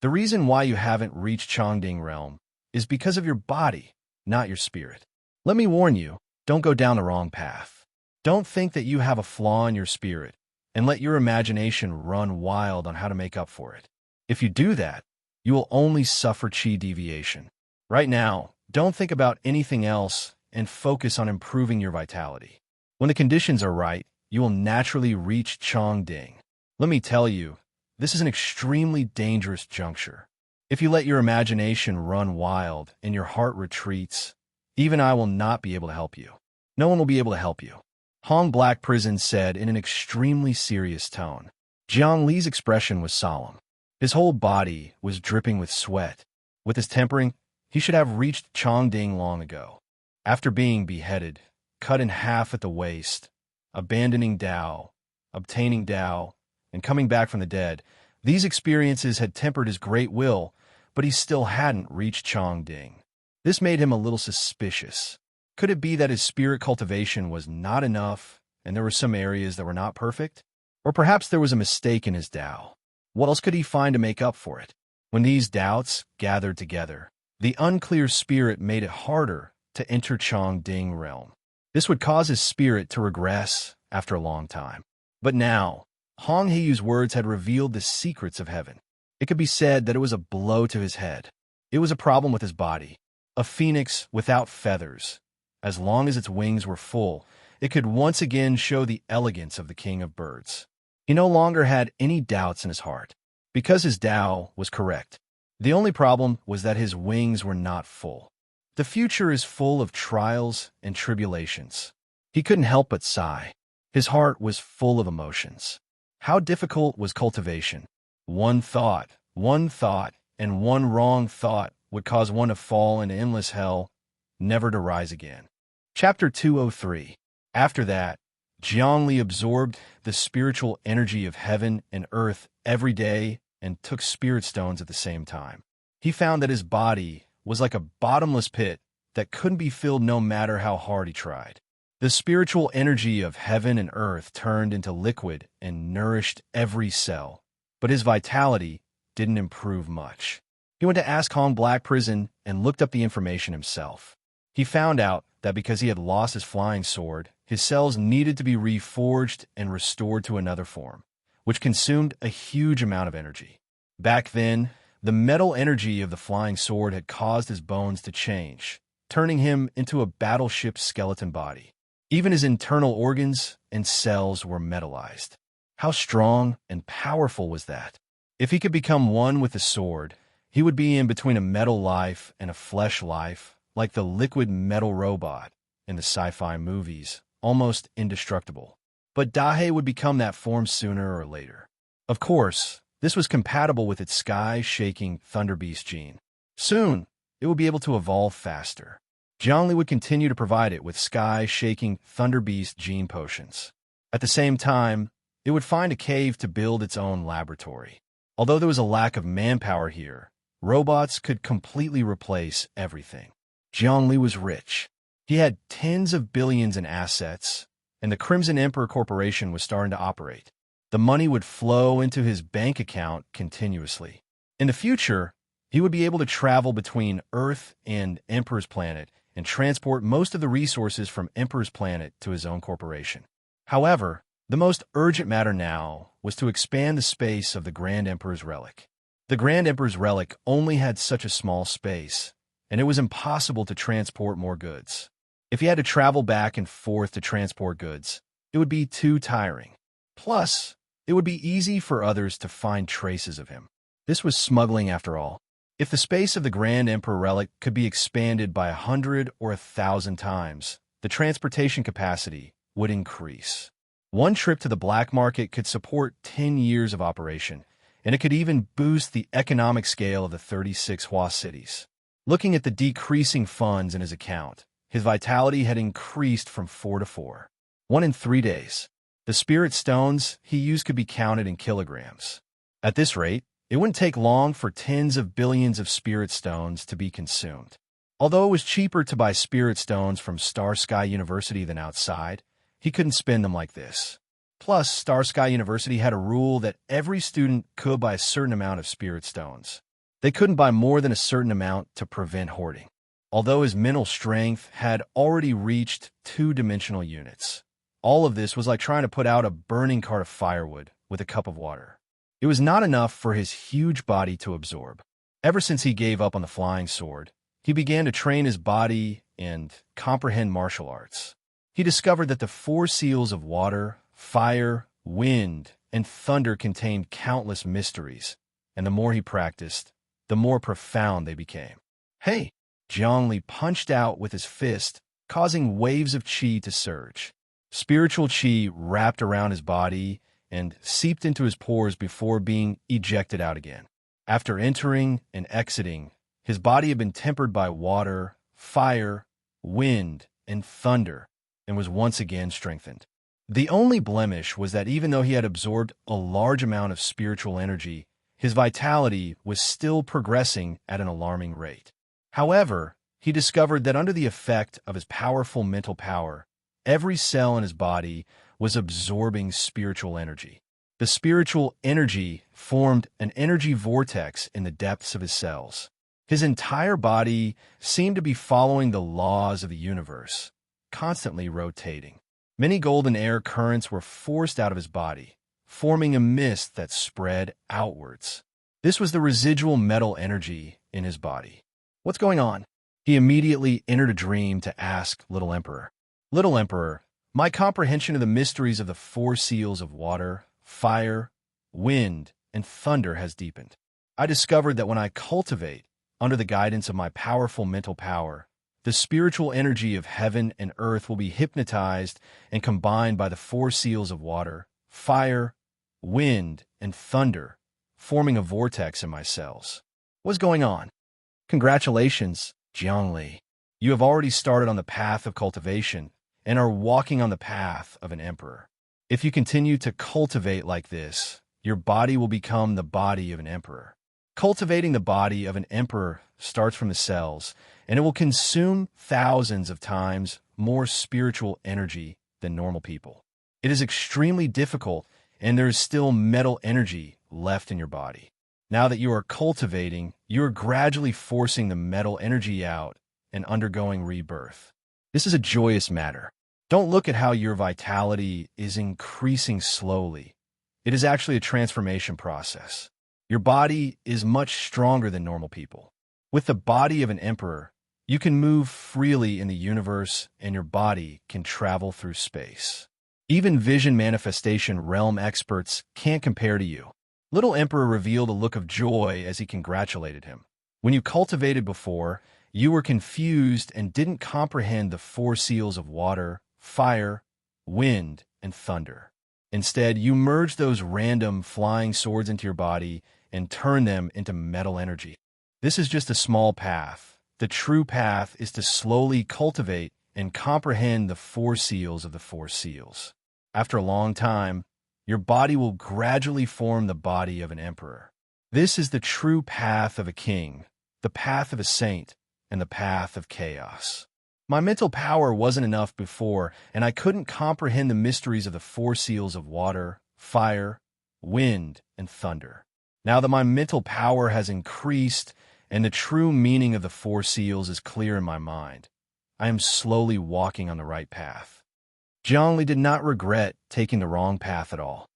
The reason why you haven't reached Chongding realm is because of your body, not your spirit. Let me warn you, don't go down the wrong path. Don't think that you have a flaw in your spirit and let your imagination run wild on how to make up for it. If you do that, you will only suffer qi deviation. Right now, don't think about anything else and focus on improving your vitality. When the conditions are right, you will naturally reach Chongding. Let me tell you, this is an extremely dangerous juncture. If you let your imagination run wild and your heart retreats, even I will not be able to help you. No one will be able to help you. Hong Black Prison said in an extremely serious tone. Jiang Li's expression was solemn. His whole body was dripping with sweat. With his tempering, he should have reached Chongding long ago. After being beheaded, cut in half at the waist, abandoning Tao, obtaining Tao, and coming back from the dead. These experiences had tempered his great will, but he still hadn't reached Chongding. This made him a little suspicious. Could it be that his spirit cultivation was not enough, and there were some areas that were not perfect? Or perhaps there was a mistake in his Tao. What else could he find to make up for it? When these doubts gathered together, the unclear spirit made it harder to enter Chongding realm. This would cause his spirit to regress after a long time. But now, Hong Heyu's words had revealed the secrets of heaven. It could be said that it was a blow to his head. It was a problem with his body. A phoenix without feathers. As long as its wings were full, it could once again show the elegance of the king of birds. He no longer had any doubts in his heart, because his Tao was correct. The only problem was that his wings were not full. The future is full of trials and tribulations. He couldn't help but sigh. His heart was full of emotions. How difficult was cultivation? One thought, and one wrong thought would cause one to fall into endless hell, never to rise again. Chapter 203. After that, Zhongli absorbed the spiritual energy of heaven and earth every day and took spirit stones at the same time. He found that his body was like a bottomless pit that couldn't be filled no matter how hard he tried. The spiritual energy of heaven and earth turned into liquid and nourished every cell, but his vitality didn't improve much. He went to Askong Black Prison and looked up the information himself. He found out that because he had lost his flying sword, his cells needed to be reforged and restored to another form, which consumed a huge amount of energy. Back then, the metal energy of the flying sword had caused his bones to change, turning him into a battleship skeleton body. Even his internal organs and cells were metallized. How strong and powerful was that? If he could become one with the sword, he would be in between a metal life and a flesh life, like the liquid metal robot in the sci-fi movies, almost indestructible. But Dahe would become that form sooner or later. Of course, this was compatible with its sky-shaking Thunder Beast gene. Soon, it would be able to evolve faster. Zhongli would continue to provide it with sky-shaking Thunder Beast gene potions. At the same time, it would find a cave to build its own laboratory. Although there was a lack of manpower here, robots could completely replace everything. Zhongli was rich. He had tens of billions in assets, and the Crimson Emperor Corporation was starting to operate. The money would flow into his bank account continuously. In the future, he would be able to travel between Earth and Emperor's Planet and transport most of the resources from Emperor's Planet to his own corporation. However, the most urgent matter now was to expand the space of the Grand Emperor's Relic. The Grand Emperor's Relic only had such a small space, and it was impossible to transport more goods. If he had to travel back and forth to transport goods, it would be too tiring. Plus, it would be easy for others to find traces of him. This was smuggling after all. If the space of the Grand Emperor Relic could be expanded by 100 or 1,000 times, the transportation capacity would increase. One trip to the black market could support 10 years of operation, and it could even boost the economic scale of the 36 Hua cities. Looking at the decreasing funds in his account, his vitality had increased from 4 to 4. 1 in 3 days. The spirit stones he used could be counted in kilograms. At this rate, it wouldn't take long for tens of billions of spirit stones to be consumed. Although it was cheaper to buy spirit stones from Star Sky University than outside, he couldn't spend them like this. Plus, Star Sky University had a rule that every student could buy a certain amount of spirit stones. They couldn't buy more than a certain amount to prevent hoarding. Although his mental strength had already reached 2-dimensional units. All of this was like trying to put out a burning cart of firewood with a cup of water. It was not enough for his huge body to absorb. Ever since he gave up on the flying sword, he began to train his body and comprehend martial arts. He discovered that the 4 seals of water, fire, wind, and thunder contained countless mysteries, and the more he practiced, the more profound they became. Hey! Zhongli punched out with his fist, causing waves of qi to surge. Spiritual qi wrapped around his body and seeped into his pores before being ejected out again. After entering and exiting, his body had been tempered by water, fire, wind, and thunder, and was once again strengthened. The only blemish was that even though he had absorbed a large amount of spiritual energy, his vitality was still progressing at an alarming rate. However, he discovered that under the effect of his powerful mental power, every cell in his body was absorbing spiritual energy. The spiritual energy formed an energy vortex in the depths of his cells. His entire body seemed to be following the laws of the universe, constantly rotating. Many golden air currents were forced out of his body, forming a mist that spread outwards. This was the residual metal energy in his body. What's going on? He immediately entered a dream to ask Little Emperor. Little Emperor, my comprehension of the mysteries of the four seals of water, fire, wind, and thunder has deepened. I discovered that when I cultivate, under the guidance of my powerful mental power, the spiritual energy of heaven and earth will be hypnotized and combined by the four seals of water, fire, wind, and thunder, forming a vortex in my cells. What's going on? Congratulations, Jiangli. You have already started on the path of cultivation and are walking on the path of an emperor. If you continue to cultivate like this, your body will become the body of an emperor. Cultivating the body of an emperor starts from the cells, and it will consume thousands of times more spiritual energy than normal people. It is extremely difficult, and there is still metal energy left in your body. Now that you are cultivating, you are gradually forcing the metal energy out and undergoing rebirth. This is a joyous matter. Don't look at how your vitality is increasing slowly. It is actually a transformation process. Your body is much stronger than normal people. With the body of an emperor, you can move freely in the universe and your body can travel through space. Even vision manifestation realm experts can't compare to you. Little Emperor revealed a look of joy as he congratulated him. When you cultivated before, you were confused and didn't comprehend the four seals of water, fire, wind, and thunder. Instead, you merged those random flying swords into your body and turned them into metal energy. This is just a small path. The true path is to slowly cultivate and comprehend the four seals of the four seals. After a long time, your body will gradually form the body of an emperor. This is the true path of a king, the path of a saint, and the path of chaos. My mental power wasn't enough before, and I couldn't comprehend the mysteries of the four seals of water, fire, wind, and thunder. Now that my mental power has increased and the true meaning of the four seals is clear in my mind, I am slowly walking on the right path. Zhongli did not regret taking the wrong path at all.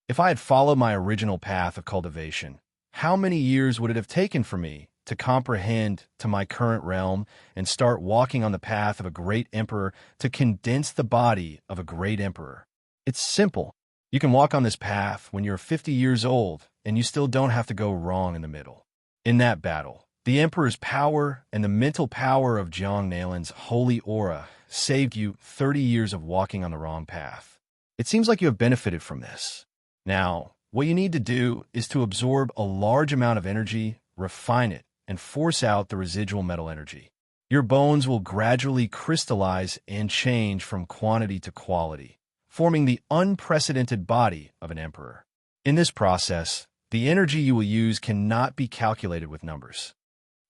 If I had followed my original path of cultivation, how many years would it have taken for me to comprehend to my current realm and start walking on the path of a great emperor to condense the body of a great emperor? It's simple. You can walk on this path when you're 50 years old and you still don't have to go wrong in the middle. In that battle, the emperor's power and the mental power of Jiang Nalin's holy aura saved you 30 years of walking on the wrong path. It seems like you have benefited from this. Now, what you need to do is to absorb a large amount of energy, refine it, and force out the residual metal energy. Your bones will gradually crystallize and change from quantity to quality, forming the unprecedented body of an emperor. In this process, the energy you will use cannot be calculated with numbers.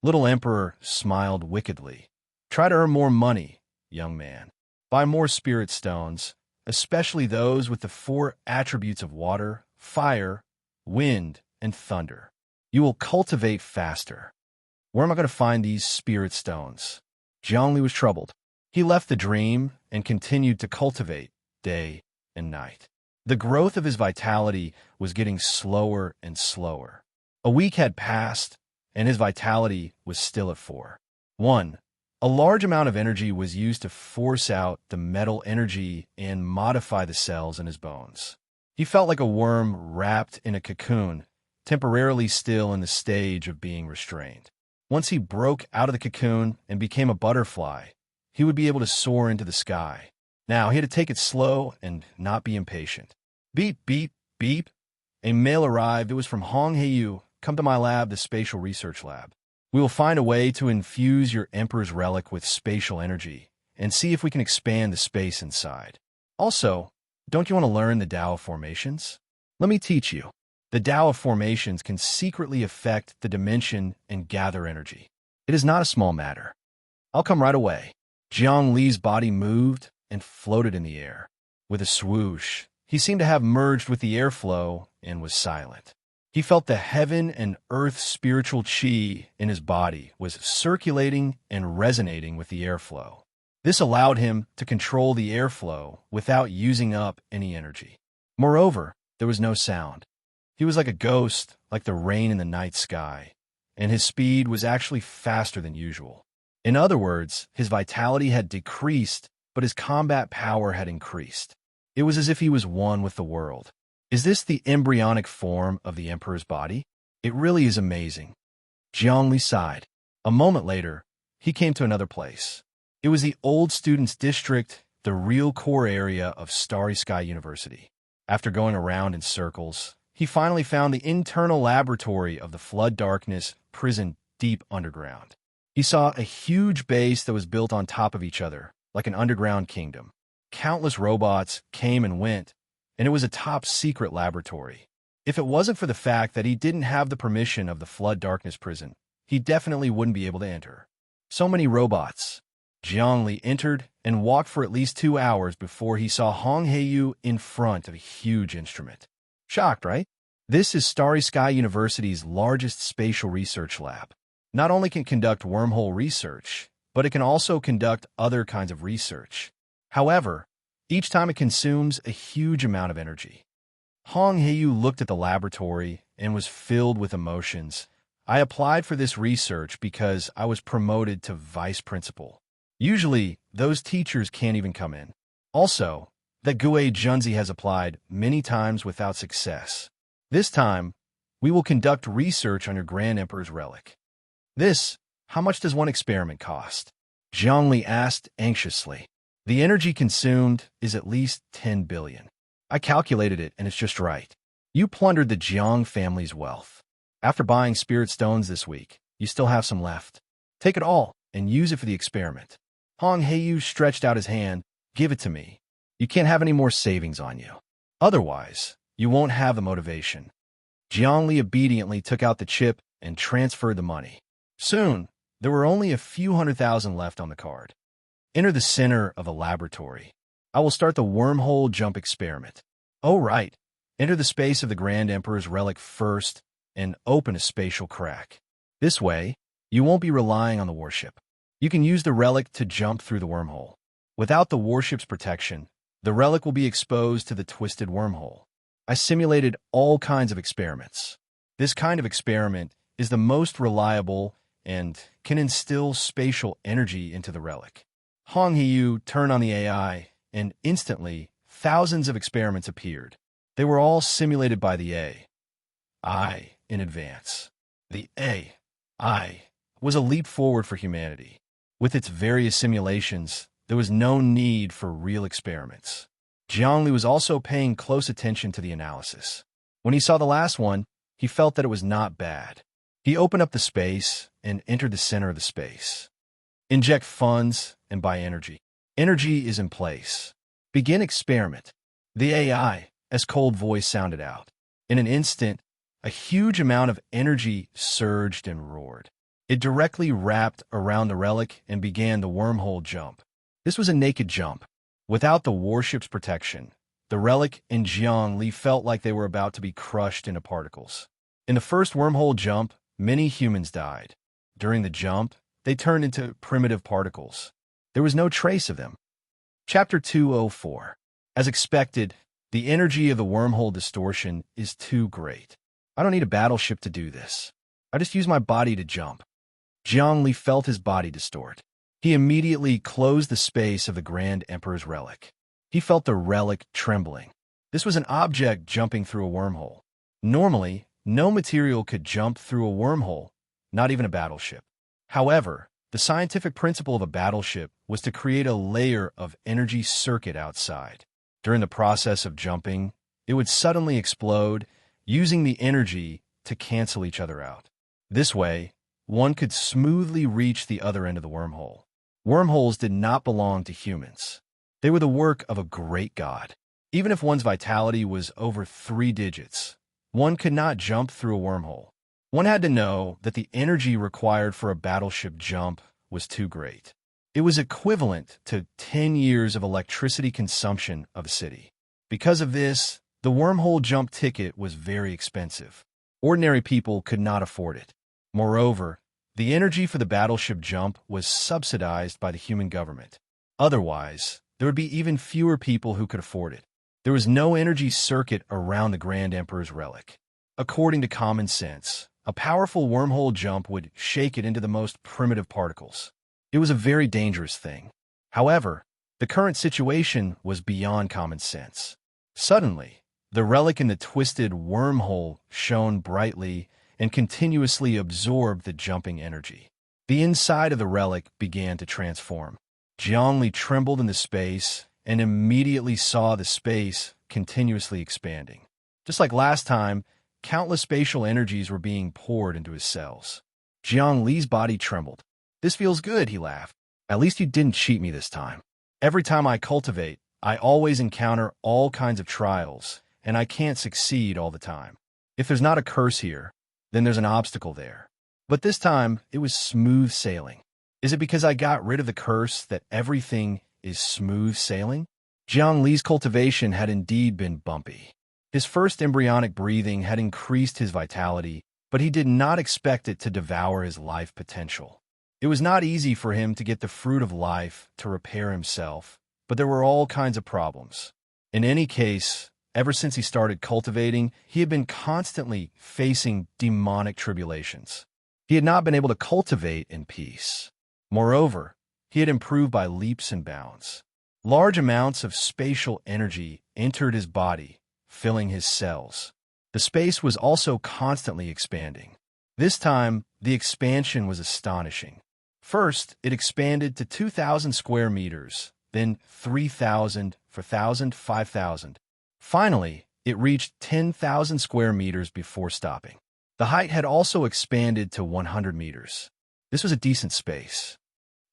Little Emperor smiled wickedly. Try to earn more money, young man. Buy more spirit stones, especially those with the four attributes of water, fire, wind, and thunder. You will cultivate faster. Where am I going to find these spirit stones? Zhongli was troubled. He left the dream and continued to cultivate day and night. The growth of his vitality was getting slower and slower. A week had passed, and his vitality was still at 4. 1. A large amount of energy was used to force out the metal energy and modify the cells in his bones. He felt like a worm wrapped in a cocoon, temporarily still in the stage of being restrained. Once he broke out of the cocoon and became a butterfly, he would be able to soar into the sky. Now, he had to take it slow and not be impatient. Beep, beep, beep. A mail arrived. It was from Hong Heiyu. Come to my lab, the Spatial Research Lab. We will find a way to infuse your Emperor's Relic with spatial energy and see if we can expand the space inside. Also, Don't you want to learn the Tao of formations? Let me teach you. The Tao of formations can secretly affect the dimension and gather energy. It is not a small matter. I'll come right away. Jiang Li's body moved and floated in the air. With a swoosh, he seemed to have merged with the airflow and was silent. He felt the heaven and earth spiritual chi in his body was circulating and resonating with the airflow. This allowed him to control the airflow without using up any energy. Moreover, there was no sound. He was like a ghost, like the rain in the night sky, and his speed was actually faster than usual. In other words, his vitality had decreased, but his combat power had increased. It was as if he was one with the world. Is this the embryonic form of the emperor's body? It really is amazing. Jiang Li sighed. A moment later, he came to another place. It was the old students' district, the real core area of Starry Sky University. After going around in circles, he finally found the internal laboratory of the Flood Darkness prison deep underground. He saw a huge base that was built on top of each other, like an underground kingdom. Countless robots came and went, and it was a top-secret laboratory. If it wasn't for the fact that he didn't have the permission of the Flood Darkness prison, he definitely wouldn't be able to enter. So many robots. Jiang Li entered and walked for at least 2 hours before he saw Hong Heiyu in front of a huge instrument. Shocked, right? This is Starry Sky University's largest spatial research lab. Not only can it conduct wormhole research, but it can also conduct other kinds of research. However, each time it consumes a huge amount of energy. Hong Heiyu looked at the laboratory and was filled with emotions. I applied for this research because I was promoted to vice principal. Usually, those teachers can't even come in. Also, that Gue Junzi has applied many times without success. This time, we will conduct research on your Grand Emperor's relic. How much does one experiment cost? Jiang Li asked anxiously. The energy consumed is at least 10 billion. I calculated it, and it's just right. You plundered the Jiang family's wealth. After buying spirit stones this week, you still have some left. Take it all and use it for the experiment. Hong Heiyu stretched out his hand. Give it to me. You can't have any more savings on you. Otherwise, you won't have the motivation. Jiang Li obediently took out the chip and transferred the money. Soon, there were only a few 100,000 left on the card. Enter the center of a laboratory. I will start the wormhole jump experiment. Oh, right. Enter the space of the Grand Emperor's relic first and open a spatial crack. This way, you won't be relying on the warship. You can use the relic to jump through the wormhole. Without the warship's protection, the relic will be exposed to the twisted wormhole. I simulated all kinds of experiments. This kind of experiment is the most reliable and can instill spatial energy into the relic. Hong Heiyu turned on the AI, and instantly, thousands of experiments appeared. They were all simulated by the AI in advance. The AI was a leap forward for humanity. With its various simulations, there was no need for real experiments. Jiang Li was also paying close attention to the analysis. When he saw the last one, he felt that it was not bad. He opened up the space and entered the center of the space. Inject funds and buy energy. Energy is in place. Begin experiment. The AI's cold voice sounded out. In an instant, a huge amount of energy surged and roared. It directly wrapped around the relic and began the wormhole jump. This was a naked jump. Without the warship's protection, the relic and Jiang Li felt like they were about to be crushed into particles. In the first wormhole jump, many humans died. During the jump, they turned into primitive particles. There was no trace of them. Chapter 204. As expected, the energy of the wormhole distortion is too great. I don't need a battleship to do this. I just use my body to jump. Jiang Li felt his body distort. He immediately closed the space of the Grand Emperor's relic. He felt the relic trembling. This was an object jumping through a wormhole. Normally, no material could jump through a wormhole, not even a battleship. However, the scientific principle of a battleship was to create a layer of energy circuit outside. During the process of jumping, it would suddenly explode, using the energy to cancel each other out. This way, one could smoothly reach the other end of the wormhole. Wormholes did not belong to humans. They were the work of a great god. Even if one's vitality was over 3 digits, one could not jump through a wormhole. One had to know that the energy required for a battleship jump was too great. It was equivalent to 10 years of electricity consumption of a city. Because of this, the wormhole jump ticket was very expensive. Ordinary people could not afford it. Moreover, the energy for the battleship jump was subsidized by the human government. Otherwise, there would be even fewer people who could afford it. There was no energy circuit around the Grand Emperor's relic. According to common sense, a powerful wormhole jump would shake it into the most primitive particles. It was a very dangerous thing. However, the current situation was beyond common sense. Suddenly, the relic in the twisted wormhole shone brightly and continuously absorbed the jumping energy. The inside of the relic began to transform. Zhongli trembled in the space and immediately saw the space continuously expanding. Just like last time, countless spatial energies were being poured into his cells. Jiang Li's body trembled. "This feels good," he laughed. "At least you didn't cheat me this time. Every time I cultivate, I always encounter all kinds of trials, and I can't succeed all the time. If there's not a curse here, then there's an obstacle there. But this time, it was smooth sailing. Is it because I got rid of the curse that everything is smooth sailing?" Jiang Li's cultivation had indeed been bumpy. His first embryonic breathing had increased his vitality, but he did not expect it to devour his life potential. It was not easy for him to get the fruit of life to repair himself, but there were all kinds of problems. In any case, ever since he started cultivating, he had been constantly facing demonic tribulations. He had not been able to cultivate in peace. Moreover, he had improved by leaps and bounds. Large amounts of spatial energy entered his body, filling his cells. The space was also constantly expanding. This time, the expansion was astonishing. First, it expanded to 2,000 square meters, then 3,000, 4,000, 5,000. Finally, it reached 10,000 square meters before stopping. The height had also expanded to 100 meters. This was a decent space.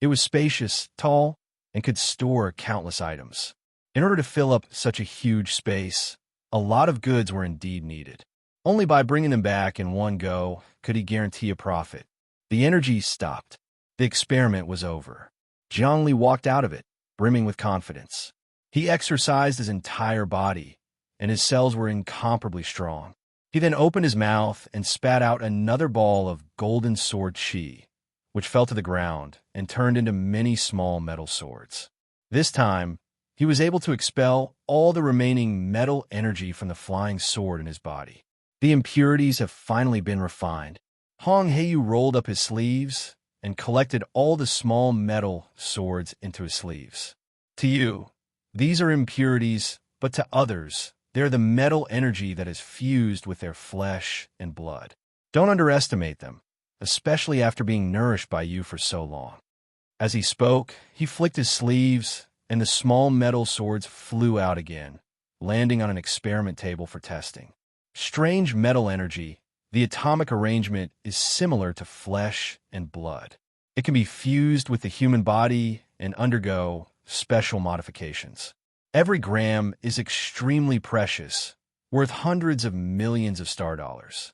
It was spacious, tall, and could store countless items. In order to fill up such a huge space, a lot of goods were indeed needed. Only by bringing them back in one go could he guarantee a profit. The energy stopped. The experiment was over. Zhongli walked out of it, brimming with confidence. He exercised his entire body, and his cells were incomparably strong. He then opened his mouth and spat out another ball of golden sword chi, which fell to the ground and turned into many small metal swords. This time, he was able to expel all the remaining metal energy from the flying sword in his body. The impurities have finally been refined. Hong Heiyu rolled up his sleeves and collected all the small metal swords into his sleeves. To you, these are impurities, but to others, they're the metal energy that is fused with their flesh and blood. Don't underestimate them, especially after being nourished by you for so long. As he spoke, he flicked his sleeves, and the small metal swords flew out again, landing on an experiment table for testing. Strange metal energy, the atomic arrangement is similar to flesh and blood. It can be fused with the human body and undergo special modifications. Every gram is extremely precious, worth hundreds of millions of star dollars.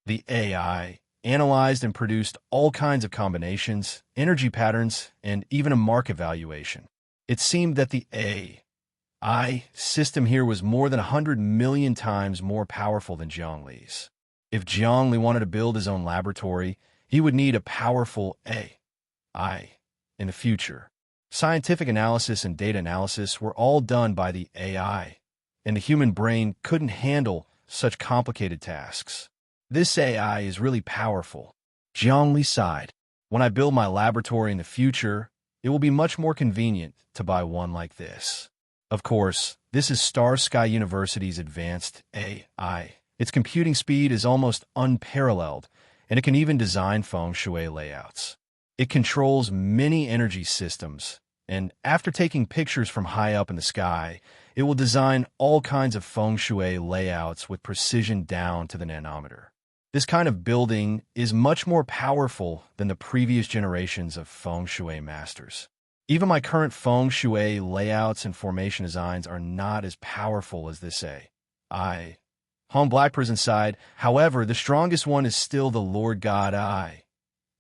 The AI analyzed and produced all kinds of combinations, energy patterns, and even a market valuation. It seemed that the AI system here was more than 100 million times more powerful than Zhongli's. If Zhongli wanted to build his own laboratory, he would need a powerful AI in the future. Scientific analysis and data analysis were all done by the AI, and the human brain couldn't handle such complicated tasks. This AI is really powerful. Zhongli sighed. When I build my laboratory in the future, it will be much more convenient to buy one like this. Of course, this is Star Sky University's advanced AI. Its computing speed is almost unparalleled, and it can even design feng shui layouts. It controls many energy systems, and after taking pictures from high up in the sky, it will design all kinds of feng shui layouts with precision down to the nanometer. This kind of building is much more powerful than the previous generations of feng shui masters. Even my current feng shui layouts and formation designs are not as powerful as this I. Hong Blackprison sighed. However, the strongest one is still the Lord God I,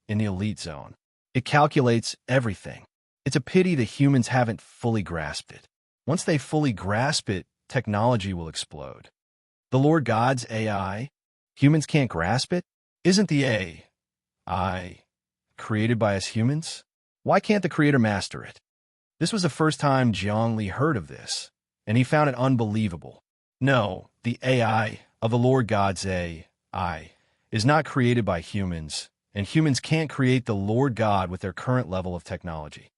in the elite zone. It calculates everything. It's a pity that humans haven't fully grasped it. Once they fully grasp it, technology will explode. The Lord God's AI? Humans can't grasp it? Isn't the AI created by us humans? Why can't the creator master it? This was the first time Jiang Li heard of this, and he found it unbelievable. No, the AI of the Lord God's AI is not created by humans, and humans can't create the Lord God with their current level of technology.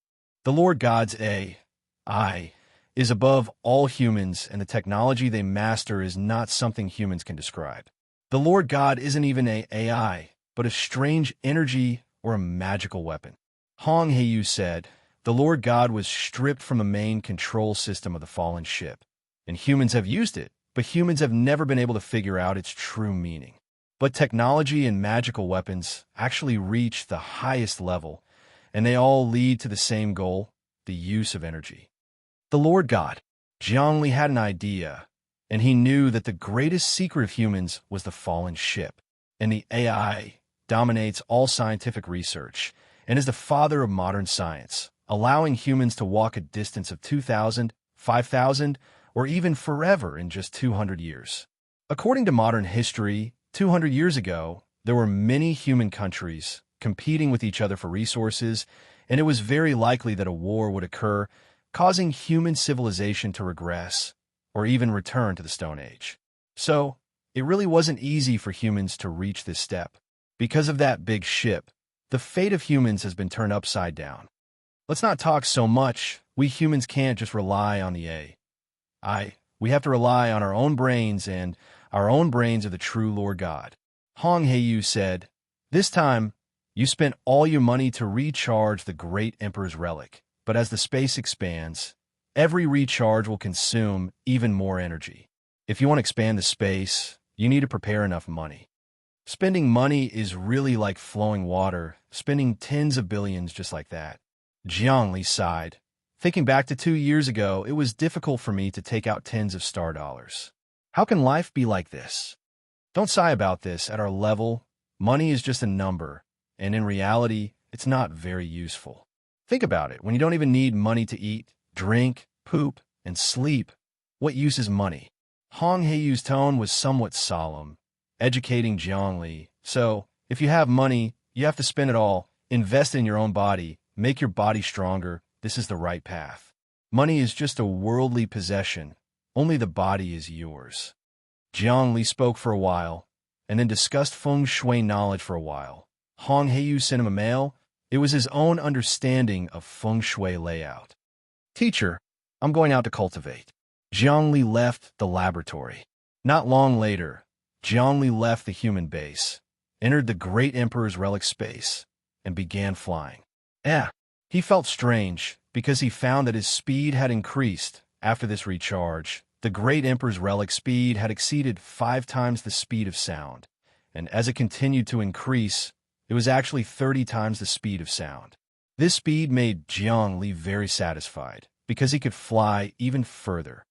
The Lord God's AI is above all humans, and the technology they master is not something humans can describe. The Lord God isn't even an AI, but a strange energy or a magical weapon. Hong Heiyu said, the Lord God was stripped from the main control system of the fallen ship, and humans have used it, but humans have never been able to figure out its true meaning. But technology and magical weapons actually reach the highest level, and they all lead to the same goal, the use of energy. The Lord God, Jiang Li had an idea, and he knew that the greatest secret of humans was the fallen ship, and the AI dominates all scientific research and is the father of modern science, allowing humans to walk a distance of 2,000, 5,000, or even forever in just 200 years. According to modern history, 200 years ago, there were many human countries competing with each other for resources, and it was very likely that a war would occur, causing human civilization to regress or even return to the Stone Age. So, it really wasn't easy for humans to reach this step. Because of that big ship, the fate of humans has been turned upside down. Let's not talk so much. We humans can't just rely on the AI. We have to rely on our own brains, and our own brains are the true Lord God. Hong Heiyu said, this time, you spent all your money to recharge the great Emperor's relic, but as the space expands, every recharge will consume even more energy. If you want to expand the space, you need to prepare enough money. Spending money is really like flowing water, spending tens of billions just like that. Jiang Li sighed. Thinking back to 2 years ago, it was difficult for me to take out tens of star dollars. How can life be like this? Don't sigh about this. At our level, money is just a number, and in reality, it's not very useful. Think about it. When you don't even need money to eat, drink, poop, and sleep, what use is money? Hong Heiyu's tone was somewhat solemn, educating Jiang Li. So, if you have money, you have to spend it all. Invest in your own body. Make your body stronger. This is the right path. Money is just a worldly possession. Only the body is yours. Jiang Li spoke for a while, and then discussed feng shui knowledge for a while. Hong Heiyu sent him a mail. It was his own understanding of feng shui layout. Teacher, I'm going out to cultivate. Jiang Li left the laboratory. Not long later, Jiang Li left the human base, entered the great Emperor's relic space, and began flying. He felt strange because he found that his speed had increased after this recharge. The great Emperor's relic speed had exceeded 5 times the speed of sound, and as it continued to increase, it was actually 30 times the speed of sound. This speed made Jiang Li very satisfied because he could fly even further.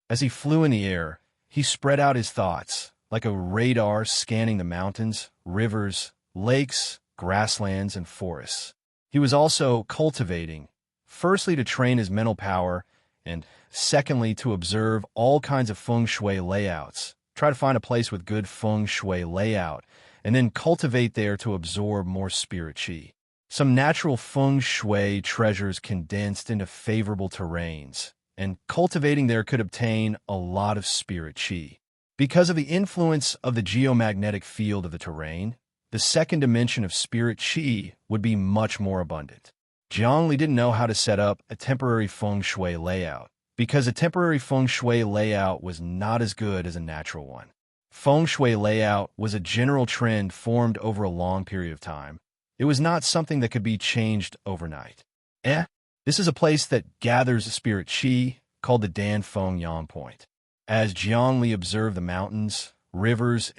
As he flew in the air, he spread out his thoughts, like a radar scanning the mountains, rivers, lakes, grasslands, and forests. He was also cultivating, firstly to train his mental power, and secondly to observe all kinds of feng shui layouts. Try to find a place with good feng shui layout, and then cultivate there to absorb more spirit qi. Some natural feng shui treasures condensed into favorable terrains, and cultivating there could obtain a lot of spirit qi. Because of the influence of the geomagnetic field of the terrain, the second dimension of spirit qi would be much more abundant. Jiang Li didn't know how to set up a temporary feng shui layout, because a temporary feng shui layout was not as good as a natural one. Feng shui layout was a general trend formed over a long period of time. It was not something that could be changed overnight. This is a place that gathers spirit qi, called the Dan Feng Yang Point. As Jiang Li observed the mountains, rivers,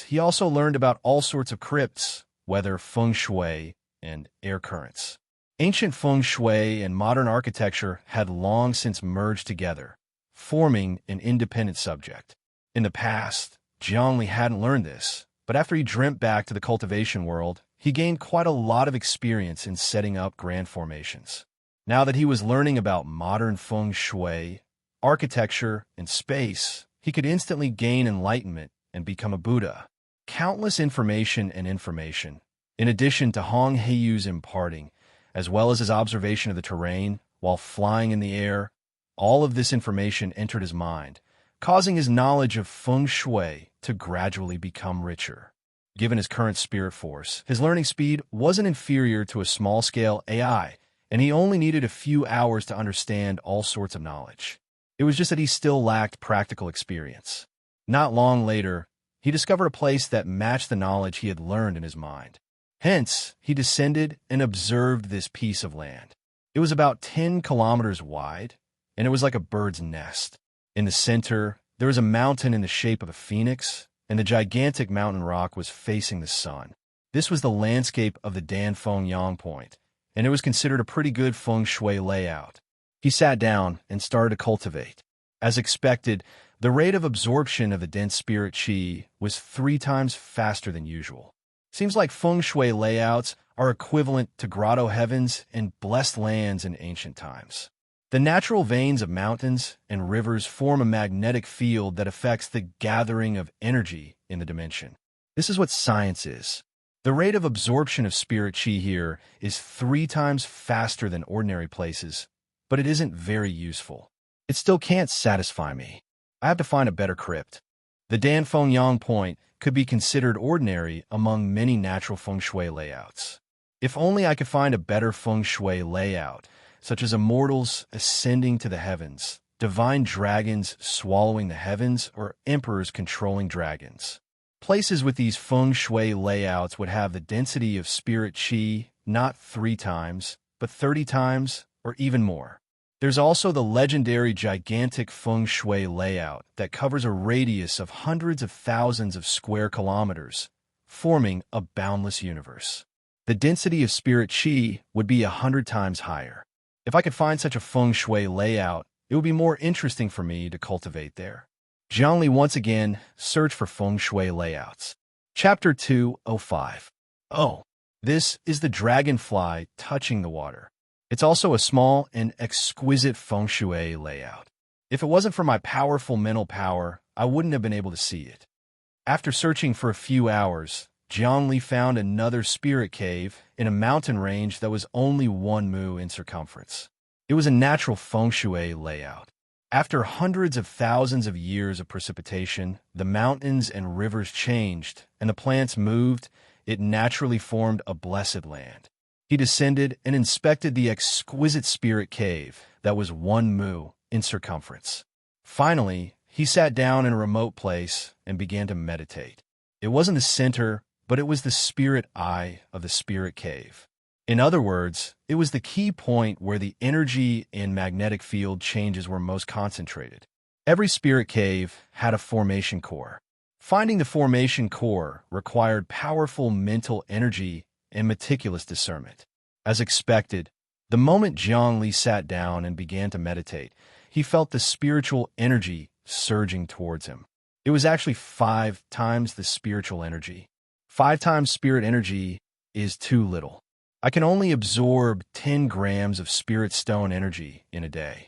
he also learned about all sorts of crypts, weather, feng shui, and air currents. Ancient feng shui and modern architecture had long since merged together, forming an independent subject. In the past, Zhongli hadn't learned this, but after he dreamt back to the cultivation world, he gained quite a lot of experience in setting up grand formations. Now that he was learning about modern feng shui, architecture, and space, he could instantly gain enlightenment and become a Buddha. Countless information, in addition to Hong Heiyu's imparting, as well as his observation of the terrain while flying in the air, all of this information entered his mind, causing his knowledge of feng shui to gradually become richer. Given his current spirit force, his learning speed wasn't inferior to a small-scale AI, and he only needed a few hours to understand all sorts of knowledge. It was just that he still lacked practical experience. Not long later, he discovered a place that matched the knowledge he had learned in his mind. Hence, he descended and observed this piece of land. It was about 10 kilometers wide, and it was like a bird's nest. In the center, there was a mountain in the shape of a phoenix, and the gigantic mountain rock was facing the sun. This was the landscape of the Danfeng Yang Point, and it was considered a pretty good feng shui layout. He sat down and started to cultivate. As expected, the rate of absorption of the dense spirit qi was 3 times faster than usual. Seems like feng shui layouts are equivalent to grotto heavens and blessed lands in ancient times. The natural veins of mountains and rivers form a magnetic field that affects the gathering of energy in the dimension. This is what science is. The rate of absorption of spirit qi here is 3 times faster than ordinary places, but it isn't very useful. It still can't satisfy me. I have to find a better crypt. The Danfeng Yang Point could be considered ordinary among many natural feng shui layouts. If only I could find a better feng shui layout, such as immortals ascending to the heavens, divine dragons swallowing the heavens, or emperors controlling dragons. Places with these feng shui layouts would have the density of spirit qi not 3 times, but 30 times, or even more. There's also the legendary gigantic feng shui layout that covers a radius of hundreds of thousands of square kilometers, forming a boundless universe. The density of spirit qi would be 100 times higher. If I could find such a feng shui layout, it would be more interesting for me to cultivate there. Zhongli once again searched for feng shui layouts. Chapter 205. Oh, this is the dragonfly touching the water. It's also a small and exquisite feng shui layout. If it wasn't for my powerful mental power, I wouldn't have been able to see it. After searching for a few hours, Zhongli found another spirit cave in a mountain range that was only 1 mu in circumference. It was a natural feng shui layout. After hundreds of thousands of years of precipitation, the mountains and rivers changed, and the plants moved. It naturally formed a blessed land. He descended and inspected the exquisite spirit cave that was 1 mu in circumference. Finally, he sat down in a remote place and began to meditate. It wasn't the center, but it was the spirit eye of the spirit cave. In other words, it was the key point where the energy and magnetic field changes were most concentrated. Every spirit cave had a formation core. Finding the formation core required powerful mental energy and meticulous discernment. As expected, the moment Zhongli sat down and began to meditate, he felt the spiritual energy surging towards him. It was actually 5 times the spiritual energy. 5 times spirit energy is too little. I can only absorb 10 grams of spirit stone energy in a day.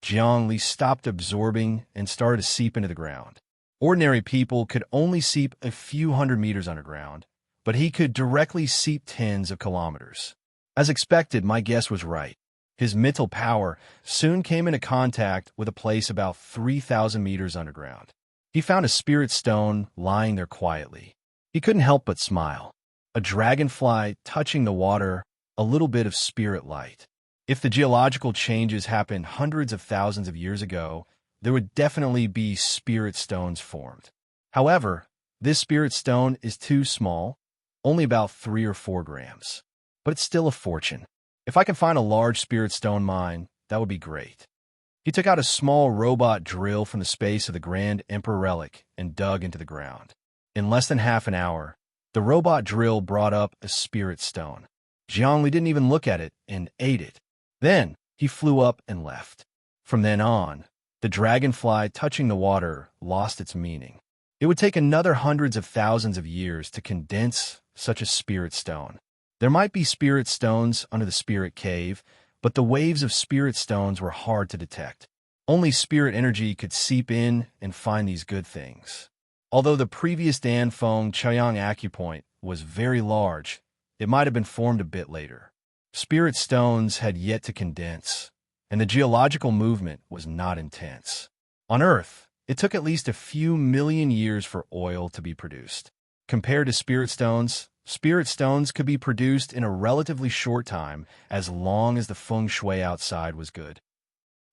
Zhongli stopped absorbing and started to seep into the ground. Ordinary people could only seep a few hundred meters underground, but he could directly seep tens of kilometers. As expected, my guess was right. His mental power soon came into contact with a place about 3,000 meters underground. He found a spirit stone lying there quietly. He couldn't help but smile. A dragonfly touching the water, a little bit of spirit light. If the geological changes happened hundreds of thousands of years ago, there would definitely be spirit stones formed. However, this spirit stone is too small, only about 3 or 4 grams. But it's still a fortune. If I can find a large spirit stone mine, that would be great. He took out a small robot drill from the space of the Grand Emperor relic and dug into the ground. In less than half an hour, the robot drill brought up a spirit stone. Jiangli didn't even look at it and ate it. Then he flew up and left. From then on, the dragonfly touching the water lost its meaning. It would take another hundreds of thousands of years to condense such a spirit stone. There might be spirit stones under the spirit cave, but the waves of spirit stones were hard to detect. Only spirit energy could seep in and find these good things. Although the previous Danfeng Chaoyang acupoint was very large, it might have been formed a bit later. Spirit stones had yet to condense, and the geological movement was not intense. On Earth, it took at least a few million years for oil to be produced. Compared to spirit stones could be produced in a relatively short time as long as the feng shui outside was good.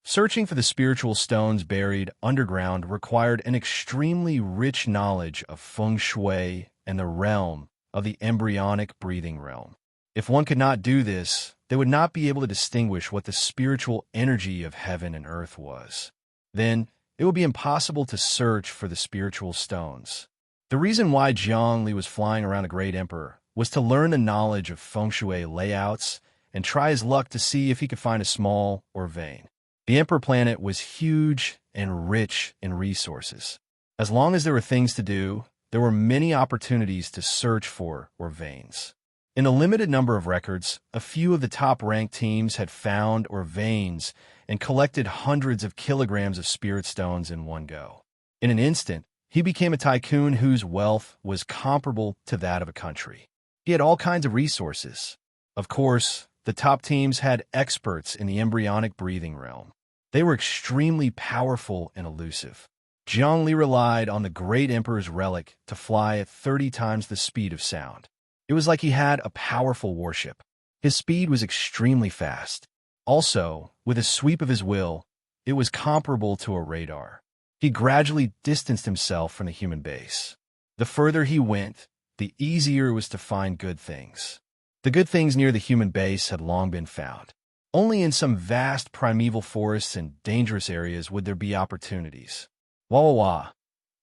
Searching for the spiritual stones buried underground required an extremely rich knowledge of feng shui and the realm of the embryonic breathing realm. If one could not do this, they would not be able to distinguish what the spiritual energy of heaven and earth was. Then, it would be impossible to search for the spiritual stones. The reason why Jiangli was flying around the Great Emperor was to learn the knowledge of feng shui layouts and try his luck to see if he could find a small or vein. The Emperor planet was huge and rich in resources. As long as there were things to do, there were many opportunities to search for or veins. In a limited number of records, a few of the top-ranked teams had found or veins and collected hundreds of kilograms of spirit stones in one go. In an instant, he became a tycoon whose wealth was comparable to that of a country. He had all kinds of resources. Of course, the top teams had experts in the embryonic breathing realm. They were extremely powerful and elusive. Jiangli relied on the Great Emperor's relic to fly at 30 times the speed of sound. It was like he had a powerful warship. His speed was extremely fast. Also, with a sweep of his will, it was comparable to a radar. He gradually distanced himself from the human base. The further he went, the easier it was to find good things. The good things near the human base had long been found. Only in some vast primeval forests and dangerous areas would there be opportunities. Wah wah wah.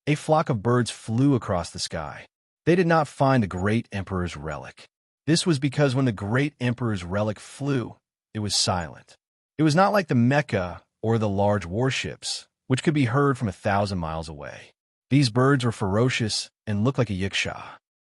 A flock of birds flew across the sky. They did not find the Great Emperor's relic. This was because when the Great Emperor's relic flew, it was silent. It was not like the Mecha or the large warships, which could be heard from 1,000 miles away. These birds were ferocious and looked like a yiksha.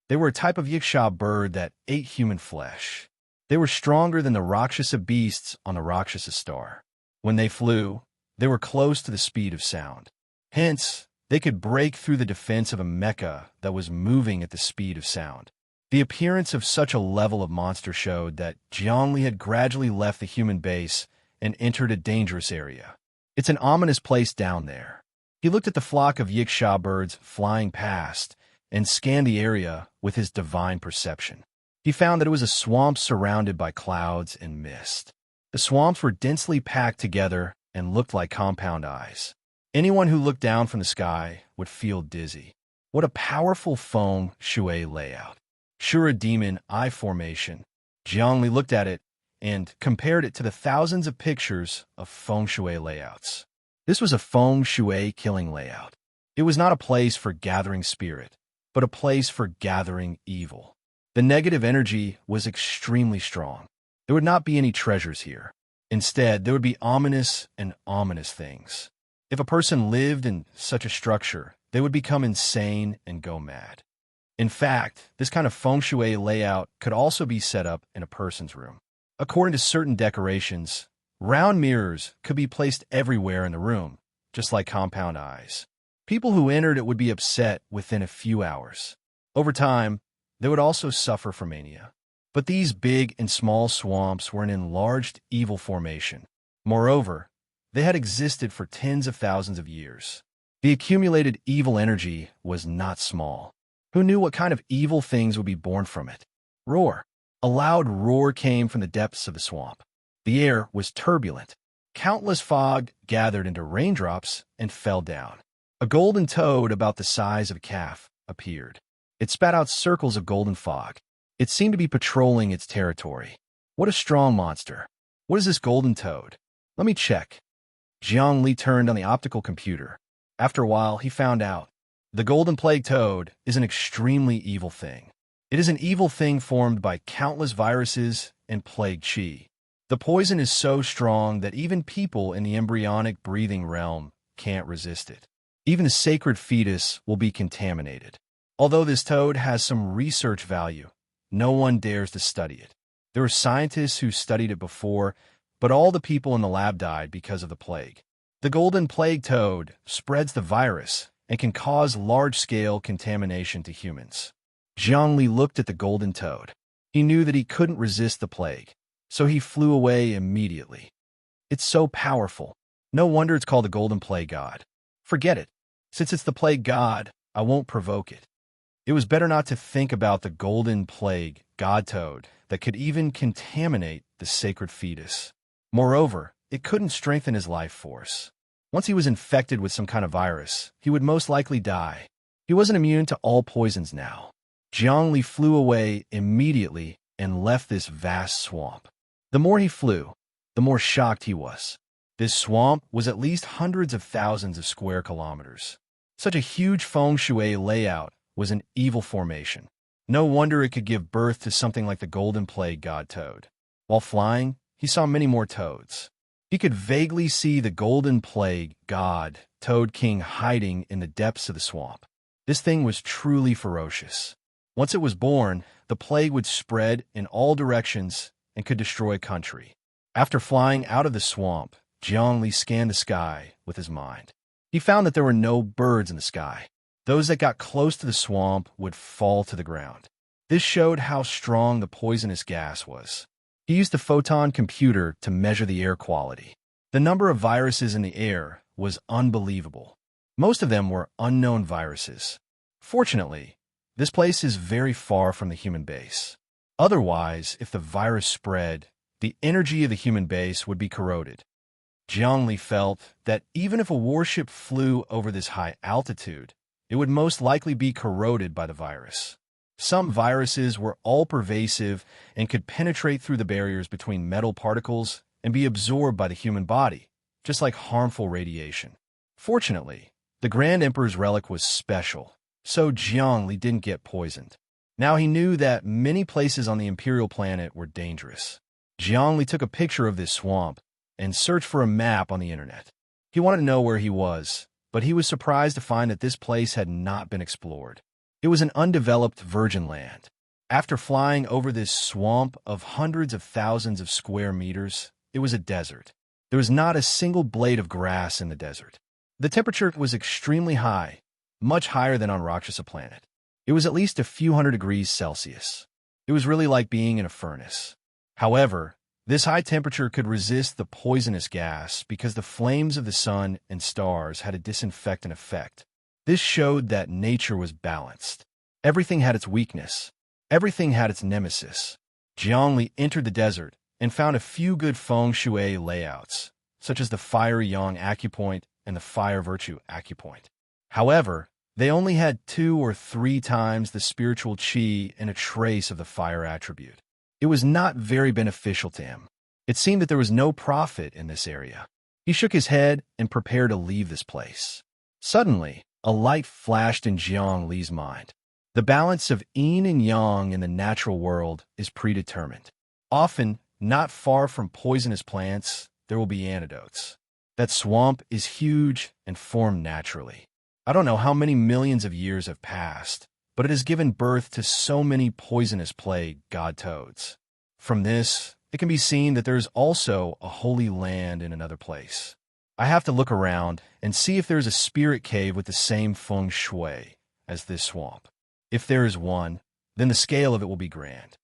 They were a type of yiksha bird that ate human flesh. They were stronger than the Rakshasa beasts on the Rakshasa star. When they flew, they were close to the speed of sound. Hence, they could break through the defense of a mecha that was moving at the speed of sound. The appearance of such a level of monster showed that Jiangli had gradually left the human base and entered a dangerous area. It's an ominous place down there. He looked at the flock of yiksha birds flying past and scanned the area with his divine perception. He found that it was a swamp surrounded by clouds and mist. The swamps were densely packed together and looked like compound eyes. Anyone who looked down from the sky would feel dizzy. What a powerful feng shui layout. Shura demon eye formation. Jiangli looked at it and compared it to the thousands of pictures of feng shui layouts. This was a feng shui killing layout. It was not a place for gathering spirit, but a place for gathering evil. The negative energy was extremely strong. There would not be any treasures here. Instead, there would be ominous and ominous things. If a person lived in such a structure, they would become insane and go mad. In fact, this kind of feng shui layout could also be set up in a person's room. According to certain decorations, round mirrors could be placed everywhere in the room, just like compound eyes. People who entered it would be upset within a few hours. Over time, they would also suffer from mania. But these big and small swamps were an enlarged evil formation. Moreover, they had existed for tens of thousands of years. The accumulated evil energy was not small. Who knew what kind of evil things would be born from it? Roar. A loud roar came from the depths of the swamp. The air was turbulent. Countless fog gathered into raindrops and fell down. A golden toad about the size of a calf appeared. It spat out circles of golden fog. It seemed to be patrolling its territory. What a strong monster. What is this golden toad? Let me check. Jiangli turned on the optical computer. After a while, he found out. The golden plague toad is an extremely evil thing. It is an evil thing formed by countless viruses and plague chi. The poison is so strong that even people in the embryonic breathing realm can't resist it. Even the sacred fetus will be contaminated. Although this toad has some research value, no one dares to study it. There were scientists who studied it before, but all the people in the lab died because of the plague. The golden plague toad spreads the virus and can cause large-scale contamination to humans. Zhongli looked at the golden toad. He knew that he couldn't resist the plague, so he flew away immediately. It's so powerful. No wonder it's called the golden plague god. Forget it. Since it's the plague god, I won't provoke it. It was better not to think about the golden plague god toad that could even contaminate the sacred fetus. Moreover, it couldn't strengthen his life force. Once he was infected with some kind of virus, he would most likely die. He wasn't immune to all poisons now. Zhongli flew away immediately and left this vast swamp. The more he flew, the more shocked he was. This swamp was at least hundreds of thousands of square kilometers. Such a huge feng shui layout was an evil formation. No wonder it could give birth to something like the golden plague god toad. While flying, he saw many more toads. He could vaguely see the golden plague god toad king hiding in the depths of the swamp. This thing was truly ferocious. Once it was born, the plague would spread in all directions and could destroy a country. After flying out of the swamp, Zhongli scanned the sky with his mind. He found that there were no birds in the sky. Those that got close to the swamp would fall to the ground. This showed how strong the poisonous gas was. He used the photon computer to measure the air quality. The number of viruses in the air was unbelievable. Most of them were unknown viruses. Fortunately, this place is very far from the human base. Otherwise, if the virus spread, the energy of the human base would be corroded. Zhongli felt that even if a warship flew over this high altitude, it would most likely be corroded by the virus. Some viruses were all-pervasive and could penetrate through the barriers between metal particles and be absorbed by the human body, just like harmful radiation. Fortunately, the Grand Emperor's relic was special, so Zhongli didn't get poisoned. Now he knew that many places on the Imperial planet were dangerous. Zhongli took a picture of this swamp and searched for a map on the internet. He wanted to know where he was, but he was surprised to find that this place had not been explored. It was an undeveloped virgin land. After flying over this swamp of hundreds of thousands of square meters, it was a desert. There was not a single blade of grass in the desert. The temperature was extremely high, much higher than on Rakshasa planet. It was at least a few hundred degrees Celsius. It was really like being in a furnace. However, this high temperature could resist the poisonous gas because the flames of the sun and stars had a disinfectant effect. This showed that nature was balanced. Everything had its weakness. Everything had its nemesis. Zhongli entered the desert and found a few good feng shui layouts, such as the fire yang acupoint and the fire virtue acupoint. However, they only had 2 or 3 times the spiritual qi and a trace of the fire attribute. It was not very beneficial to him. It seemed that there was no profit in this area. He shook his head and prepared to leave this place. Suddenly, a light flashed in Zhongli's mind. The balance of yin and yang in the natural world is predetermined. Often, not far from poisonous plants, there will be antidotes. That swamp is huge and formed naturally. I don't know how many millions of years have passed, but it has given birth to so many poisonous plague god toads. From this, it can be seen that there is also a holy land in another place. I have to look around and see if there is a spirit cave with the same feng shui as this swamp. If there is one, then the scale of it will be grand.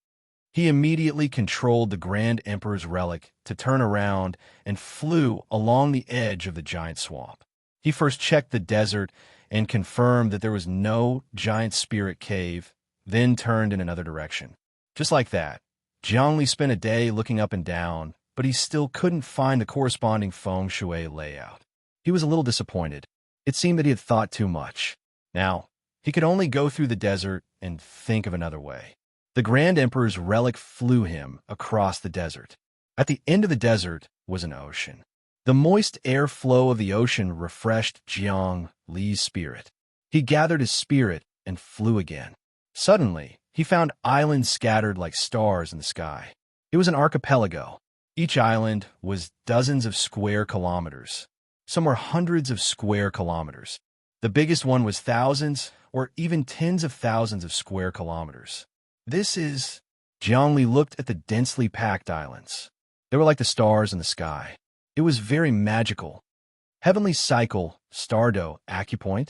He immediately controlled the Grand Emperor's relic to turn around and flew along the edge of the giant swamp. He first checked the desert and confirmed that there was no giant spirit cave, then turned in another direction. Just like that, Zhongli spent a day looking up and down, but he still couldn't find the corresponding feng shui layout. He was a little disappointed. It seemed that he had thought too much. Now, he could only go through the desert and think of another way. The Grand Emperor's relic flew him across the desert. At the end of the desert was an ocean. The moist air flow of the ocean refreshed Zhongli's spirit. He gathered his spirit and flew again. Suddenly, He found islands scattered like stars in the sky. It was an archipelago. Each island was dozens of square kilometers. Some were hundreds of square kilometers. The biggest one was thousands or even tens of thousands of square kilometers. Jiangli looked at the densely packed islands. They were like the stars in the sky. It was very magical. Heavenly Cycle, Stardo, Acupoint.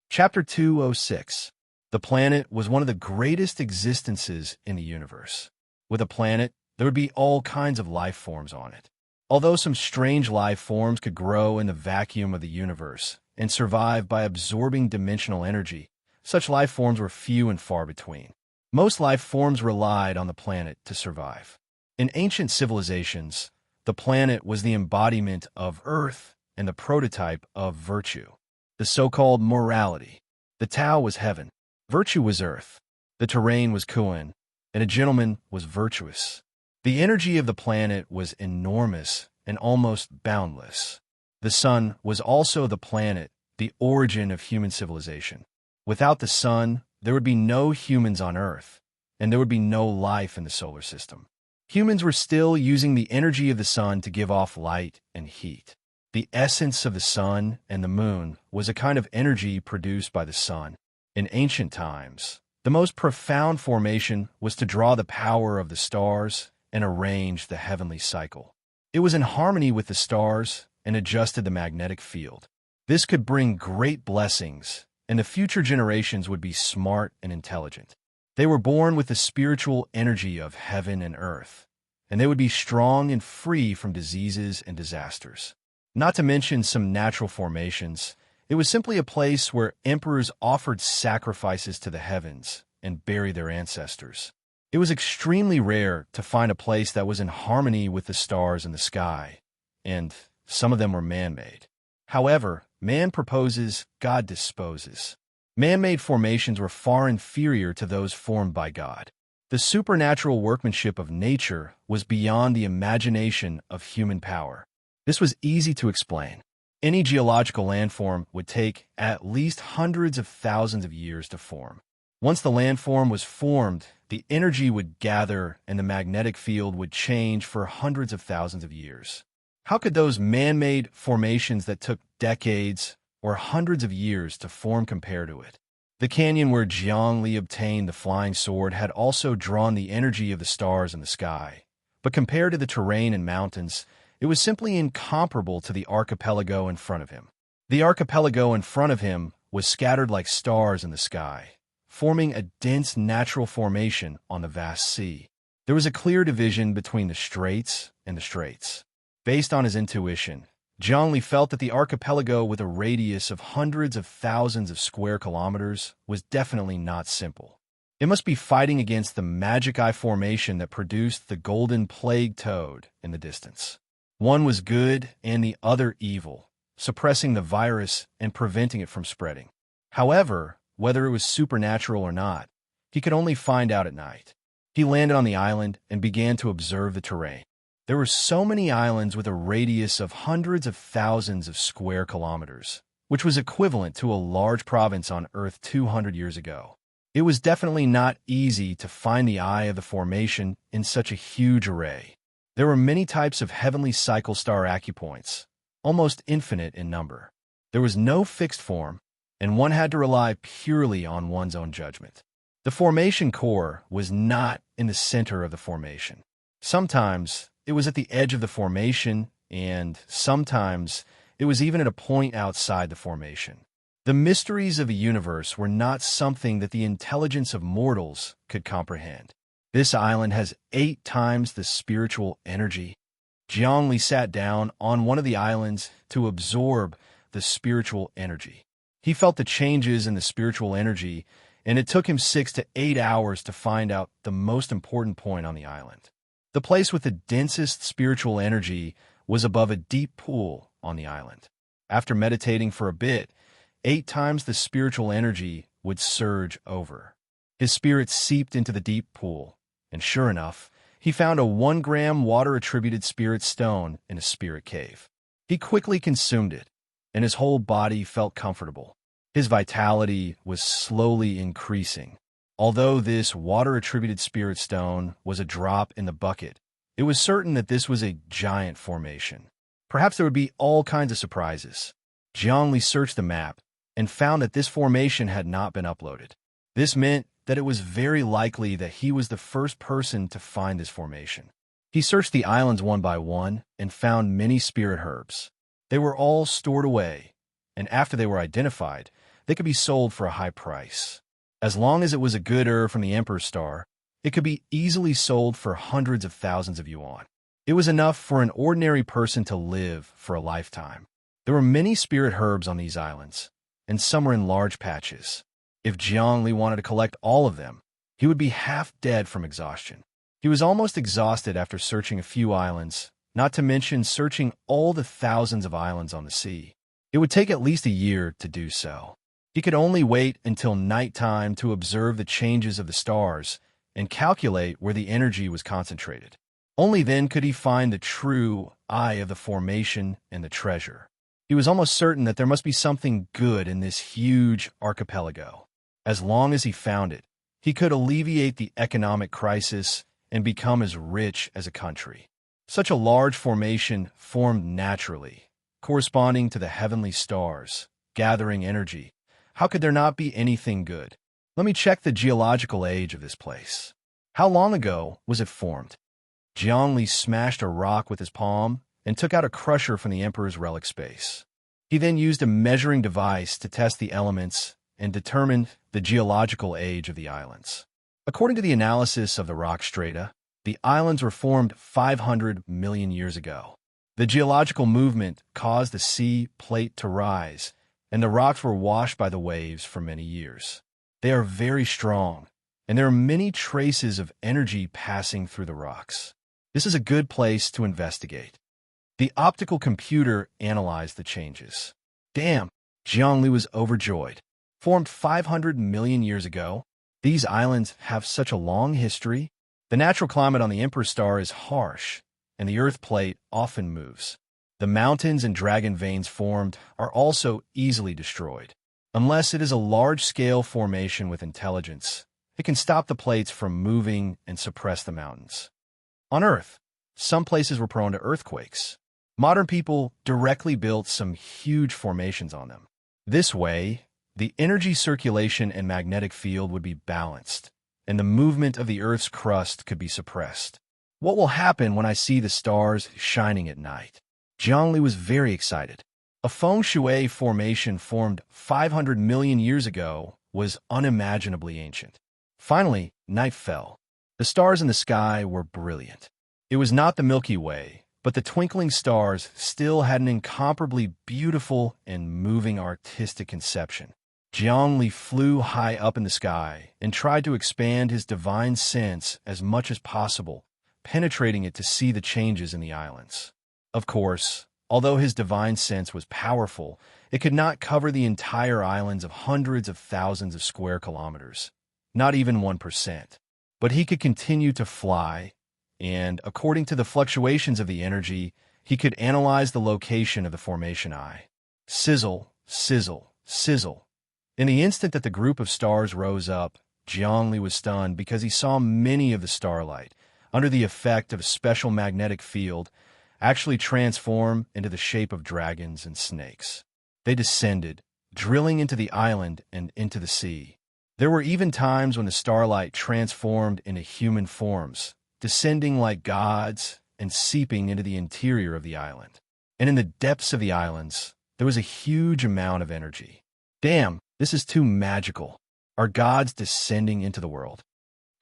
Chapter 206. The planet was one of the greatest existences in the universe. With a planet, there would be all kinds of life forms on it. Although some strange life forms could grow in the vacuum of the universe and survive by absorbing dimensional energy, such life forms were few and far between. Most life forms relied on the planet to survive. In ancient civilizations, the planet was the embodiment of Earth and the prototype of virtue. The so-called morality. The Tao was heaven. Virtue was Earth. The terrain was Kuan, and a gentleman was virtuous. The energy of the planet was enormous and almost boundless. The sun was also the planet, the origin of human civilization. Without the sun, there would be no humans on Earth, and there would be no life in the solar system. Humans were still using the energy of the sun to give off light and heat. The essence of the sun and the moon was a kind of energy produced by the sun. In ancient times, the most profound formation was to draw the power of the stars and arrange the heavenly cycle. It was in harmony with the stars and adjusted the magnetic field. This could bring great blessings, and the future generations would be smart and intelligent. They were born with the spiritual energy of heaven and earth, and they would be strong and free from diseases and disasters. Not to mention some natural formations, it was simply a place where emperors offered sacrifices to the heavens and buried their ancestors. It was extremely rare to find a place that was in harmony with the stars in the sky, and some of them were man-made. However, man proposes, God disposes. Man-made formations were far inferior to those formed by God. The supernatural workmanship of nature was beyond the imagination of human power. This was easy to explain. Any geological landform would take at least hundreds of thousands of years to form. Once the landform was formed, the energy would gather and the magnetic field would change for hundreds of thousands of years. How could those man-made formations that took decades or hundreds of years to form compare to it? The canyon where Jiangli obtained the flying sword had also drawn the energy of the stars in the sky, but compared to the terrain and mountains, it was simply incomparable to the archipelago in front of him. The archipelago in front of him was scattered like stars in the sky, forming a dense natural formation on the vast sea. There was a clear division between the straits and the straits. Based on his intuition, Jiangli felt that the archipelago with a radius of hundreds of thousands of square kilometers was definitely not simple. It must be fighting against the magic eye formation that produced the golden plague toad in the distance. One was good and the other evil, suppressing the virus and preventing it from spreading. However, whether it was supernatural or not, he could only find out at night. He landed on the island and began to observe the terrain. There were so many islands with a radius of hundreds of thousands of square kilometers, which was equivalent to a large province on Earth 200 years ago. It was definitely not easy to find the eye of the formation in such a huge array. There were many types of heavenly cycle star acupoints, almost infinite in number. There was no fixed form, and one had to rely purely on one's own judgment. The formation core was not in the center of the formation. Sometimes it was at the edge of the formation, and sometimes it was even at a point outside the formation. The mysteries of the universe were not something that the intelligence of mortals could comprehend. This island has 8 times the spiritual energy. Jiangli sat down on one of the islands to absorb the spiritual energy. He felt the changes in the spiritual energy, and it took him 6 to 8 hours to find out the most important point on the island. The place with the densest spiritual energy was above a deep pool on the island. After meditating for a bit, 8 times the spiritual energy would surge over. His spirit seeped into the deep pool, and sure enough, he found a 1-gram water-attributed spirit stone in a spirit cave. He quickly consumed it, and his whole body felt comfortable. His vitality was slowly increasing. Although this water-attributed spirit stone was a drop in the bucket, it was certain that this was a giant formation. Perhaps there would be all kinds of surprises. Zhongli searched the map and found that this formation had not been uploaded. This meant that it was very likely that he was the first person to find this formation. He searched the islands one by one and found many spirit herbs. They were all stored away, and after they were identified, they could be sold for a high price. As long as it was a good herb from the Emperor's Star, it could be easily sold for hundreds of thousands of yuan. It was enough for an ordinary person to live for a lifetime. There were many spirit herbs on these islands, and some were in large patches. If Zhongli wanted to collect all of them, he would be half dead from exhaustion. He was almost exhausted after searching a few islands, not to mention searching all the thousands of islands on the sea. It would take at least a year to do so. He could only wait until nighttime to observe the changes of the stars and calculate where the energy was concentrated. Only then could he find the true eye of the formation and the treasure. He was almost certain that there must be something good in this huge archipelago. As long as he found it, he could alleviate the economic crisis and become as rich as a country. Such a large formation formed naturally, corresponding to the heavenly stars, gathering energy. How could there not be anything good? Let me check the geological age of this place. How long ago was it formed? Zhongli smashed a rock with his palm and took out a crusher from the Emperor's relic space. He then used a measuring device to test the elements and determine the geological age of the islands. According to the analysis of the rock strata, the islands were formed 500 million years ago. The geological movement caused the sea plate to rise, and the rocks were washed by the waves for many years. They are very strong, and there are many traces of energy passing through the rocks. This is a good place to investigate. The optical computer analyzed the changes. Damn, Zhongli was overjoyed. Formed 500 million years ago, these islands have such a long history. The natural climate on the Emperor's Star is harsh, and the Earth plate often moves. The mountains and dragon veins formed are also easily destroyed. Unless it is a large-scale formation with intelligence, it can stop the plates from moving and suppress the mountains. On Earth, some places were prone to earthquakes. Modern people directly built some huge formations on them. This way, the energy circulation and magnetic field would be balanced, and the movement of the Earth's crust could be suppressed. What will happen when I see the stars shining at night? Zhongli was very excited. A feng shui formation formed 500 million years ago was unimaginably ancient. Finally, night fell. The stars in the sky were brilliant. It was not the Milky Way, but the twinkling stars still had an incomparably beautiful and moving artistic conception. Zhongli flew high up in the sky and tried to expand his divine sense as much as possible, penetrating it to see the changes in the islands. Of course, although his divine sense was powerful, it could not cover the entire islands of hundreds of thousands of square kilometers, not even 1%. But he could continue to fly, and according to the fluctuations of the energy, he could analyze the location of the formation eye. Sizzle, sizzle, sizzle. In the instant that the group of stars rose up, Zhongli was stunned because he saw many of the starlight, under the effect of a special magnetic field, actually transform into the shape of dragons and snakes. They descended, drilling into the island and into the sea. There were even times when the starlight transformed into human forms, descending like gods and seeping into the interior of the island. And in the depths of the islands, there was a huge amount of energy. Damn, this is too magical. Are gods descending into the world?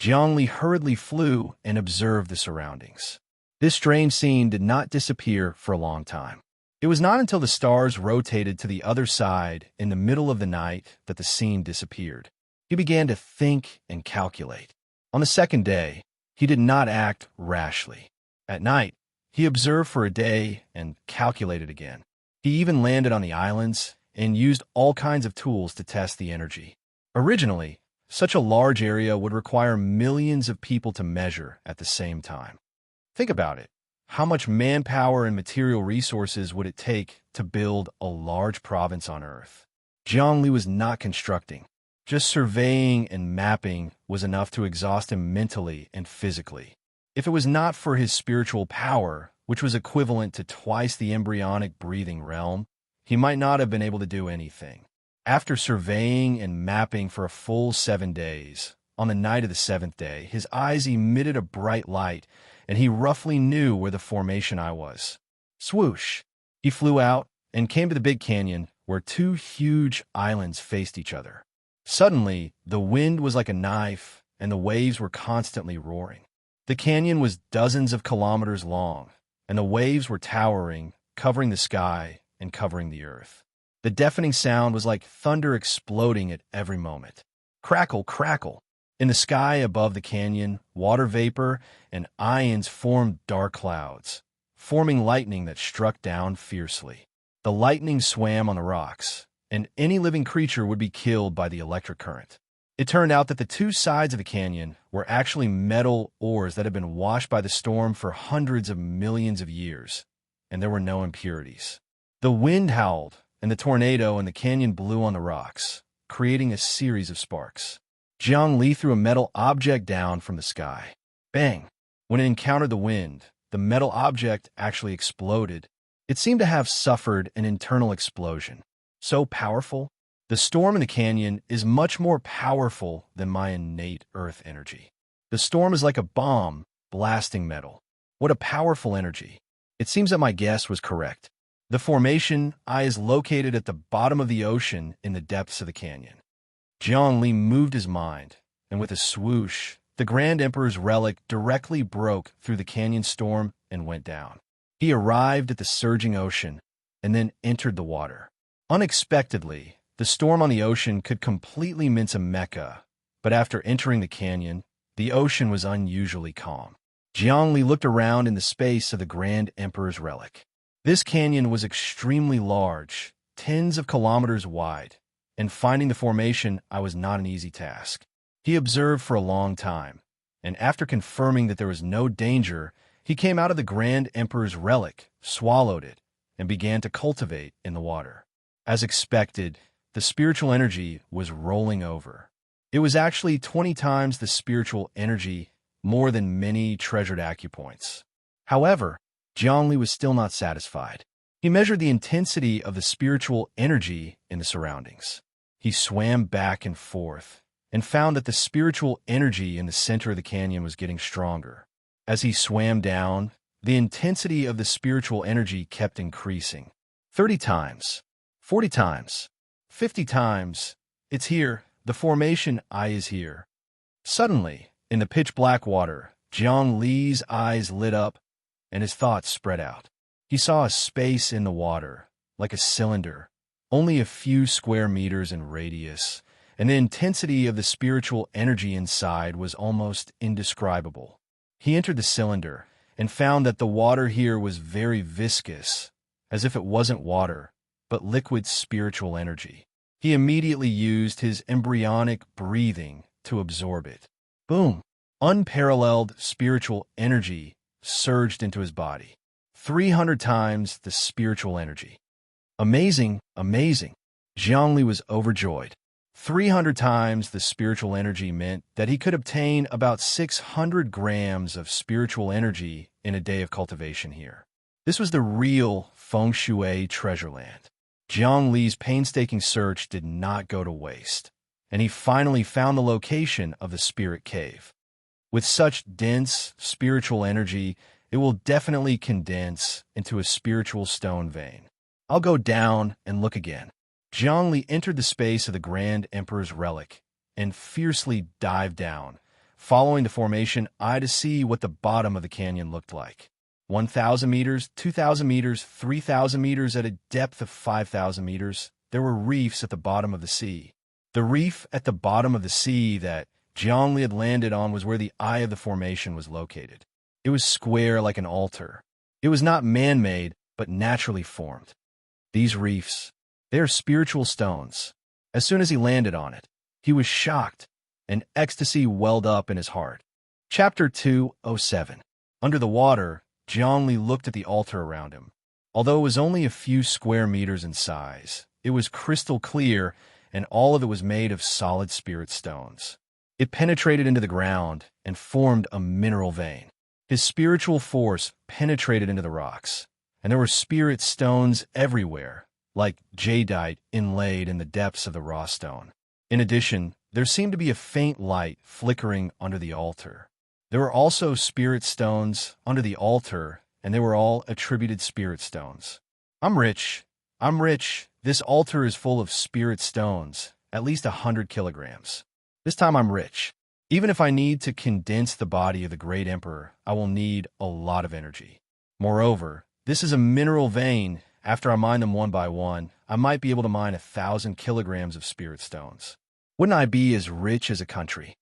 Zhongli hurriedly flew and observed the surroundings. This strange scene did not disappear for a long time. It was not until the stars rotated to the other side in the middle of the night that the scene disappeared. He began to think and calculate. On the second day, he did not act rashly. At night, he observed for a day and calculated again. He even landed on the islands and used all kinds of tools to test the energy. Originally, such a large area would require millions of people to measure at the same time. Think about it. How much manpower and material resources would it take to build a large province on Earth? Zhongli was not constructing. Just surveying and mapping was enough to exhaust him mentally and physically. If it was not for his spiritual power, which was equivalent to twice the embryonic breathing realm, he might not have been able to do anything. After surveying and mapping for a full 7 days, on the night of the 7th day, his eyes emitted a bright light, and he roughly knew where the formation eye was. Swoosh! He flew out and came to the big canyon where 2 huge islands faced each other. Suddenly, the wind was like a knife, and the waves were constantly roaring. The canyon was dozens of kilometers long, and the waves were towering, covering the sky and covering the earth. The deafening sound was like thunder exploding at every moment. Crackle, crackle. In the sky above the canyon, water vapor and ions formed dark clouds, forming lightning that struck down fiercely. The lightning swam on the rocks, and any living creature would be killed by the electric current. It turned out that the 2 sides of the canyon were actually metal ores that had been washed by the storm for hundreds of millions of years, and there were no impurities. The wind howled, and the tornado in the canyon blew on the rocks, creating a series of sparks. Jiang Li threw a metal object down from the sky. Bang! When it encountered the wind, the metal object actually exploded. It seemed to have suffered an internal explosion. So powerful. The storm in the canyon is much more powerful than my innate earth energy. The storm is like a bomb, blasting metal. What a powerful energy. It seems that my guess was correct. The formation eye is located at the bottom of the ocean in the depths of the canyon. Jiang Li moved his mind, and with a swoosh, the Grand Emperor's relic directly broke through the canyon storm and went down. He arrived at the surging ocean and then entered the water. Unexpectedly, the storm on the ocean could completely mince a mecha, but after entering the canyon, the ocean was unusually calm. Jiang Li looked around in the space of the Grand Emperor's relic. This canyon was extremely large, tens of kilometers wide, and finding the formation was not an easy task. He observed for a long time, and after confirming that there was no danger, he came out of the Grand Emperor's relic, swallowed it, and began to cultivate in the water. As expected, the spiritual energy was rolling over. It was actually 20 times the spiritual energy, more than many treasured acupoints. However, Jiang Li was still not satisfied. He measured the intensity of the spiritual energy in the surroundings. He swam back and forth and found that the spiritual energy in the center of the canyon was getting stronger. As he swam down, the intensity of the spiritual energy kept increasing. 30 times, 40 times, 50 times. It's here. The formation eye is here. Suddenly, in the pitch-black water, Jiang Li's eyes lit up and his thoughts spread out. He saw a space in the water, like a cylinder, only a few square meters in radius, and the intensity of the spiritual energy inside was almost indescribable. He entered the cylinder and found that the water here was very viscous, as if it wasn't water, but liquid spiritual energy. He immediately used his embryonic breathing to absorb it. Boom! Unparalleled spiritual energy surged into his body. 300 times the spiritual energy. Amazing, amazing. Jiang Li was overjoyed. 300 times the spiritual energy meant that he could obtain about 600 grams of spiritual energy in a day of cultivation here. This was the real feng shui treasure land. Jiang Li's painstaking search did not go to waste, and he finally found the location of the spirit cave. With such dense spiritual energy, it will definitely condense into a spiritual stone vein. I'll go down and look again. Jiang Li entered the space of the Grand Emperor's relic and fiercely dived down, following the formation eye to see what the bottom of the canyon looked like. 1,000 meters, 2,000 meters, 3,000 meters at a depth of 5,000 meters, there were reefs at the bottom of the sea. The reef at the bottom of the sea that Jiang Li had landed on was where the eye of the formation was located. It was square like an altar. It was not man-made, but naturally formed. These reefs, they are spiritual stones. As soon as he landed on it, he was shocked, and ecstasy welled up in his heart. Chapter 207. Under the water, Jiang Li looked at the altar around him. Although it was only a few square meters in size, it was crystal clear, and all of it was made of solid spirit stones. It penetrated into the ground and formed a mineral vein. His spiritual force penetrated into the rocks, and there were spirit stones everywhere, like jadeite inlaid in the depths of the raw stone. In addition, there seemed to be a faint light flickering under the altar. There were also spirit stones under the altar, and they were all attributed spirit stones. I'm rich. I'm rich. This altar is full of spirit stones, at least 100 kilograms. This time I'm rich. Even if I need to condense the body of the great emperor, I will need a lot of energy. Moreover, this is a mineral vein. After I mine them one by one, I might be able to mine 1,000 kilograms of spirit stones. Wouldn't I be as rich as a country?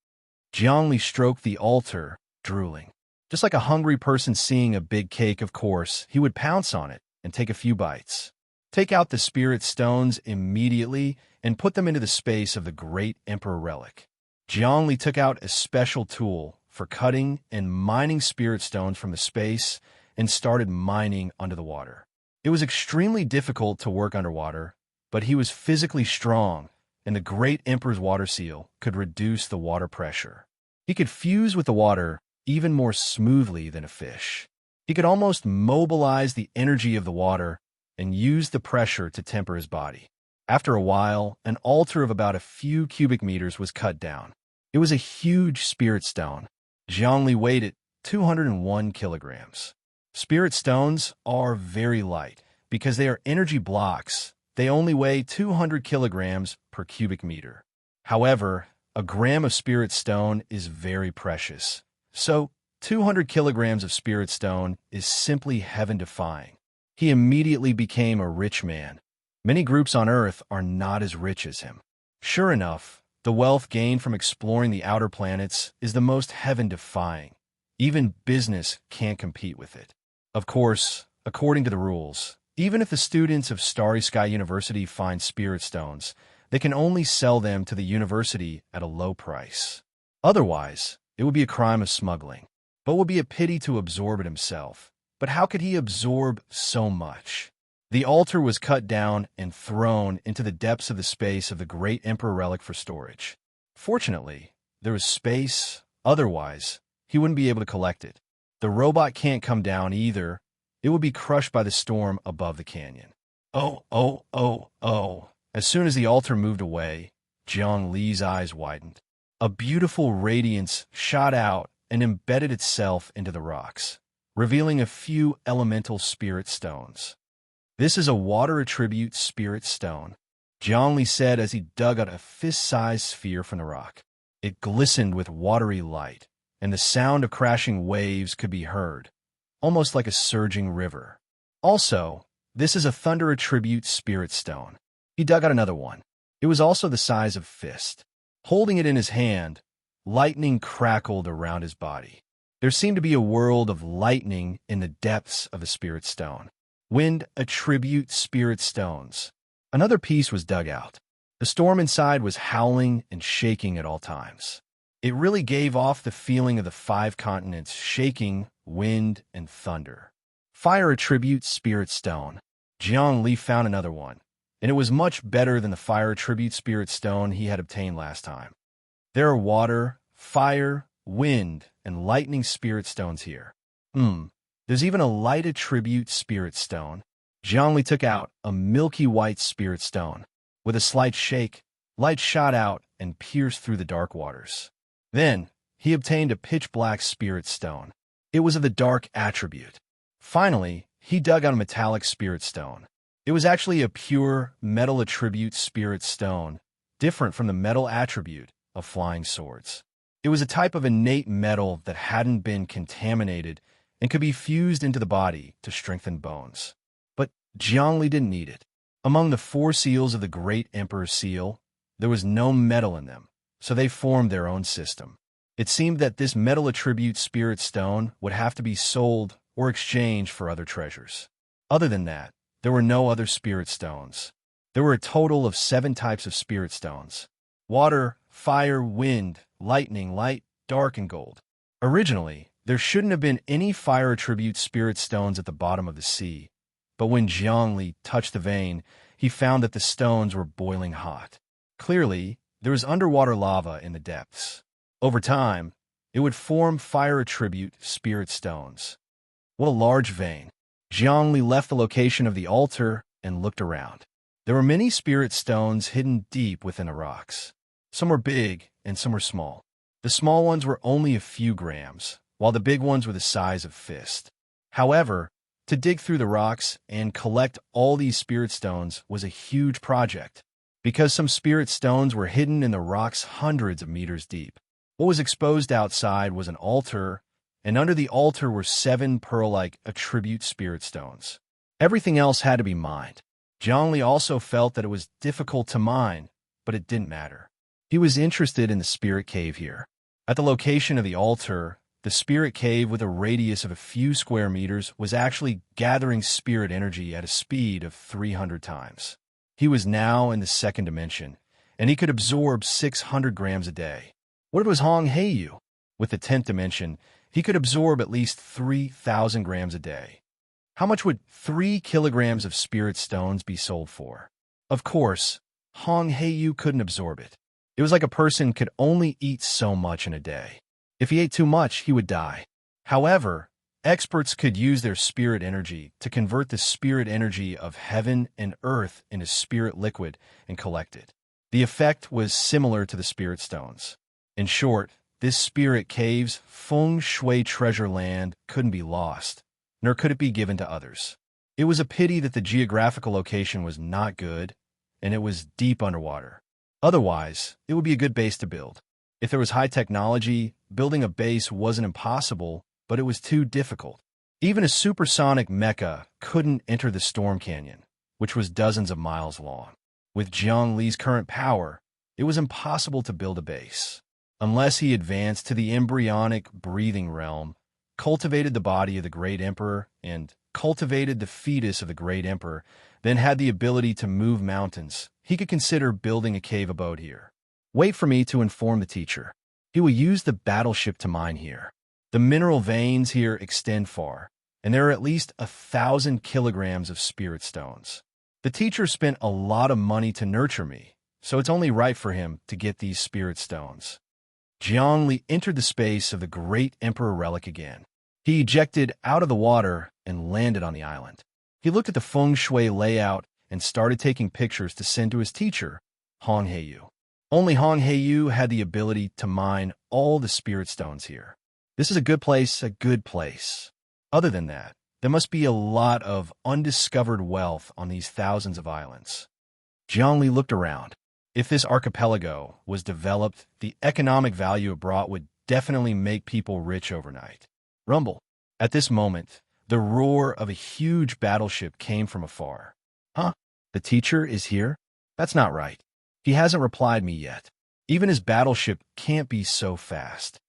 Jiangli stroked the altar, drooling. Just like a hungry person seeing a big cake, of course, he would pounce on it and take a few bites. Take out the spirit stones immediately and put them into the space of the great emperor relic. Jiangli took out a special tool for cutting and mining spirit stones from the space and started mining under the water. It was extremely difficult to work underwater, but he was physically strong, and the great emperor's water seal could reduce the water pressure. He could fuse with the water even more smoothly than a fish. He could almost mobilize the energy of the water and use the pressure to temper his body. After a while, an altar of about a few cubic meters was cut down. It was a huge spirit stone. Jiangli weighed it 201 kilograms. Spirit stones are very light. Because they are energy blocks, they only weigh 200 kilograms per cubic meter. However, a gram of spirit stone is very precious. So, 200 kilograms of spirit stone is simply heaven-defying. He immediately became a rich man. Many groups on Earth are not as rich as him. Sure enough, the wealth gained from exploring the outer planets is the most heaven-defying. Even business can't compete with it. Of course, according to the rules, even if the students of Starry Sky University find spirit stones, they can only sell them to the university at a low price. Otherwise, it would be a crime of smuggling. But it would be a pity to absorb it himself. But how could he absorb so much? The altar was cut down and thrown into the depths of the space of the great emperor relic for storage. Fortunately, there was space. Otherwise, he wouldn't be able to collect it. The robot can't come down either. It would be crushed by the storm above the canyon. Oh. As soon as the altar moved away, Jiang Li's eyes widened. A beautiful radiance shot out and embedded itself into the rocks, revealing a few elemental spirit stones. This is a water attribute spirit stone, Jiang Li said as he dug out a fist-sized sphere from the rock. It glistened with watery light, and the sound of crashing waves could be heard, almost like a surging river. Also, this is a thunder attribute spirit stone. He dug out another one. It was also the size of a fist. Holding it in his hand, lightning crackled around his body. There seemed to be a world of lightning in the depths of the spirit stone. Wind attribute spirit stones. Another piece was dug out. The storm inside was howling and shaking at all times. It really gave off the feeling of the 5 continents shaking, wind, and thunder. Fire attribute spirit stone. Jiang Li found another one, and it was much better than the fire attribute spirit stone he had obtained last time. There are water, fire, wind, and lightning spirit stones here. There's even a light attribute spirit stone. Jiang Li took out a milky white spirit stone. With a slight shake, light shot out and pierced through the dark waters. Then, he obtained a pitch-black spirit stone. It was of the dark attribute. Finally, he dug out a metallic spirit stone. It was actually a pure metal attribute spirit stone, different from the metal attribute of flying swords. It was a type of innate metal that hadn't been contaminated and could be fused into the body to strengthen bones. But Jiang Li didn't need it. Among the 4 seals of the Great Emperor's seal, there was no metal in them, so they formed their own system. It seemed that this metal attribute spirit stone would have to be sold or exchanged for other treasures. Other than that, there were no other spirit stones. There were a total of 7 types of spirit stones: water, fire, wind, lightning, light, dark, and gold. Originally, there shouldn't have been any fire attribute spirit stones at the bottom of the sea, but when Jiang Li touched the vein, he found that the stones were boiling hot. Clearly, there was underwater lava in the depths. Over time, it would form fire attribute spirit stones. What a large vein. Zhongli left the location of the altar and looked around. There were many spirit stones hidden deep within the rocks. Some were big and some were small. The small ones were only a few grams, while the big ones were the size of fist. However, to dig through the rocks and collect all these spirit stones was a huge project, because some spirit stones were hidden in the rocks hundreds of meters deep. What was exposed outside was an altar, and under the altar were 7 pearl-like attribute spirit stones. Everything else had to be mined. Zhongli also felt that it was difficult to mine, but it didn't matter. He was interested in the spirit cave here. At the location of the altar, the spirit cave with a radius of a few square meters was actually gathering spirit energy at a speed of 300 times. He was now in the second dimension, and he could absorb 600 grams a day. What if it was Hong Heiyu? With the 10th dimension, he could absorb at least 3,000 grams a day. How much would 3 kilograms of spirit stones be sold for? Of course, Hong Heiyu couldn't absorb it. It was like a person could only eat so much in a day. If he ate too much, he would die. However, experts could use their spirit energy to convert the spirit energy of heaven and earth into spirit liquid and collect it. The effect was similar to the spirit stones. In short, this spirit cave's feng shui treasure land couldn't be lost, nor could it be given to others. It was a pity that the geographical location was not good, and it was deep underwater. Otherwise, it would be a good base to build. If there was high technology, building a base wasn't impossible, but it was too difficult. Even a supersonic mecha couldn't enter the storm canyon, which was dozens of miles long. With Jiang Li's current power, it was impossible to build a base. Unless he advanced to the embryonic breathing realm, cultivated the body of the Great Emperor, and cultivated the fetus of the Great Emperor, then had the ability to move mountains, he could consider building a cave abode here. Wait for me to inform the teacher. He will use the battleship to mine here. The mineral veins here extend far, and there are at least 1,000 kilograms of spirit stones. The teacher spent a lot of money to nurture me, so it's only right for him to get these spirit stones. Zhongli entered the space of the Great Emperor relic again. He ejected out of the water and landed on the island. He looked at the feng shui layout and started taking pictures to send to his teacher, Hong Heiyu. Only Hong Heiyu had the ability to mine all the spirit stones here. This is a good place. Other than that, there must be a lot of undiscovered wealth on these thousands of islands. Zhongli looked around. If this archipelago was developed, the economic value it brought would definitely make people rich overnight. Rumble. At this moment, the roar of a huge battleship came from afar. Huh? The teacher is here? That's not right. He hasn't replied me yet. Even his battleship can't be so fast.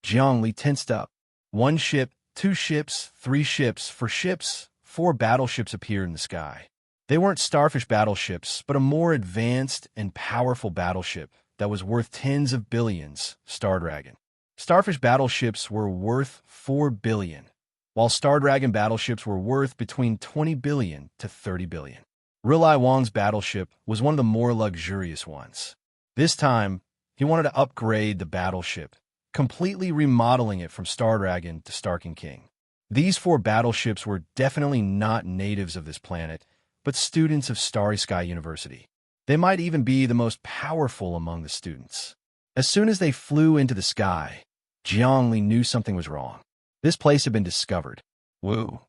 Zhongli tensed up. 1 ship, 2 ships, 3 ships. For ships, 4 battleships appeared in the sky. They weren't starfish battleships, but a more advanced and powerful battleship that was worth tens of billions, Star Dragon. Starfish battleships were worth 4 billion, while Star Dragon battleships were worth between 20 billion to 30 billion. Rilai Wang's battleship was one of the more luxurious ones. This time, he wanted to upgrade the battleship, completely remodeling it from Star Dragon to Starkin King. These 4 battleships were definitely not natives of this planet, but students of Starry Sky University. They might even be the most powerful among the students. As soon as they flew into the sky, Zhongli knew something was wrong. This place had been discovered. Woo!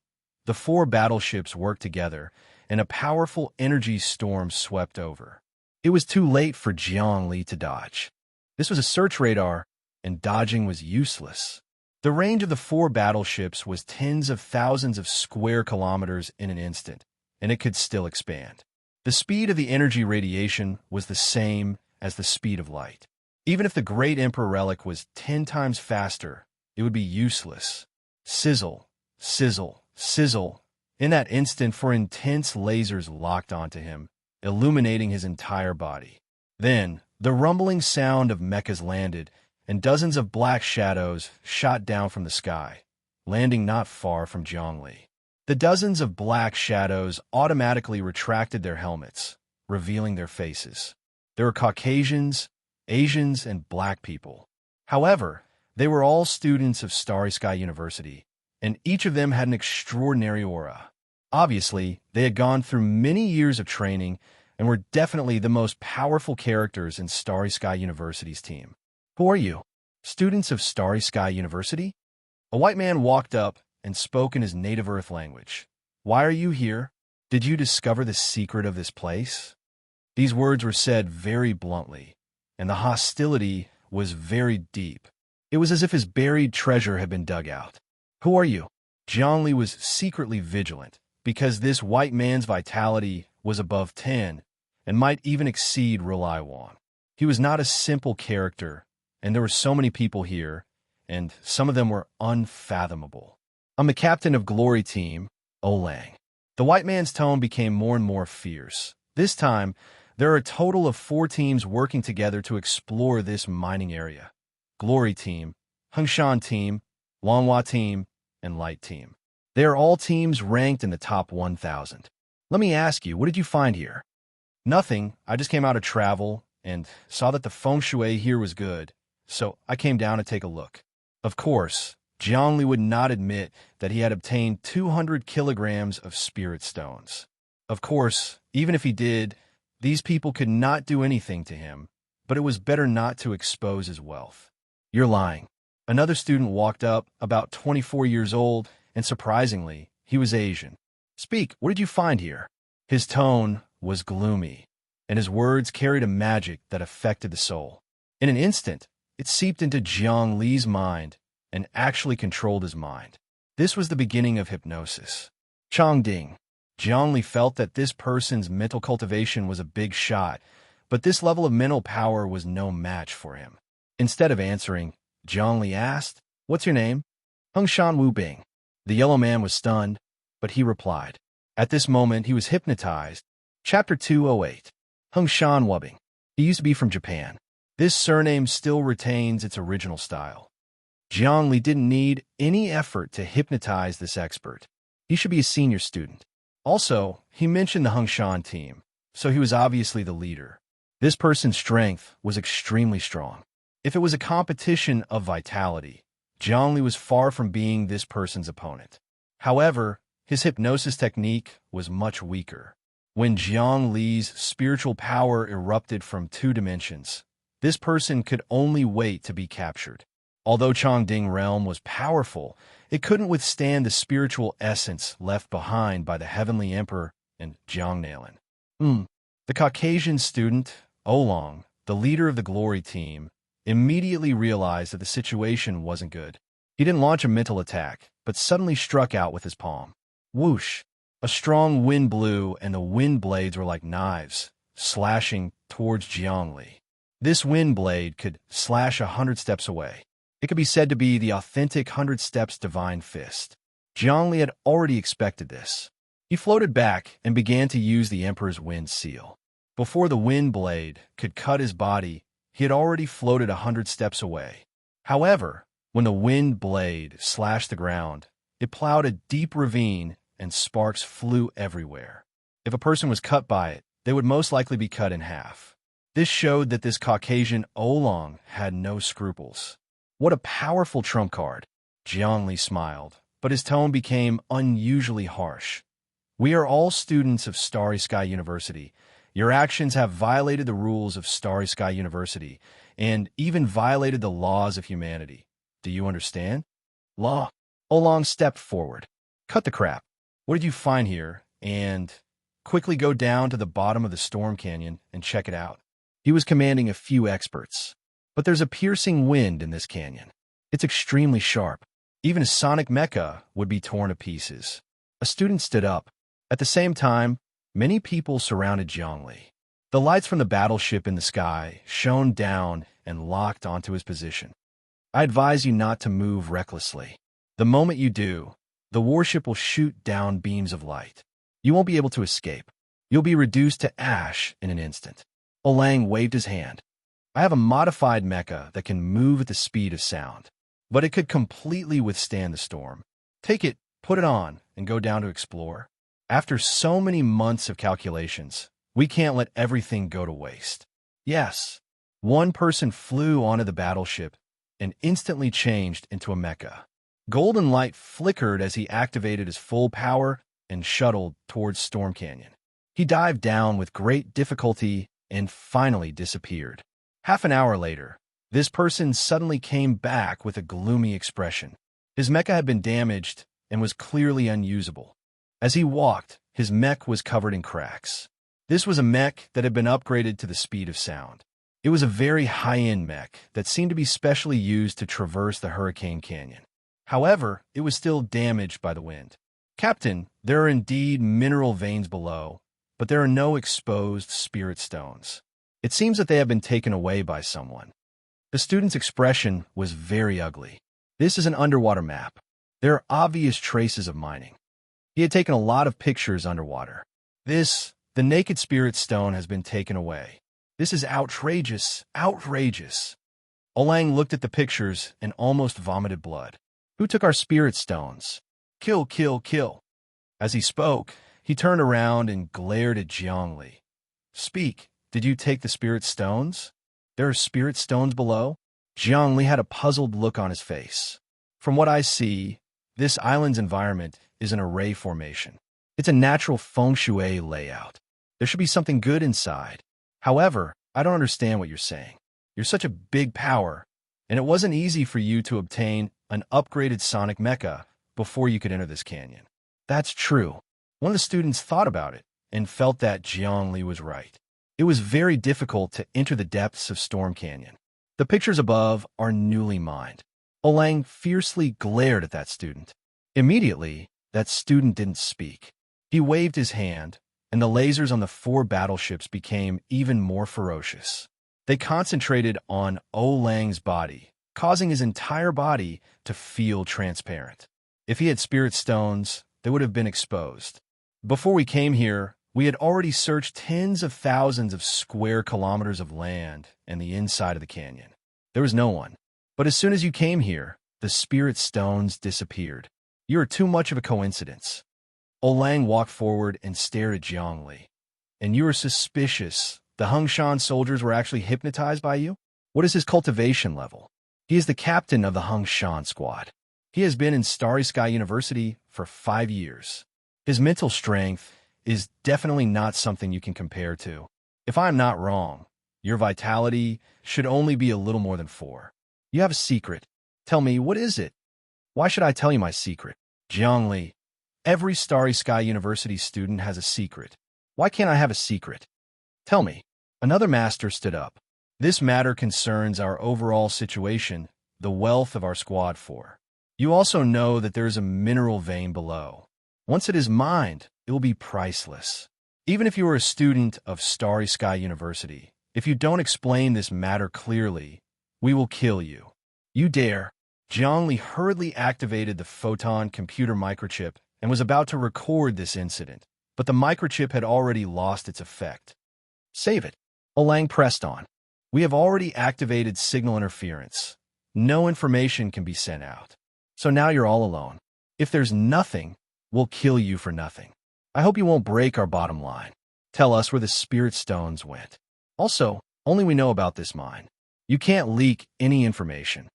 The 4 battleships worked together, and a powerful energy storm swept over. It was too late for Zhongli to dodge. This was a search radar, and dodging was useless. The range of the 4 battleships was tens of thousands of square kilometers in an instant, and it could still expand. The speed of the energy radiation was the same as the speed of light. Even if the Great Emperor relic was 10 times faster, it would be useless. Sizzle, sizzle, sizzle. In that instant, 4 intense lasers locked onto him, illuminating his entire body. Then, the rumbling sound of mechas landed, and dozens of black shadows shot down from the sky, landing not far from Zhongli. The dozens of black shadows automatically retracted their helmets, revealing their faces. There were Caucasians, Asians, and Black people. However, they were all students of Starry Sky University, and each of them had an extraordinary aura. Obviously, they had gone through many years of training and were definitely the most powerful characters in Starry Sky University's team. Who are you? Students of Starry Sky University? A white man walked up and spoke in his native Earth language. Why are you here? Did you discover the secret of this place? These words were said very bluntly, and the hostility was very deep. It was as if his buried treasure had been dug out. Who are you? Zhongli was secretly vigilant, because this white man's vitality was above 10 and might even exceed Reliwan. He was not a simple character, and there were so many people here, and some of them were unfathomable. I'm the captain of Glory Team, Olang. The white man's tone became more and more fierce. This time, there are a total of 4 teams working together to explore this mining area. Glory Team, Hengshan Team, Longhua Team, and Light Team. They are all teams ranked in the top 1,000. Let me ask you, what did you find here? Nothing. I just came out of travel and saw that the feng shui here was good, so I came down to take a look. Of course, Zhongli would not admit that he had obtained 200 kilograms of spirit stones. Of course, even if he did, these people could not do anything to him, but it was better not to expose his wealth. You're lying. Another student walked up, about 24 years old, and surprisingly, he was Asian. Speak, what did you find here? His tone was gloomy, and his words carried a magic that affected the soul. In an instant, it seeped into Jiang Li's mind and actually controlled his mind. This was the beginning of hypnosis. Chongding. Jiang Li felt that this person's mental cultivation was a big shot, but this level of mental power was no match for him. Instead of answering, Jiang Li asked, "What's your name?" Hengshan Wu Bing. The yellow man was stunned, but he replied. At this moment, he was hypnotized. Chapter 208. Hengshan Wu Bing. He used to be from Japan. This surname still retains its original style. Jiang Li didn't need any effort to hypnotize this expert. He should be a senior student. Also, he mentioned the Hengshan team, so he was obviously the leader. This person's strength was extremely strong. If it was a competition of vitality, Jiang Li was far from being this person's opponent. However, his hypnosis technique was much weaker. When Jiang Li's spiritual power erupted from 2 dimensions, this person could only wait to be captured. Although Chongding realm was powerful, it couldn't withstand the spiritual essence left behind by the Heavenly Emperor and Jiangnalan. The Caucasian student, Oolong, the leader of the Glory Team, immediately realized that the situation wasn't good. He didn't launch a mental attack, but suddenly struck out with his palm. Whoosh! A strong wind blew, and the wind blades were like knives, slashing towards Jiang Li. This wind blade could slash 100 steps away. It could be said to be the authentic 100 Steps Divine Fist. Jiang Li had already expected this. He floated back and began to use the Emperor's Wind Seal. Before the wind blade could cut his body, he had already floated 100 steps away. However, when the wind blade slashed the ground, it plowed a deep ravine and sparks flew everywhere. If a person was cut by it, they would most likely be cut in half. This showed that this Caucasian Oolong had no scruples. What a powerful trump card. Jiang Li smiled, but his tone became unusually harsh. We are all students of Starry Sky University. Your actions have violated the rules of Starry Sky University and even violated the laws of humanity. Do you understand? Law. Oolong stepped forward. Cut the crap. What did you find here? And quickly go down to the bottom of the storm canyon and check it out. He was commanding a few experts. But there's a piercing wind in this canyon. It's extremely sharp. Even a sonic mecha would be torn to pieces. A student stood up. At the same time, many people surrounded Jiang Li. The lights from the battleship in the sky shone down and locked onto his position. I advise you not to move recklessly. The moment you do, the warship will shoot down beams of light. You won't be able to escape. You'll be reduced to ash in an instant. Olang waved his hand. I have a modified mecha that can move at the speed of sound, but it could completely withstand the storm. Take it, put it on, and go down to explore. After so many months of calculations, we can't let everything go to waste. Yes. One person flew onto the battleship and instantly changed into a mecha. Golden light flickered as he activated his full power and shuttled towards Storm Canyon. He dived down with great difficulty and finally disappeared. Half an hour later, this person suddenly came back with a gloomy expression. His mecha had been damaged and was clearly unusable. As he walked, his mech was covered in cracks. This was a mech that had been upgraded to the speed of sound. It was a very high-end mech that seemed to be specially used to traverse the Hurricane Canyon. However, it was still damaged by the wind. Captain, there are indeed mineral veins below, but there are no exposed spirit stones. It seems that they have been taken away by someone. The student's expression was very ugly. This is an underwater map. There are obvious traces of mining. He had taken a lot of pictures underwater. The naked spirit stone has been taken away. This is outrageous, outrageous. Olang looked at the pictures and almost vomited blood. Who took our spirit stones? Kill, kill, kill. As he spoke, he turned around and glared at Jiangli. Speak, did you take the spirit stones? There are spirit stones below? Jiangli had a puzzled look on his face. From what I see, this island's environment is an array formation. It's a natural feng shui layout. There should be something good inside. However, I don't understand what you're saying. You're such a big power, and it wasn't easy for you to obtain an upgraded sonic mecha before you could enter this canyon. That's true. One of the students thought about it and felt that Jiangli was right. It was very difficult to enter the depths of Storm Canyon. The pictures above are newly mined. Olang fiercely glared at that student. Immediately, that student didn't speak. He waved his hand, and the lasers on the 4 battleships became even more ferocious. They concentrated on Olang's body, causing his entire body to feel transparent. If he had spirit stones, they would have been exposed. Before we came here, we had already searched tens of thousands of square kilometers of land and the inside of the canyon. There was no one. But as soon as you came here, the spirit stones disappeared. You are too much of a coincidence. Olang walked forward and stared at Jiangli. And you are suspicious the Hongshan soldiers were actually hypnotized by you? What is his cultivation level? He is the captain of the Hongshan squad. He has been in Starry Sky University for 5 years. His mental strength is definitely not something you can compare to. If I'm not wrong, your vitality should only be a little more than 4. You have a secret. Tell me, what is it? Why should I tell you my secret? Jiangli, every Starry Sky University student has a secret. Why can't I have a secret? Tell me. Another master stood up. This matter concerns our overall situation, the wealth of our squad 4. You also know that there is a mineral vein below. Once it is mined, it will be priceless. Even if you are a student of Starry Sky University, if you don't explain this matter clearly, we will kill you. You dare. Jiangli hurriedly activated the photon computer microchip and was about to record this incident, but the microchip had already lost its effect. Save it. Olang pressed on. We have already activated signal interference. No information can be sent out. So now you're all alone. If there's nothing, we'll kill you for nothing. I hope you won't break our bottom line. Tell us where the spirit stones went. Also, only we know about this mine. You can't leak any information.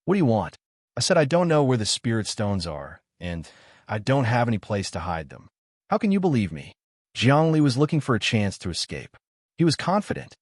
What do you want? I said I don't know where the spirit stones are, and I don't have any place to hide them. How can you believe me? Jiangli was looking for a chance to escape. He was confident.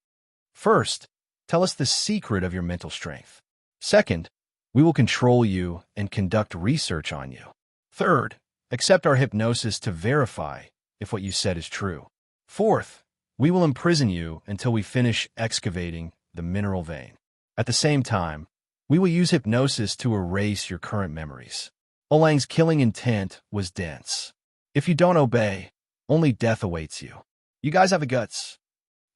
First, tell us the secret of your mental strength. Second, we will control you and conduct research on you. Third, accept our hypnosis to verify if what you said is true. Fourth, we will imprison you until we finish excavating the mineral vein. At the same time, we will use hypnosis to erase your current memories. Olang's killing intent was dense. If you don't obey, only death awaits you. You guys have the guts.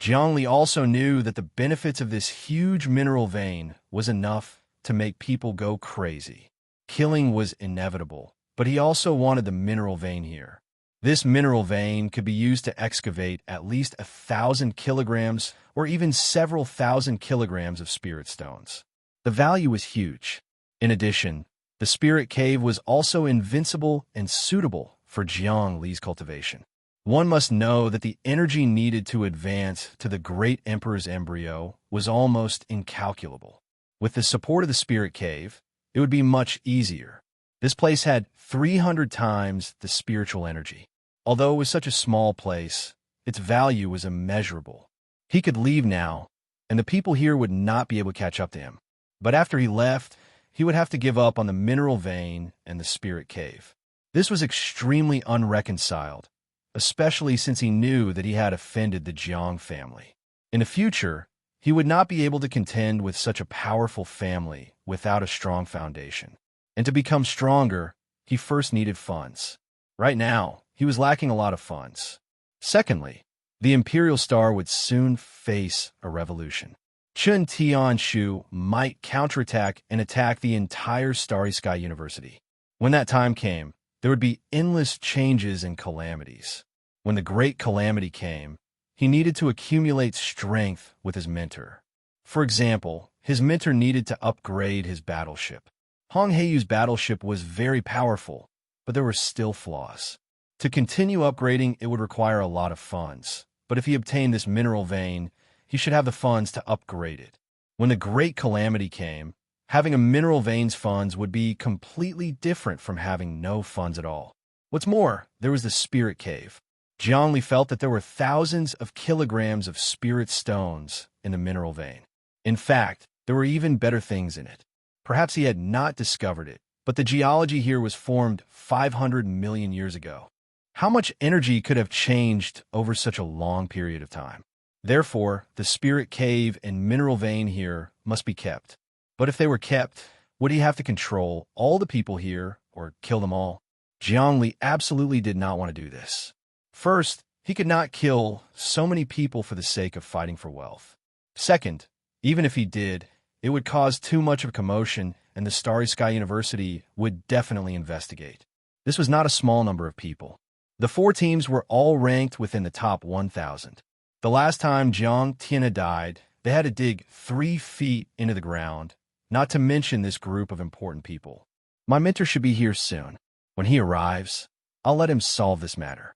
Jiangli also knew that the benefits of this huge mineral vein was enough to make people go crazy. Killing was inevitable, but he also wanted the mineral vein here. This mineral vein could be used to excavate at least 1,000 kilograms or even several thousand kilograms of spirit stones. The value was huge. In addition, the spirit cave was also invincible and suitable for Jiangli's cultivation. One must know that the energy needed to advance to the great emperor's embryo was almost incalculable. With the support of the spirit cave, it would be much easier. This place had 300 times the spiritual energy. Although it was such a small place, its value was immeasurable. He could leave now, and the people here would not be able to catch up to him. But after he left, he would have to give up on the mineral vein and the spirit cave. This was extremely unreconciled, especially since he knew that he had offended the Jiang family. In the future, he would not be able to contend with such a powerful family without a strong foundation. And to become stronger, he first needed funds. Right now, he was lacking a lot of funds. Secondly, the Imperial Star would soon face a revolution. Chun Tianshu might counterattack and attack the entire Starry Sky University. When that time came, there would be endless changes and calamities. When the Great Calamity came, he needed to accumulate strength with his mentor. For example, his mentor needed to upgrade his battleship. Hong Heiyu's battleship was very powerful, but there were still flaws. To continue upgrading, it would require a lot of funds. But if he obtained this mineral vein, he should have the funds to upgrade it. When the Great Calamity came, having a mineral vein's funds would be completely different from having no funds at all. What's more, there was the spirit cave. Jiangli felt that there were thousands of kilograms of spirit stones in the mineral vein. In fact, there were even better things in it. Perhaps he had not discovered it, but the geology here was formed 500 million years ago. How much energy could have changed over such a long period of time? Therefore, the spirit cave and mineral vein here must be kept. But if they were kept, would he have to control all the people here or kill them all? Jiangli absolutely did not want to do this. First, he could not kill so many people for the sake of fighting for wealth. Second, even if he did, it would cause too much of a commotion, and the Starry Sky University would definitely investigate. This was not a small number of people. The 4 teams were all ranked within the top 1,000. The last time Jiang Tianhe died, they had to dig 3 feet into the ground, not to mention this group of important people. My mentor should be here soon. When he arrives, I'll let him solve this matter.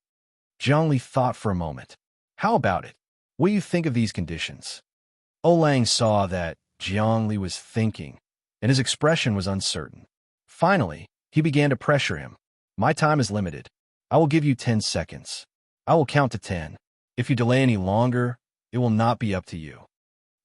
Zhongli thought for a moment. How about it? What do you think of these conditions? Olang saw that Zhongli was thinking, and his expression was uncertain. Finally, he began to pressure him. My time is limited. I will give you 10 seconds. I will count to 10. If you delay any longer, it will not be up to you.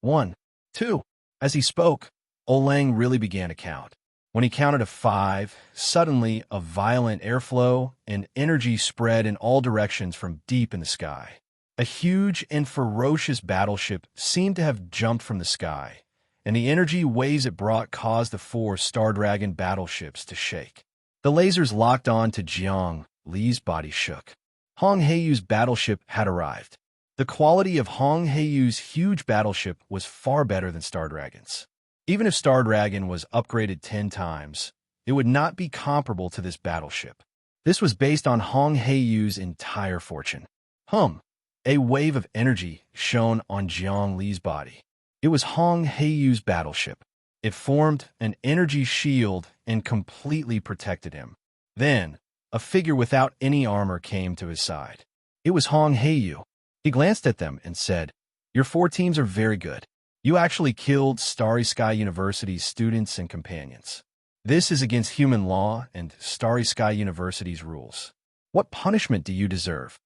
1, 2. As he spoke, Olang really began to count. When he counted to 5, suddenly a violent airflow and energy spread in all directions from deep in the sky. A huge and ferocious battleship seemed to have jumped from the sky, and the energy waves it brought caused the 4 Star Dragon battleships to shake. The lasers locked on to Jiang Li's body shook. Hong Heiyu's battleship had arrived. The quality of Hong Heiyu's huge battleship was far better than Star Dragon's. Even if Star Dragon was upgraded 10 times, it would not be comparable to this battleship. This was based on Hong Heiyu's entire fortune. A wave of energy shone on Jiang Li's body. It was Hong Heiyu's battleship. It formed an energy shield and completely protected him. Then, a figure without any armor came to his side. It was Hong Heiyu. He glanced at them and said, "Your 4 teams are very good. You actually killed Starry Sky University's students and companions. This is against human law and Starry Sky University's rules. What punishment do you deserve?"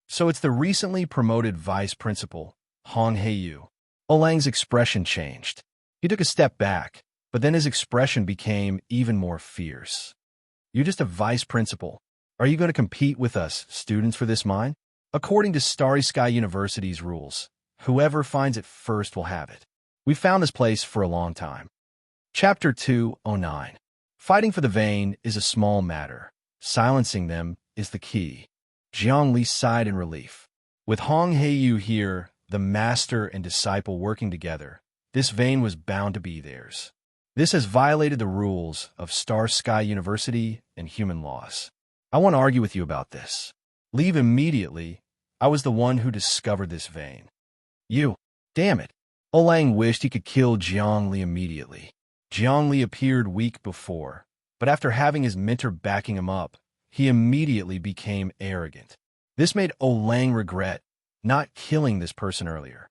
So it's the recently promoted vice principal, Hong Heiyu. Olang's expression changed. He took a step back, but then his expression became even more fierce. "You're just a vice principal. Are you going to compete with us, students, for this mine? According to Starry Sky University's rules, whoever finds it first will have it. We've found this place for a long time." Chapter 209. Fighting for the vein is a small matter. Silencing them is the key. Jiang Li sighed in relief. With Hong Heiyu here, the master and disciple working together, this vein was bound to be theirs. This has violated the rules of Star Sky University and human laws. I want to argue with you about this. Leave immediately. I was the one who discovered this vein. You. Damn it. Olang wished he could kill Jiang Li immediately. Jiang Li appeared weak before, but after having his mentor backing him up, he immediately became arrogant. This made Olang regret not killing this person earlier.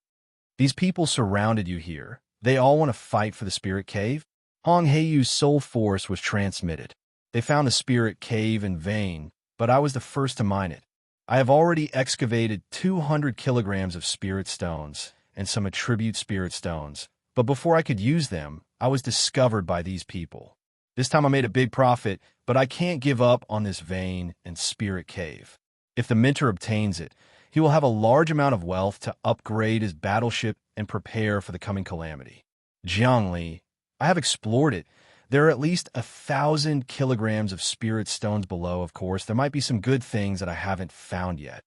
These people surrounded you here. They all want to fight for the spirit cave? Hong Heiyu's soul force was transmitted. They found the spirit cave in vain, but I was the first to mine it. I have already excavated 200 kilograms of spirit stones and some attribute spirit stones, but before I could use them, I was discovered by these people. This time I made a big profit, but I can't give up on this vein and spirit cave. If the mentor obtains it, he will have a large amount of wealth to upgrade his battleship and prepare for the coming calamity. Jiangli, I have explored it. There are at least 1,000 kilograms of spirit stones below, of course. There might be some good things that I haven't found yet.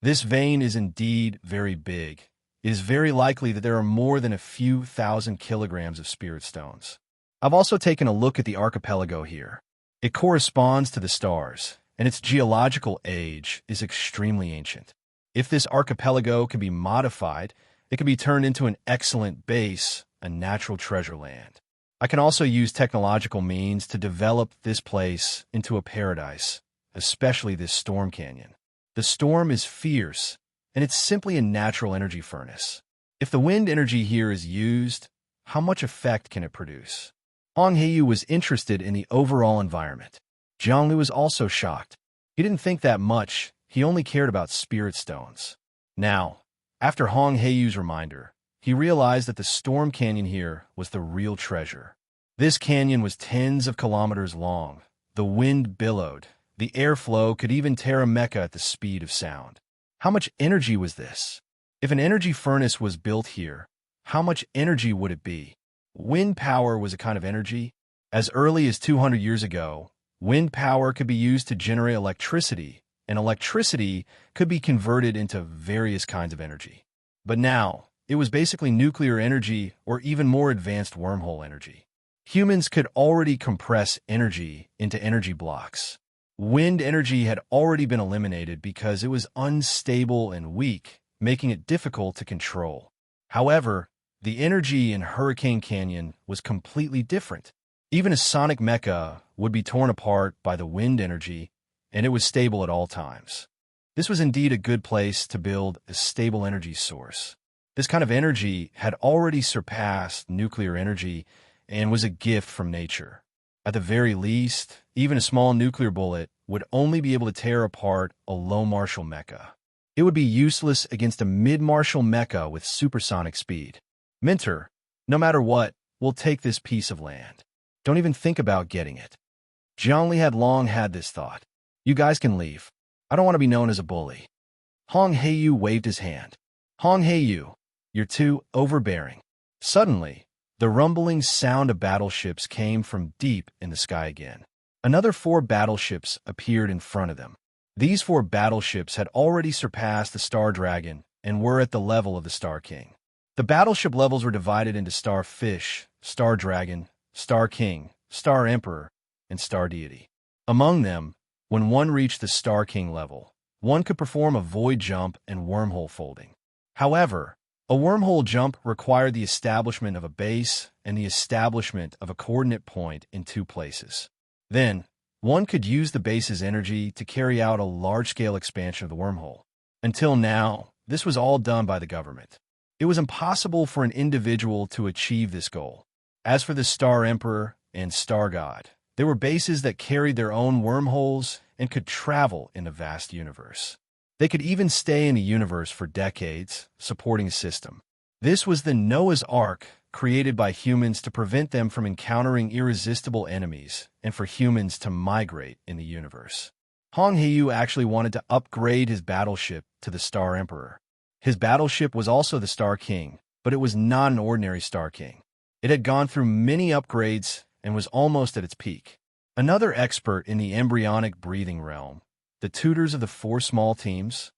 This vein is indeed very big. It is very likely that there are more than a few thousand kilograms of spirit stones. I've also taken a look at the archipelago here. It corresponds to the stars, and its geological age is extremely ancient. If this archipelago can be modified, it can be turned into an excellent base, a natural treasure land. I can also use technological means to develop this place into a paradise, especially this storm canyon. The storm is fierce, and it's simply a natural energy furnace. If the wind energy here is used, how much effect can it produce? Hong Heiyu was interested in the overall environment. Jiangli was also shocked. He didn't think that much. He only cared about spirit stones. Now, after Hong Heiyu's reminder, he realized that the storm canyon here was the real treasure. This canyon was tens of kilometers long. The wind billowed. The airflow could even tear a mecha at the speed of sound. How much energy was this? If an energy furnace was built here, how much energy would it be? Wind power was a kind of energy. As early as 200 years ago, wind power could be used to generate electricity, and electricity could be converted into various kinds of energy. But now, it was basically nuclear energy or even more advanced wormhole energy. Humans could already compress energy into energy blocks. Wind energy had already been eliminated because it was unstable and weak, making it difficult to control. However, the energy in Hurricane Canyon was completely different. Even a sonic mecha would be torn apart by the wind energy, and it was stable at all times. This was indeed a good place to build a stable energy source. This kind of energy had already surpassed nuclear energy and was a gift from nature. At the very least, even a small nuclear bullet would only be able to tear apart a low-martial mecha. It would be useless against a mid-martial mecha with supersonic speed. Mentor, no matter what, we'll take this piece of land. Don't even think about getting it. Jiangli had long had this thought. You guys can leave. I don't want to be known as a bully. Hong Heiyu waved his hand. Hong Heiyu, you're too overbearing. Suddenly, the rumbling sound of battleships came from deep in the sky again. Another 4 battleships appeared in front of them. These 4 battleships had already surpassed the Star Dragon and were at the level of the Star King. The battleship levels were divided into Star Fish, Star Dragon, Star King, Star Emperor, and Star Deity. Among them, when one reached the Star King level, one could perform a void jump and wormhole folding. However, a wormhole jump required the establishment of a base and the establishment of a coordinate point in 2 places. Then, one could use the base's energy to carry out a large-scale expansion of the wormhole. Until now, this was all done by the government. It was impossible for an individual to achieve this goal. As for the Star Emperor and Star God, they were bases that carried their own wormholes and could travel in the vast universe. They could even stay in the universe for decades, supporting a system. This was the Noah's Ark, created by humans to prevent them from encountering irresistible enemies and for humans to migrate in the universe. Hong Heiyu actually wanted to upgrade his battleship to the Star Emperor. His battleship was also the Star King, but it was not an ordinary Star King. It had gone through many upgrades and was almost at its peak. Another expert in the embryonic breathing realm, the tutors of the 4 small teams.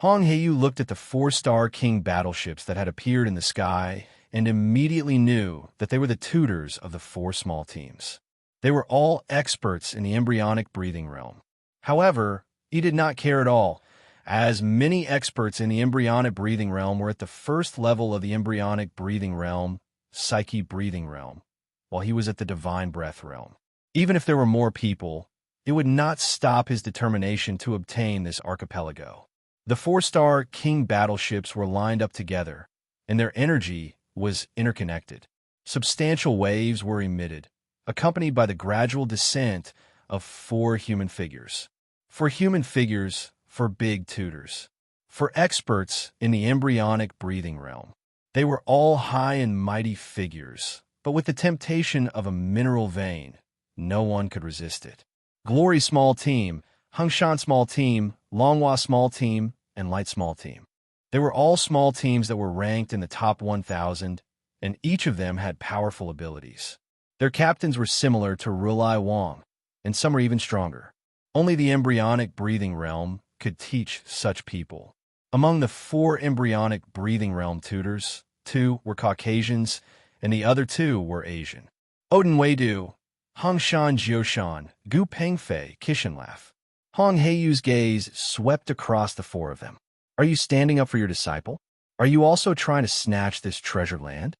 Hong Heiyu looked at the 4-Star King battleships that had appeared in the sky and immediately knew that they were the tutors of the 4 small teams. They were all experts in the embryonic breathing realm. However, he did not care at all, as many experts in the embryonic breathing realm were at the first level of the embryonic breathing realm, psyche breathing realm, while he was at the divine breath realm. Even if there were more people, it would not stop his determination to obtain this archipelago. The 4-star King battleships were lined up together, and their energy was interconnected. Substantial waves were emitted, accompanied by the gradual descent of 4 human figures. 4 human figures for big tutors. For experts in the embryonic breathing realm. They were all high and mighty figures, but with the temptation of a mineral vein, no one could resist it. Glory small team, Hongshan small team, Longhua small team, and Light small team. They were all small teams that were ranked in the top 1,000, and each of them had powerful abilities. Their captains were similar to Rulai Wang, and some were even stronger. Only the embryonic breathing realm could teach such people. Among the 4 embryonic breathing realm tutors, 2 were Caucasians, and the other 2 were Asian. Odin Weidu, Hongshan Jioshan, Gu Pengfei, Kishinlaf. Hong Heiyu's gaze swept across the 4 of them. Are you standing up for your disciple? Are you also trying to snatch this treasure land?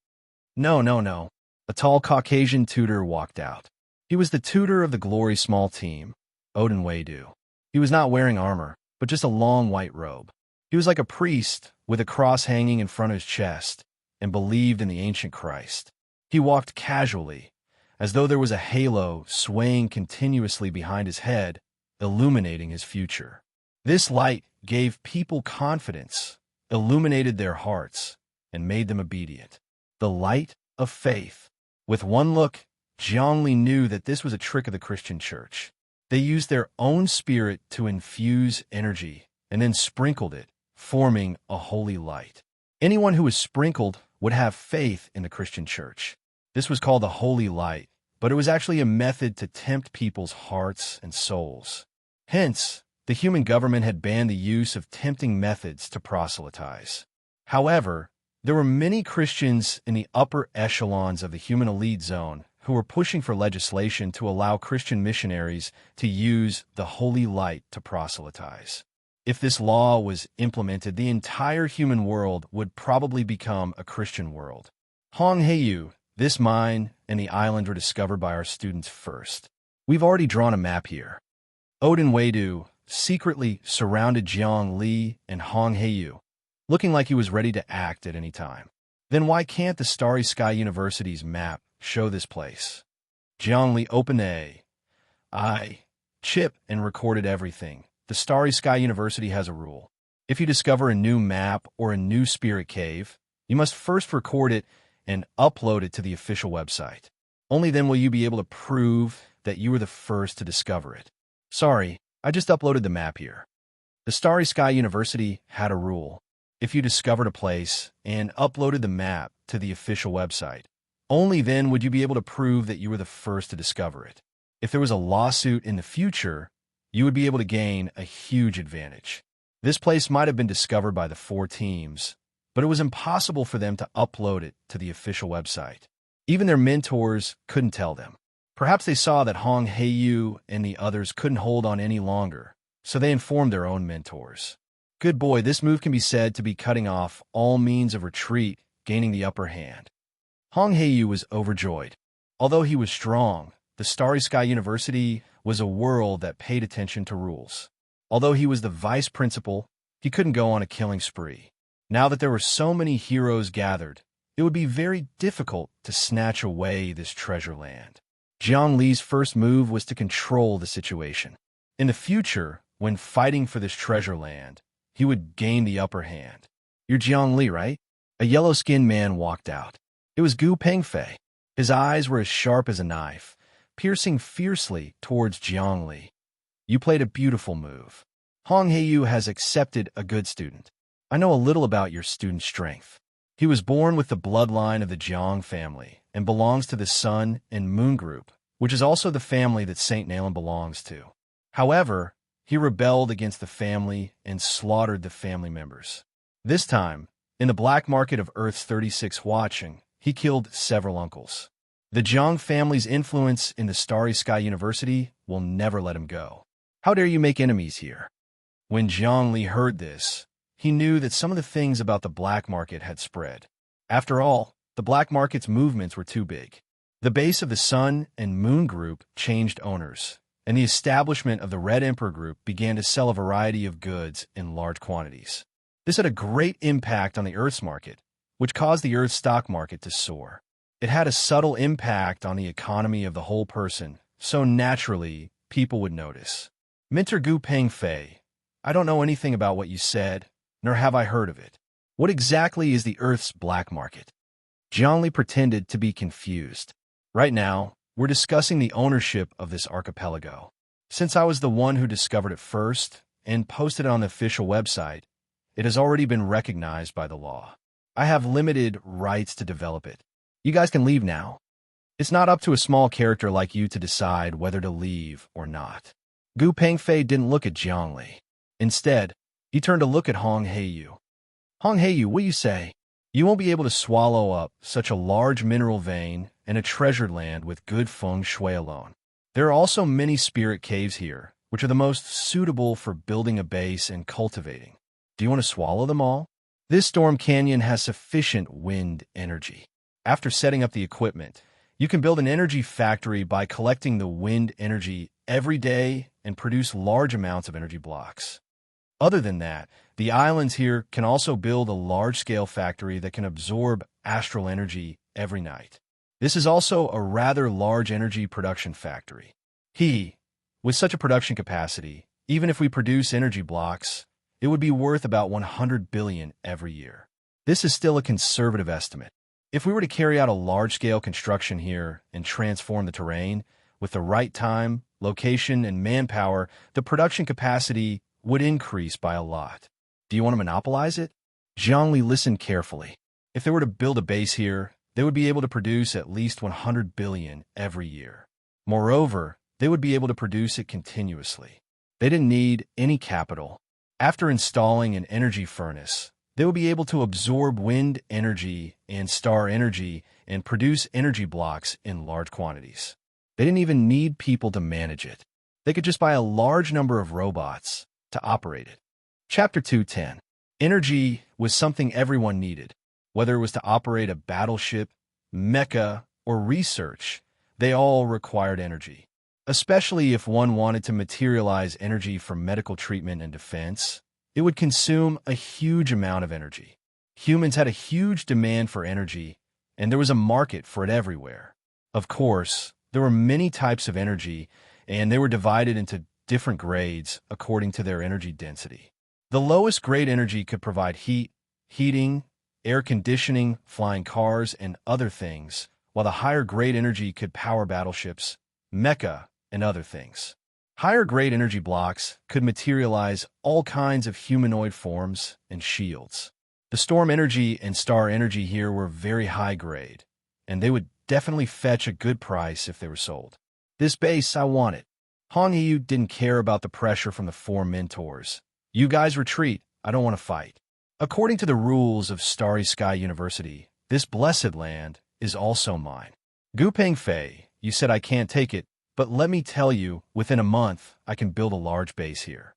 No, no, no. A tall Caucasian tutor walked out. He was the tutor of the Glory small team, Odin Weidu. He was not wearing armor, but just a long white robe. He was like a priest with a cross hanging in front of his chest and believed in the ancient Christ. He walked casually, as though there was a halo swaying continuously behind his head, illuminating his future. This light gave people confidence, illuminated their hearts, and made them obedient. The light of faith. With one look, Zhongli knew that this was a trick of the Christian church. They used their own spirit to infuse energy and then sprinkled it, forming a holy light. Anyone who was sprinkled would have faith in the Christian church. This was called the holy light, but it was actually a method to tempt people's hearts and souls. Hence, the human government had banned the use of tempting methods to proselytize. However, there were many Christians in the upper echelons of the human elite zone who were pushing for legislation to allow Christian missionaries to use the holy light to proselytize. If this law was implemented, the entire human world would probably become a Christian world. Hong Heiyu, this mine, and the island were discovered by our students first. We've already drawn a map here. Odin Weidu secretly surrounded Jiang Li and Hong Heiyu, looking like he was ready to act at any time. Then why can't the Starry Sky University's map show this place? Jiang Li opened a chip and recorded everything. The Starry Sky University has a rule. If you discover a new map or a new spirit cave, you must first record it and upload it to the official website. Only then will you be able to prove that you were the first to discover it. Sorry, I just uploaded the map here. The Starry Sky University had a rule. If you discovered a place and uploaded the map to the official website, only then would you be able to prove that you were the first to discover it. If there was a lawsuit in the future, you would be able to gain a huge advantage. This place might have been discovered by the 4 teams, but it was impossible for them to upload it to the official website. Even their mentors couldn't tell them. Perhaps they saw that Hong Heiyu and the others couldn't hold on any longer, so they informed their own mentors. Good boy, this move can be said to be cutting off all means of retreat, gaining the upper hand. Hong Heiyu was overjoyed. Although he was strong, the Starry Sky University was a world that paid attention to rules. Although he was the vice principal, he couldn't go on a killing spree. Now that there were so many heroes gathered, it would be very difficult to snatch away this treasure land. Jiang Li's first move was to control the situation. In the future, when fighting for this treasure land, he would gain the upper hand. You're Jiang Li, right? A yellow-skinned man walked out. It was Gu Pengfei. His eyes were as sharp as a knife, piercing fiercely towards Jiang Li. You played a beautiful move. Hong Heiyu has accepted a good student. I know a little about your student's strength. He was born with the bloodline of the Jiang family and belongs to the Sun and Moon group, which is also the family that Saint Nalen belongs to. However, he rebelled against the family and slaughtered the family members. This time, in the black market of Earth's 36 watching, he killed several uncles. The Jiang family's influence in the Starry Sky University will never let him go. How dare you make enemies here? When Jiang Li heard this, he knew that some of the things about the black market had spread. After all, the black market's movements were too big. The base of the Sun and Moon group changed owners, and the establishment of the Red Emperor Group began to sell a variety of goods in large quantities. This had a great impact on the Earth's market, which caused the Earth's stock market to soar. It had a subtle impact on the economy of the whole person, so naturally, people would notice. Minter Gu Peng Fei, I don't know anything about what you said, nor have I heard of it. What exactly is the Earth's black market? Zhongli pretended to be confused. Right now, we're discussing the ownership of this archipelago. Since I was the one who discovered it first and posted it on the official website, it has already been recognized by the law. I have limited rights to develop it. You guys can leave now. It's not up to a small character like you to decide whether to leave or not. Gu Pengfei didn't look at Zhongli. Instead, he turned to look at Hong Heiyu. Hong Heiyu, what do you say? You won't be able to swallow up such a large mineral vein and a treasured land with good feng shui alone. There are also many spirit caves here, which are the most suitable for building a base and cultivating. Do you want to swallow them all? This storm canyon has sufficient wind energy. After setting up the equipment, you can build an energy factory by collecting the wind energy every day and produce large amounts of energy blocks. Other than that, the islands here can also build a large-scale factory that can absorb astral energy every night. This is also a rather large energy production factory. With such a production capacity, even if we produce energy blocks, it would be worth about 100 billion every year. This is still a conservative estimate. If we were to carry out a large-scale construction here and transform the terrain, with the right time, location, and manpower, the production capacity would increase by a lot. Do you want to monopolize it? Zhongli listened carefully. If they were to build a base here, they would be able to produce at least 100 billion every year. Moreover, they would be able to produce it continuously. They didn't need any capital. After installing an energy furnace, they would be able to absorb wind energy and star energy and produce energy blocks in large quantities. They didn't even need people to manage it. They could just buy a large number of robots to operate it. Chapter 210. Energy was something everyone needed. Whether it was to operate a battleship, mecha, or research, they all required energy. Especially if one wanted to materialize energy for medical treatment and defense, it would consume a huge amount of energy. Humans had a huge demand for energy, and there was a market for it everywhere. Of course, there were many types of energy, and they were divided into different grades according to their energy density. The lowest grade energy could provide heat, heating, air conditioning, flying cars, and other things, while the higher grade energy could power battleships, mecha, and other things. Higher grade energy blocks could materialize all kinds of humanoid forms and shields. The storm energy and star energy here were very high grade, and they would definitely fetch a good price if they were sold. This base, I want it. Hong Yu didn't care about the pressure from the four mentors. You guys retreat, I don't want to fight. According to the rules of Starry Sky University, this blessed land is also mine. Gu Pengfei, you said I can't take it, but let me tell you, within a month, I can build a large base here.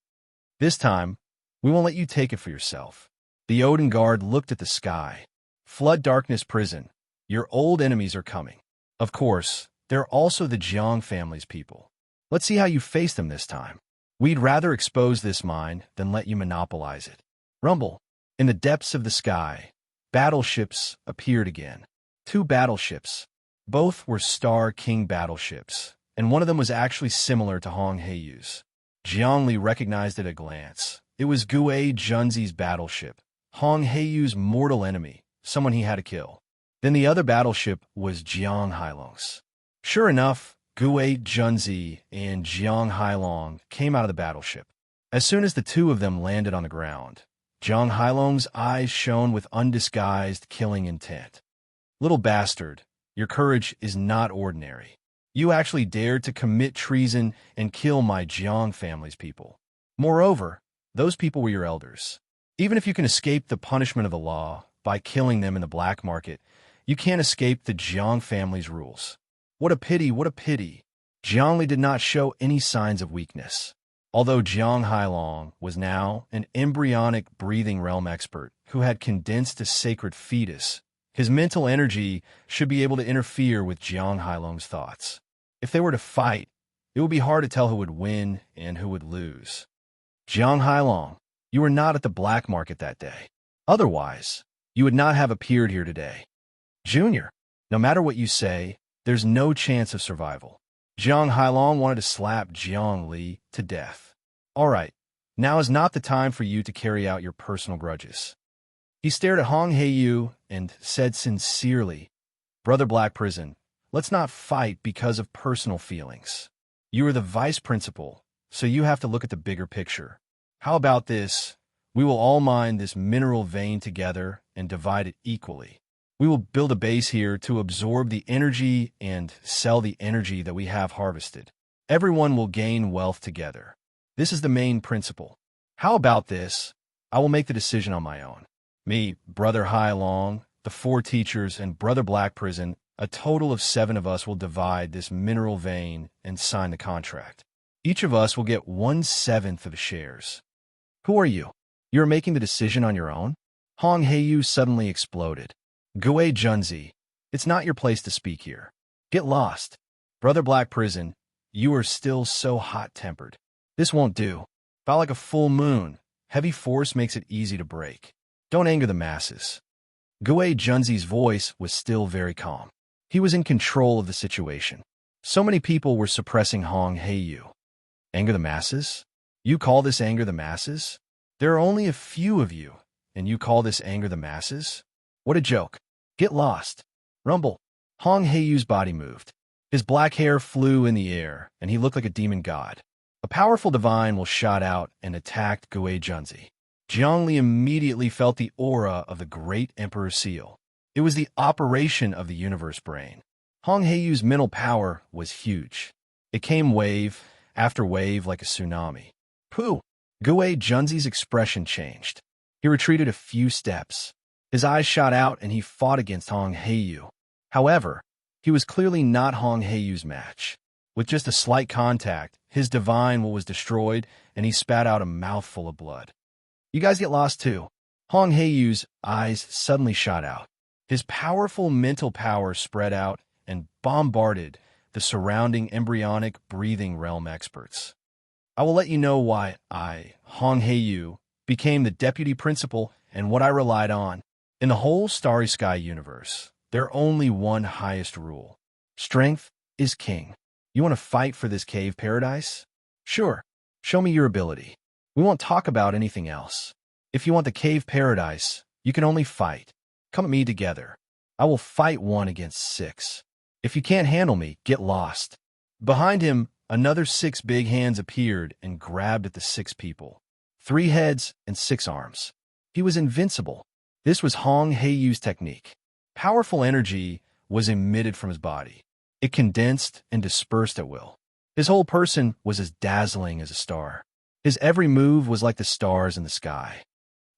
This time, we won't let you take it for yourself. The Odin Guard looked at the sky. Flood Darkness Prison. Your old enemies are coming. Of course, they're also the Jiang family's people. Let's see how you face them this time. We'd rather expose this mine than let you monopolize it. Rumble. In the depths of the sky, battleships appeared again. 2 battleships. Both were Star King battleships, and one of them was actually similar to Hong Heiyu's. Jiangli recognized at a glance. It was Gue Junzi's battleship, Hong Heiyu's mortal enemy, someone he had to kill. Then the other battleship was Jiang Hailong's. Sure enough, Gue Junzi and Jiang Hailong came out of the battleship. As soon as the two of them landed on the ground, Jiang Hailong's eyes shone with undisguised killing intent. Little bastard, your courage is not ordinary. You actually dared to commit treason and kill my Jiang family's people. Moreover, those people were your elders. Even if you can escape the punishment of the law by killing them in the black market, you can't escape the Jiang family's rules. What a pity, what a pity. Jiangli did not show any signs of weakness. Although Jiang Hailong was now an embryonic breathing realm expert who had condensed a sacred fetus, his mental energy should be able to interfere with Jiang Hailong's thoughts. If they were to fight, It would be hard to tell who would win and who would lose. Jiang Hailong, you were not at the black market that day. Otherwise, you would not have appeared here today. Junior, no matter what you say, there's no chance of survival. Jiang Hailong wanted to slap Jiang Li to death. All right, now is not the time for you to carry out your personal grudges. He stared at Hong Heiyu and said sincerely, Brother Black Prison, let's not fight because of personal feelings. You are the vice principal, so you have to look at the bigger picture. How about this? We will all mine this mineral vein together and divide it equally. We will build a base here to absorb the energy and sell the energy that we have harvested. Everyone will gain wealth together. This is the main principle. How about this? I will make the decision on my own. Me, Brother Hailong, the 4 teachers, and Brother Black Prison, a total of 7 of us will divide this mineral vein and sign the contract. Each of us will get 1/7 of the shares. Who are you? You are making the decision on your own? Hong Heiyu suddenly exploded. Gue Junzi, it's not your place to speak here. Get lost. Brother Black Prison, you are still so hot-tempered. This won't do. About like a full moon, heavy force makes it easy to break. Don't anger the masses. Gue Junzi's voice was still very calm. He was in control of the situation. So many people were suppressing Hong Heiyu. Anger the masses? You call this anger the masses? There are only a few of you, and you call this anger the masses? What a joke. Get lost. Rumble. Hong Heiyu's body moved. His black hair flew in the air, and he looked like a demon god. A powerful divine will shot out and attacked Gue Junzi. Jiang Li immediately felt the aura of the great Emperor Seal. It was the operation of the universe brain. Hong Heiyu's mental power was huge. It came wave after wave like a tsunami. Pooh! Gue Junzi's expression changed. He retreated a few steps. His eyes shot out and he fought against Hong Heiyu. However, he was clearly not Hong Heiyu's match. With just a slight contact, his divine will was destroyed and he spat out a mouthful of blood. You guys get lost too. Hong Heiyu's eyes suddenly shot out. His powerful mental power spread out and bombarded the surrounding embryonic breathing realm experts. I will let you know why I, Hong Heiyu, became the deputy principal and what I relied on. In the whole Starry Sky universe, there only one highest rule. Strength is king. You want to fight for this cave paradise? Sure. Show me your ability. We won't talk about anything else. If you want the cave paradise, you can only fight. Come at me together. I will fight 1 against 6. If you can't handle me, get lost. Behind him, another 6 big hands appeared and grabbed at the 6 people. 3 heads and 6 arms. He was invincible. This was Hong Heiyu's technique. Powerful energy was emitted from his body. It condensed and dispersed at will. His whole person was as dazzling as a star. His every move was like the stars in the sky.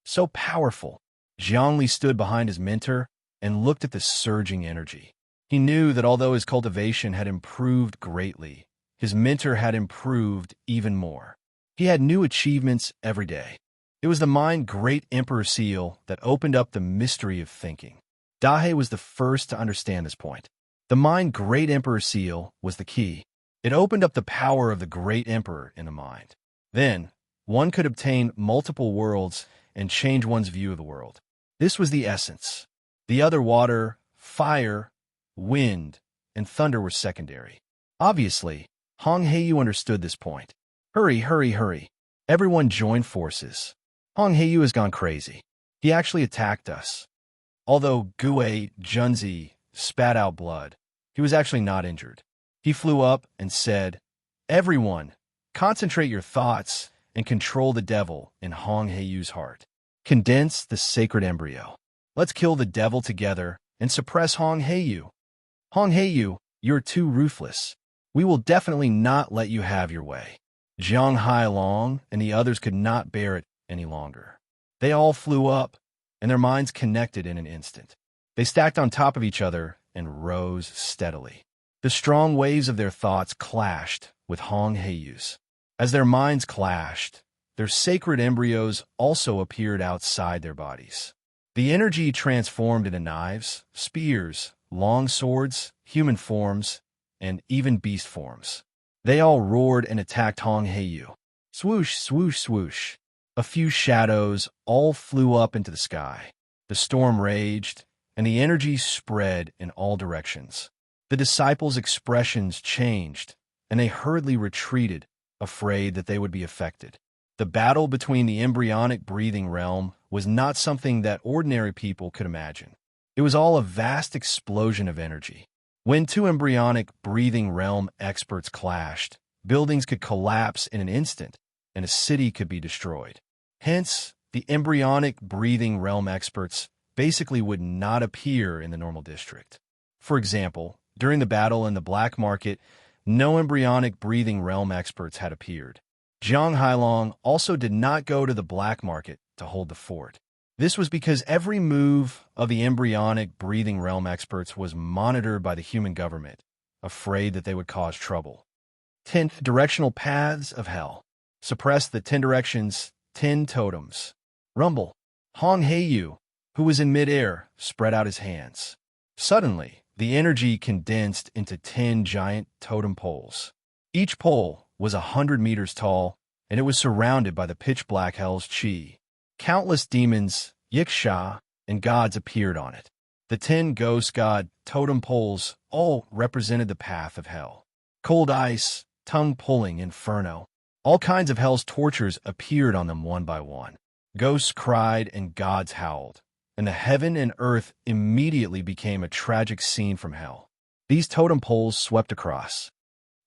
So powerful. Jiang Li stood behind his mentor and looked at the surging energy. He knew that although his cultivation had improved greatly, his mentor had improved even more. He had new achievements every day. It was the mind Great Emperor Seal that opened up the mystery of thinking. Dahe was the first to understand this point. The mind Great Emperor Seal was the key. It opened up the power of the Great Emperor in the mind. Then, one could obtain multiple worlds and change one's view of the world. This was the essence. The other water, fire, wind, and thunder were secondary. Obviously, Hong Heiyu understood this point. Hurry, hurry, hurry. Everyone join forces. Hong Heiyu has gone crazy. He actually attacked us. Although Gue Junzi spat out blood, he was actually not injured. He flew up and said, Everyone, concentrate your thoughts and control the devil in Hong Heiyu's heart. Condense the sacred embryo. Let's kill the devil together and suppress Hong Heiyu. Hong Heiyu, you're too ruthless. We will definitely not let you have your way. Jiang Hailong and the others could not bear it any longer. They all flew up, and their minds connected in an instant. They stacked on top of each other and rose steadily. The strong waves of their thoughts clashed with Hong Heiyu's. As their minds clashed, their sacred embryos also appeared outside their bodies. The energy transformed into knives, spears, long swords, human forms, and even beast forms. They all roared and attacked Hong Heiyu. Swoosh, swoosh, swoosh. A few shadows all flew up into the sky. The storm raged, and the energy spread in all directions. The disciples' expressions changed, and they hurriedly retreated, afraid that they would be affected. The battle between the embryonic breathing realm was not something that ordinary people could imagine. It was all a vast explosion of energy. When two embryonic breathing realm experts clashed, buildings could collapse in an instant, and a city could be destroyed. Hence, the embryonic breathing realm experts basically would not appear in the normal district. For example, during the battle in the black market, no embryonic breathing realm experts had appeared. Jiang Hailong also did not go to the black market to hold the fort. This was because every move of the embryonic breathing realm experts was monitored by the human government, afraid that they would cause trouble. 10 directional paths of hell. Suppress the 10 directions, 10 totems. Rumble. Hong Heiyu, who was in midair, spread out his hands. Suddenly, the energy condensed into 10 giant totem poles. Each pole was 100 meters tall, and it was surrounded by the pitch-black hell's chi. Countless demons, yiksha, and gods appeared on it. The 10 ghost god totem poles all represented the path of hell. Cold ice, tongue-pulling inferno. All kinds of hell's tortures appeared on them one by one. Ghosts cried and gods howled, and the heaven and earth immediately became a tragic scene from hell. These totem poles swept across.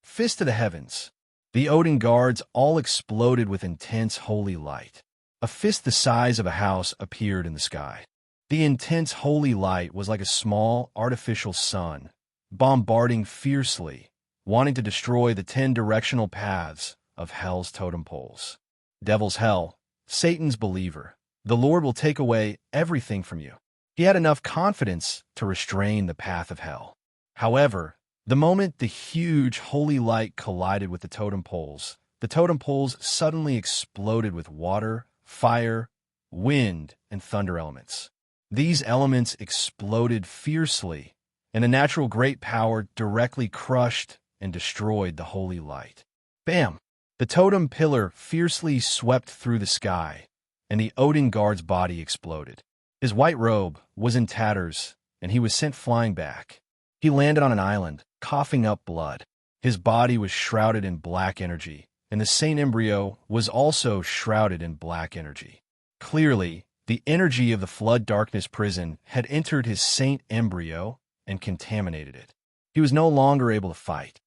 Fist to the heavens. The Odin guards all exploded with intense holy light. A fist the size of a house appeared in the sky. The intense holy light was like a small, artificial sun, bombarding fiercely, wanting to destroy the 10 directional paths of hell's totem poles. Devil's hell, Satan's believer. The Lord will take away everything from you. He had enough confidence to restrain the path of hell. However, the moment the huge holy light collided with the totem poles suddenly exploded with water, fire, wind, and thunder elements. These elements exploded fiercely, and a natural great power directly crushed and destroyed the holy light. Bam! The totem pillar fiercely swept through the sky, and the Odin guard's body exploded. His white robe was in tatters, and he was sent flying back. He landed on an island, coughing up blood. His body was shrouded in black energy, and the Saint embryo was also shrouded in black energy. Clearly, the energy of the flood darkness prison had entered his Saint embryo and contaminated it. He was no longer able to fight.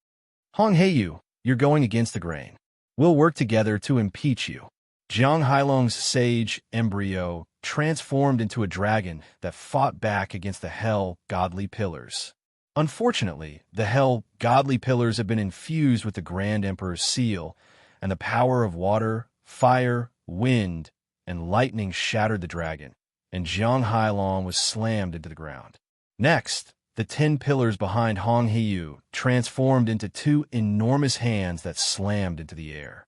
Hong Heiyu, you're going against the grain. We'll work together to impeach you. Jiang Hailong's sage embryo transformed into a dragon that fought back against the hell godly pillars. Unfortunately, the hell godly pillars have been infused with the Grand Emperor's seal, and the power of water, fire, wind, and lightning shattered the dragon, and Jiang Hailong was slammed into the ground. Next, the 10 pillars behind Hong Heiyu transformed into 2 enormous hands that slammed into the air.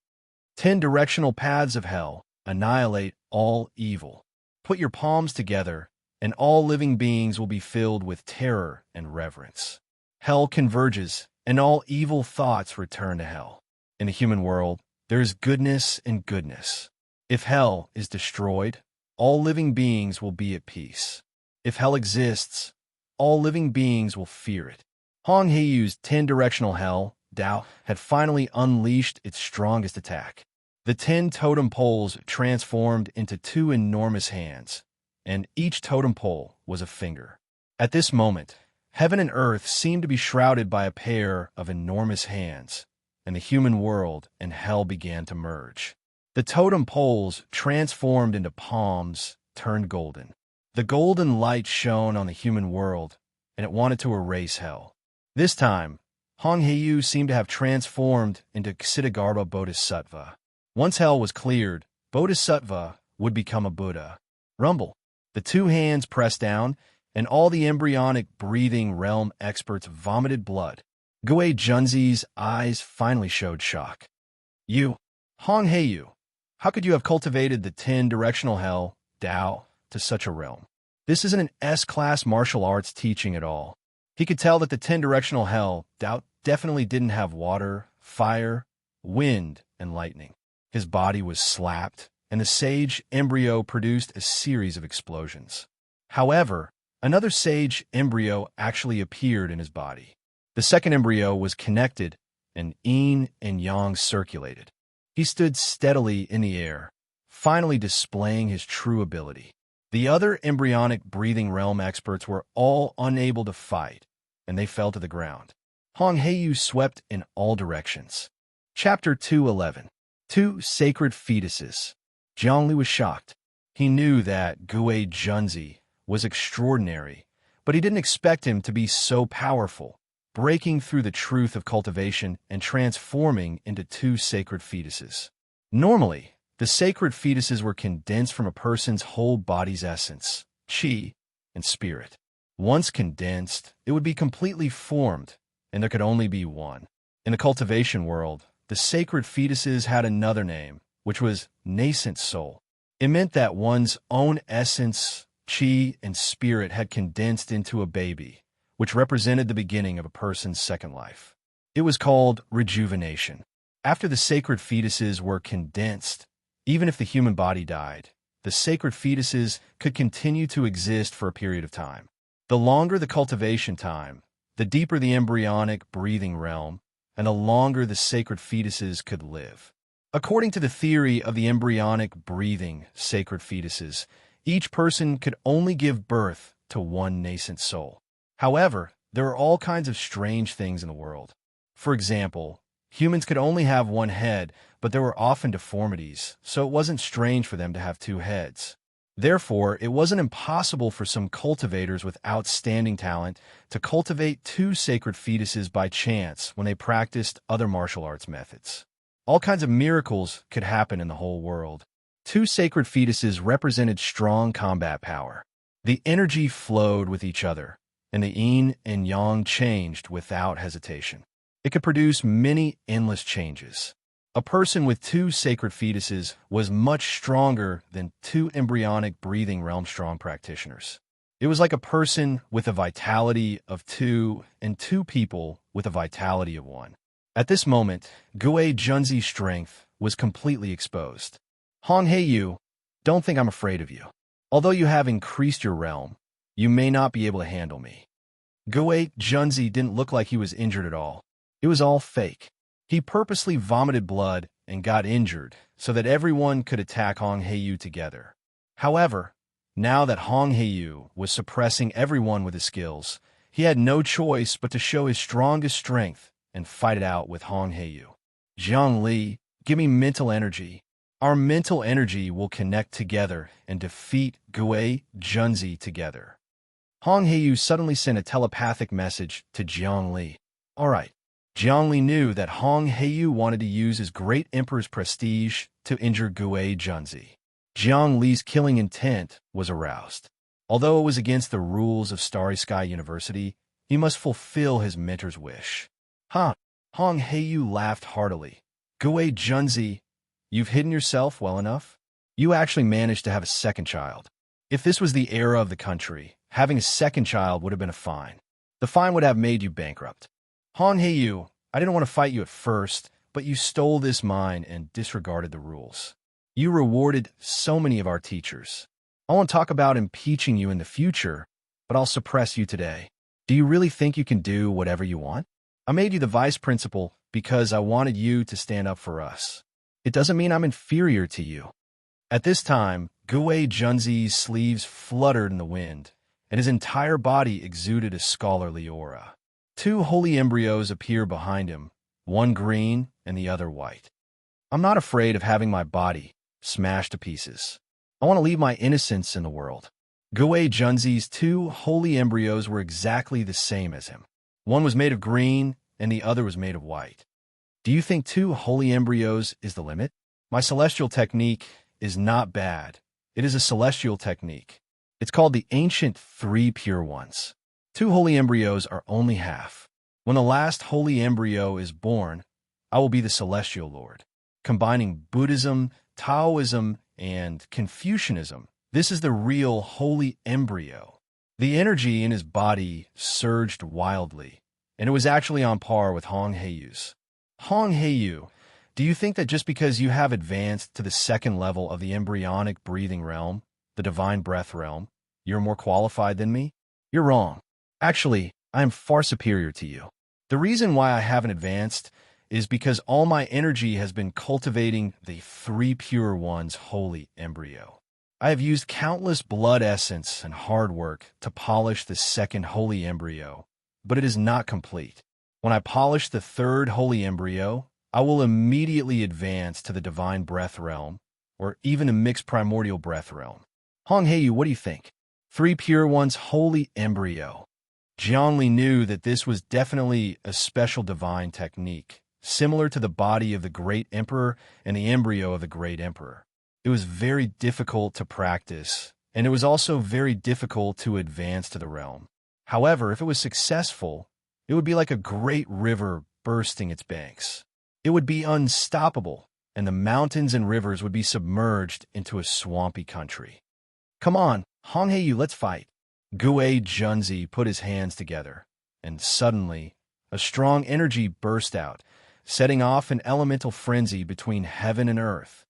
10 directional paths of hell annihilate all evil. Put your palms together, and all living beings will be filled with terror and reverence. Hell converges, and all evil thoughts return to hell. In the human world, there is goodness and goodness. If hell is destroyed, all living beings will be at peace. If hell exists, all living beings will fear it. Hong Heiyu's 10-directional hell, Tao, had finally unleashed its strongest attack. The 10 totem poles transformed into 2 enormous hands, and each totem pole was a finger. At this moment, heaven and earth seemed to be shrouded by a pair of enormous hands, and the human world and hell began to merge. The totem poles transformed into palms, turned golden. The golden light shone on the human world, and it wanted to erase hell. This time, Hong Heiyu seemed to have transformed into Ksitigarbha Bodhisattva. Once hell was cleared, Bodhisattva would become a Buddha. Rumble. The 2 hands pressed down, and all the embryonic breathing realm experts vomited blood. Gue Junzi's eyes finally showed shock. You, Hong Heiyu, how could you have cultivated the 10-directional hell, Tao, to such a realm? This isn't an S-class martial arts teaching at all. He could tell that the 10-directional hell, Tao, definitely didn't have water, fire, wind, and lightning. His body was slapped, and the sage embryo produced a series of explosions. However, another sage embryo actually appeared in his body. The second embryo was connected, and yin and yang circulated. He stood steadily in the air, finally displaying his true ability. The other embryonic breathing realm experts were all unable to fight, and they fell to the ground. Hong Heiyu swept in all directions. Chapter 211. Two Sacred Fetuses. Jiangli was shocked. He knew that Gui Junzi was extraordinary, but he didn't expect him to be so powerful, breaking through the truth of cultivation and transforming into two sacred fetuses. Normally, the sacred fetuses were condensed from a person's whole body's essence, qi, and spirit. Once condensed, it would be completely formed, and there could only be one. In the cultivation world, the sacred fetuses had another name, which was nascent soul. It meant that one's own essence, qi, and spirit had condensed into a baby, which represented the beginning of a person's second life. It was called rejuvenation. After the sacred fetuses were condensed, even if the human body died, the sacred fetuses could continue to exist for a period of time. The longer the cultivation time, the deeper the embryonic breathing realm, and the longer the sacred fetuses could live. According to the theory of the embryonic breathing sacred fetuses, each person could only give birth to one nascent soul. However, there are all kinds of strange things in the world. For example, humans could only have one head, but there were often deformities, so it wasn't strange for them to have two heads. Therefore, it wasn't impossible for some cultivators with outstanding talent to cultivate two sacred fetuses by chance when they practiced other martial arts methods. All kinds of miracles could happen in the whole world. Two sacred fetuses represented strong combat power. The energy flowed with each other, and the yin and yang changed without hesitation. It could produce many endless changes. A person with two sacred fetuses was much stronger than two embryonic breathing realm strong practitioners. It was like a person with a vitality of two and two people with a vitality of one. At this moment, Gui Junzi's strength was completely exposed. Hong Heiyu, don't think I'm afraid of you. Although you have increased your realm, you may not be able to handle me. Gui Junzi didn't look like he was injured at all. It was all fake. He purposely vomited blood and got injured so that everyone could attack Hong Heiyu together. However, now that Hong Heiyu was suppressing everyone with his skills, he had no choice but to show his strongest strength and fight it out with Hong Heiyu. Jiang Li, give me mental energy. Our mental energy will connect together and defeat Gui Junzi together. Hong Heiyu suddenly sent a telepathic message to Jiang Li. All right. Jiang Li knew that Hong Heiyu wanted to use his great emperor's prestige to injure Gui Junzi. Jiang Li's killing intent was aroused. Although it was against the rules of Starry Sky University, he must fulfill his mentor's wish. Hong Heiyu laughed heartily. Gui Junzi, you've hidden yourself well enough. You actually managed to have a second child. If this was the era of the country, having a second child would have been a fine. The fine would have made you bankrupt. Hong Heiyu, I didn't want to fight you at first, but you stole this mine and disregarded the rules. You rewarded so many of our teachers. I won't talk about impeaching you in the future, but I'll suppress you today. Do you really think you can do whatever you want? I made you the vice principal because I wanted you to stand up for us. It doesn't mean I'm inferior to you. At this time, Gui Junzi's sleeves fluttered in the wind, and his entire body exuded a scholarly aura. Two holy embryos appear behind him, one green and the other white. I'm not afraid of having my body smashed to pieces. I want to leave my innocence in the world. Gui Junzi's two holy embryos were exactly the same as him. One was made of green and the other was made of white. Do you think two holy embryos is the limit? My celestial technique is not bad. It is a celestial technique. It's called the ancient three pure ones. Two holy embryos are only half. When the last holy embryo is born, I will be the celestial lord. Combining Buddhism, Taoism, and Confucianism, this is the real holy embryo. The energy in his body surged wildly, and it was actually on par with Hong Heiyu's. Hong Heiyu, do you think that just because you have advanced to the second level of the embryonic breathing realm, the divine breath realm, you're more qualified than me? You're wrong. Actually, I am far superior to you. The reason why I haven't advanced is because all my energy has been cultivating the three pure one's holy embryo. I have used countless blood essence and hard work to polish the second holy embryo, but it is not complete. When I polish the third holy embryo, I will immediately advance to the divine breath realm, or even a mixed primordial breath realm. Hong Heiyu, what do you think? Three pure one's holy embryo. Jiangli knew that this was definitely a special divine technique, similar to the body of the great emperor and the embryo of the great emperor. It was very difficult to practice, and it was also very difficult to advance to the realm. However, if it was successful, it would be like a great river bursting its banks. It would be unstoppable, and the mountains and rivers would be submerged into a swampy country. Come on, Hong Heiyu, let's fight. Gue Junzi put his hands together, and suddenly, a strong energy burst out, setting off an elemental frenzy between heaven and earth.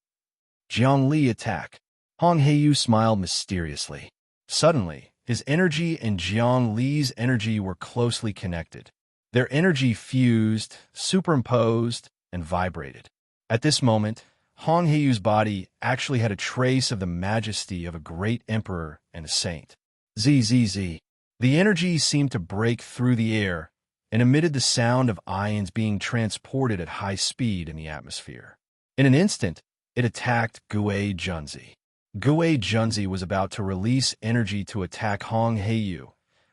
Jiangli attack. Hong Heiyu smiled mysteriously. Suddenly, his energy and Jiangli's energy were closely connected. Their energy fused, superimposed, and vibrated. At this moment, Hong Heiyu's body actually had a trace of the majesty of a great emperor and a saint. ZZZ. The energy seemed to break through the air and emitted the sound of ions being transported at high speed in the atmosphere. In an instant, it attacked Gue Junzi. Gue Junzi was about to release energy to attack Hong Heiyu,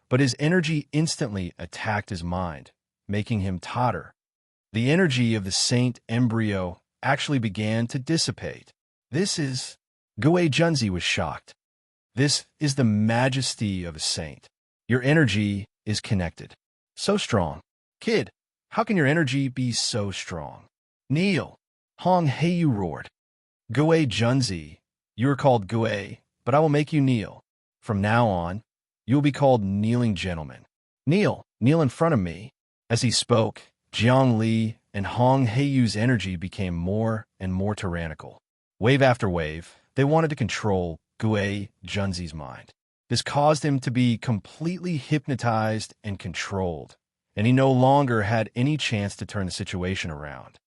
but his energy instantly attacked his mind, making him totter. The energy of the saint embryo actually began to dissipate. Gue Junzi was shocked. This is the majesty of a saint. Your energy is connected. So strong. Kid, how can your energy be so strong? Kneel. Hong Heiyu roared. Gue Junzi, you are called Gue, but I will make you kneel. From now on, you will be called Kneeling Gentleman. Kneel in front of me. As he spoke, Jiangli and Hong Heiyu's energy became more and more tyrannical. Wave after wave, they wanted to control Gue Junzi's mind. This caused him to be completely hypnotized and controlled, and he no longer had any chance to turn the situation around.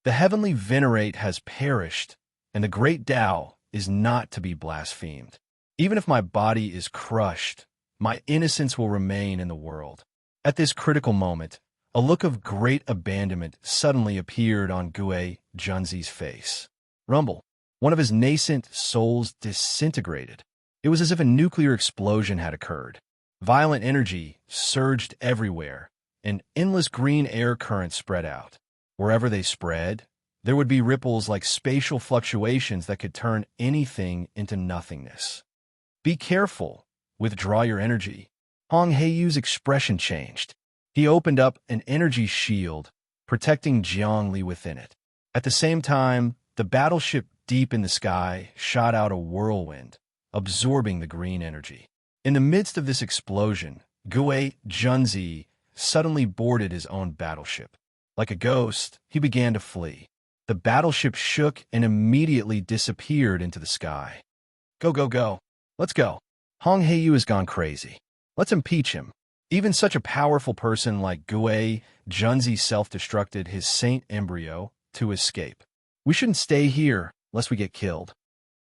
The heavenly venerate has perished, and the great Tao is not to be blasphemed. Even if my body is crushed, my innocence will remain in the world. At this critical moment, a look of great abandonment suddenly appeared on Gue Junzi's face. Rumble. One of his nascent souls disintegrated. It was as if a nuclear explosion had occurred. Violent energy surged everywhere, and endless green air currents spread out. Wherever they spread, there would be ripples like spatial fluctuations that could turn anything into nothingness. Be careful. Withdraw your energy. Hong Heiyu's expression changed. He opened up an energy shield, protecting Jiangli within it. At the same time, the battleship deep in the sky shot out a whirlwind, absorbing the green energy. In the midst of this explosion, Gue Junzi suddenly boarded his own battleship. Like a ghost, he began to flee. The battleship shook and immediately disappeared into the sky. Go, go, go. Let's go. Hong Heiyu has gone crazy. Let's impeach him. Even such a powerful person like Gue Junzi self-destructed his saint embryo to escape. We shouldn't stay here lest we get killed.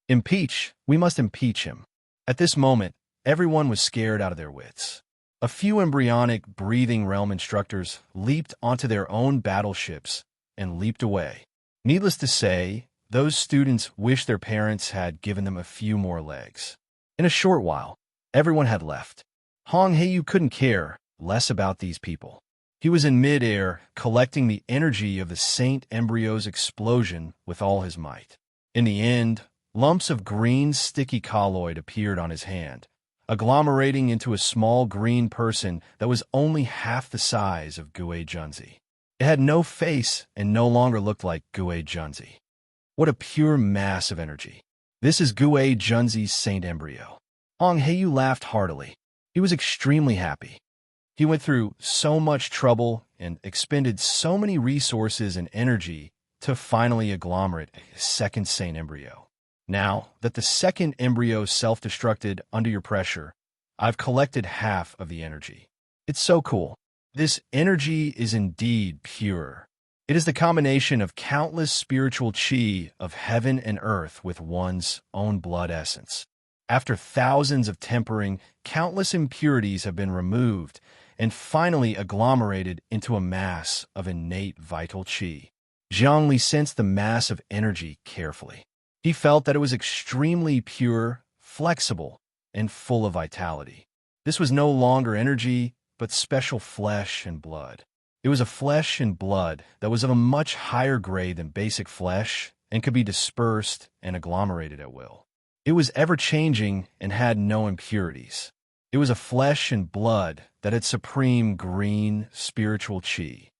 Impeach. We must impeach him. At this moment, everyone was scared out of their wits. A few embryonic breathing realm instructors leaped onto their own battleships and leaped away. Needless to say, those students wished their parents had given them a few more legs. In a short while, everyone had left. Hong Heiyu couldn't care less about these people. He was in mid-air, collecting the energy of the saint embryo's explosion with all his might. In the end, lumps of green sticky colloid appeared on his hand, agglomerating into a small green person that was only half the size of Gue Junzi. It had no face and no longer looked like Gue Junzi. What a pure mass of energy. This is Gue Junzi's saint embryo. Hong Heiyu laughed heartily. He was extremely happy. He went through so much trouble and expended so many resources and energy to finally agglomerate a second saint embryo. Now that the second embryo self-destructed under your pressure, I've collected half of the energy. It's so cool. This energy is indeed pure. It is the combination of countless spiritual chi of heaven and earth with one's own blood essence. After thousands of tempering, countless impurities have been removed and finally agglomerated into a mass of innate vital chi. Zhongli sensed the mass of energy carefully. He felt that it was extremely pure, flexible, and full of vitality. This was no longer energy, but special flesh and blood. It was a flesh and blood that was of a much higher grade than basic flesh and could be dispersed and agglomerated at will. It was ever-changing and had no impurities. It was a flesh and blood that had supreme green spiritual chi.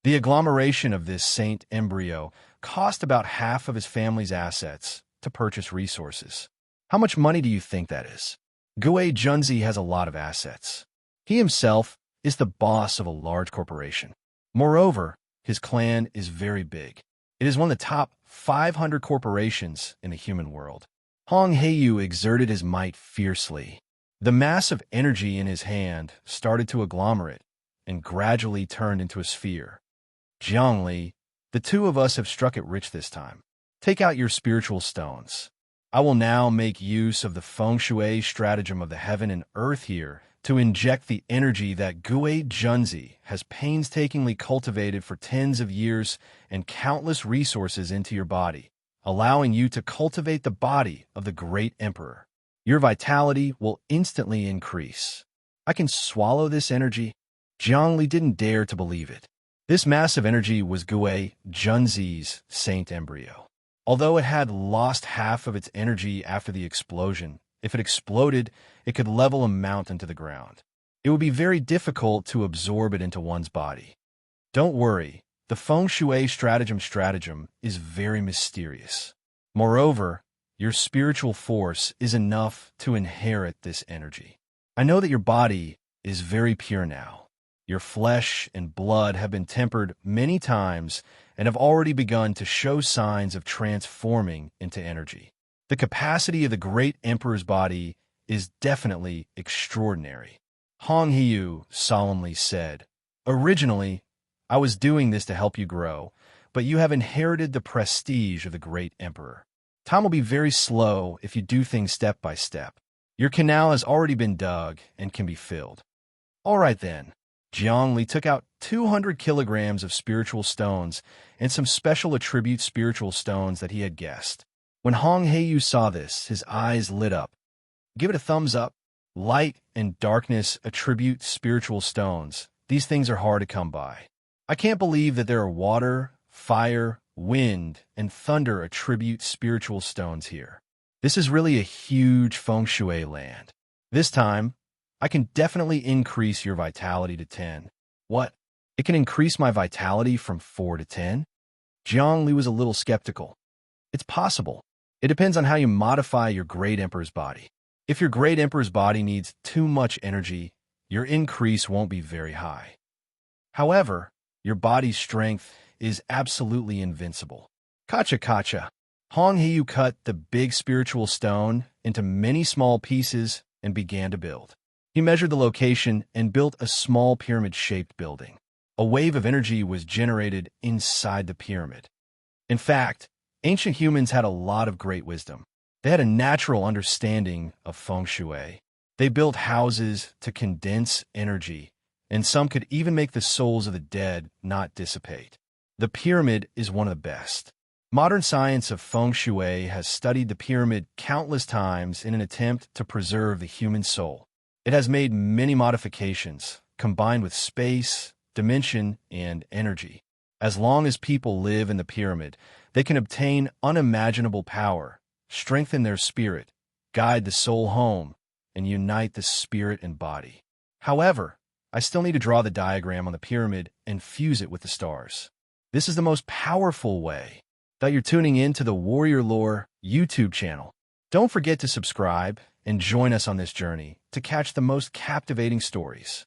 The agglomeration of this saint embryo cost about half of his family's assets to purchase resources. How much money do you think that is? Gue Junzi has a lot of assets. He himself is the boss of a large corporation. Moreover, his clan is very big. It is one of the top 500 corporations in the human world. Hong Heiyu exerted his might fiercely. The mass of energy in his hand started to agglomerate and gradually turned into a sphere. Zhongli, the two of us have struck it rich this time. Take out your spiritual stones. I will now make use of the feng shui stratagem of the heaven and earth here to inject the energy that Gue Junzi has painstakingly cultivated for tens of years and countless resources into your body, allowing you to cultivate the body of the great emperor. Your vitality will instantly increase. I can swallow this energy? Zhongli didn't dare to believe it. This massive energy was Gue Junzi's saint embryo. Although it had lost half of its energy after the explosion, if it exploded, it could level a mountain to the ground. It would be very difficult to absorb it into one's body. Don't worry, the feng shui stratagem is very mysterious. Moreover, your spiritual force is enough to inherit this energy. I know that your body is very pure now. Your flesh and blood have been tempered many times and have already begun to show signs of transforming into energy. The capacity of the great emperor's body is definitely extraordinary. Hong Heiyu solemnly said, "Originally, I was doing this to help you grow, but you have inherited the prestige of the great emperor. Time will be very slow if you do things step by step. Your canal has already been dug and can be filled." All right then. Zhongli took out 200 kilograms of spiritual stones and some special attribute spiritual stones that he had guessed. When Hong Heiyu saw this, his eyes lit up. Give it a thumbs up. Light and darkness attribute spiritual stones. These things are hard to come by. I can't believe that there are water, fire, wind, and thunder attribute spiritual stones here. This is really a huge feng shui land. This time, I can definitely increase your vitality to 10. What? It can increase my vitality from 4 to 10? Zhongli was a little skeptical. It's possible. It depends on how you modify your great emperor's body. If your great emperor's body needs too much energy, your increase won't be very high. However, your body's strength is absolutely invincible. Kacha. Hong Heiyu cut the big spiritual stone into many small pieces and began to build. He measured the location and built a small pyramid-shaped building. A wave of energy was generated inside the pyramid. In fact, ancient humans had a lot of great wisdom. They had a natural understanding of feng shui. They built houses to condense energy, and some could even make the souls of the dead not dissipate. The pyramid is one of the best. Modern science of feng shui has studied the pyramid countless times in an attempt to preserve the human soul. It has made many modifications, combined with space, dimension, and energy. As long as people live in the pyramid, they can obtain unimaginable power, strengthen their spirit, guide the soul home, and unite the spirit and body. However, I still need to draw the diagram on the pyramid and fuse it with the stars. This is the most powerful way that you're tuning in to the Warrior Lore YouTube channel. Don't forget to subscribe and join us on this journey to catch the most captivating stories.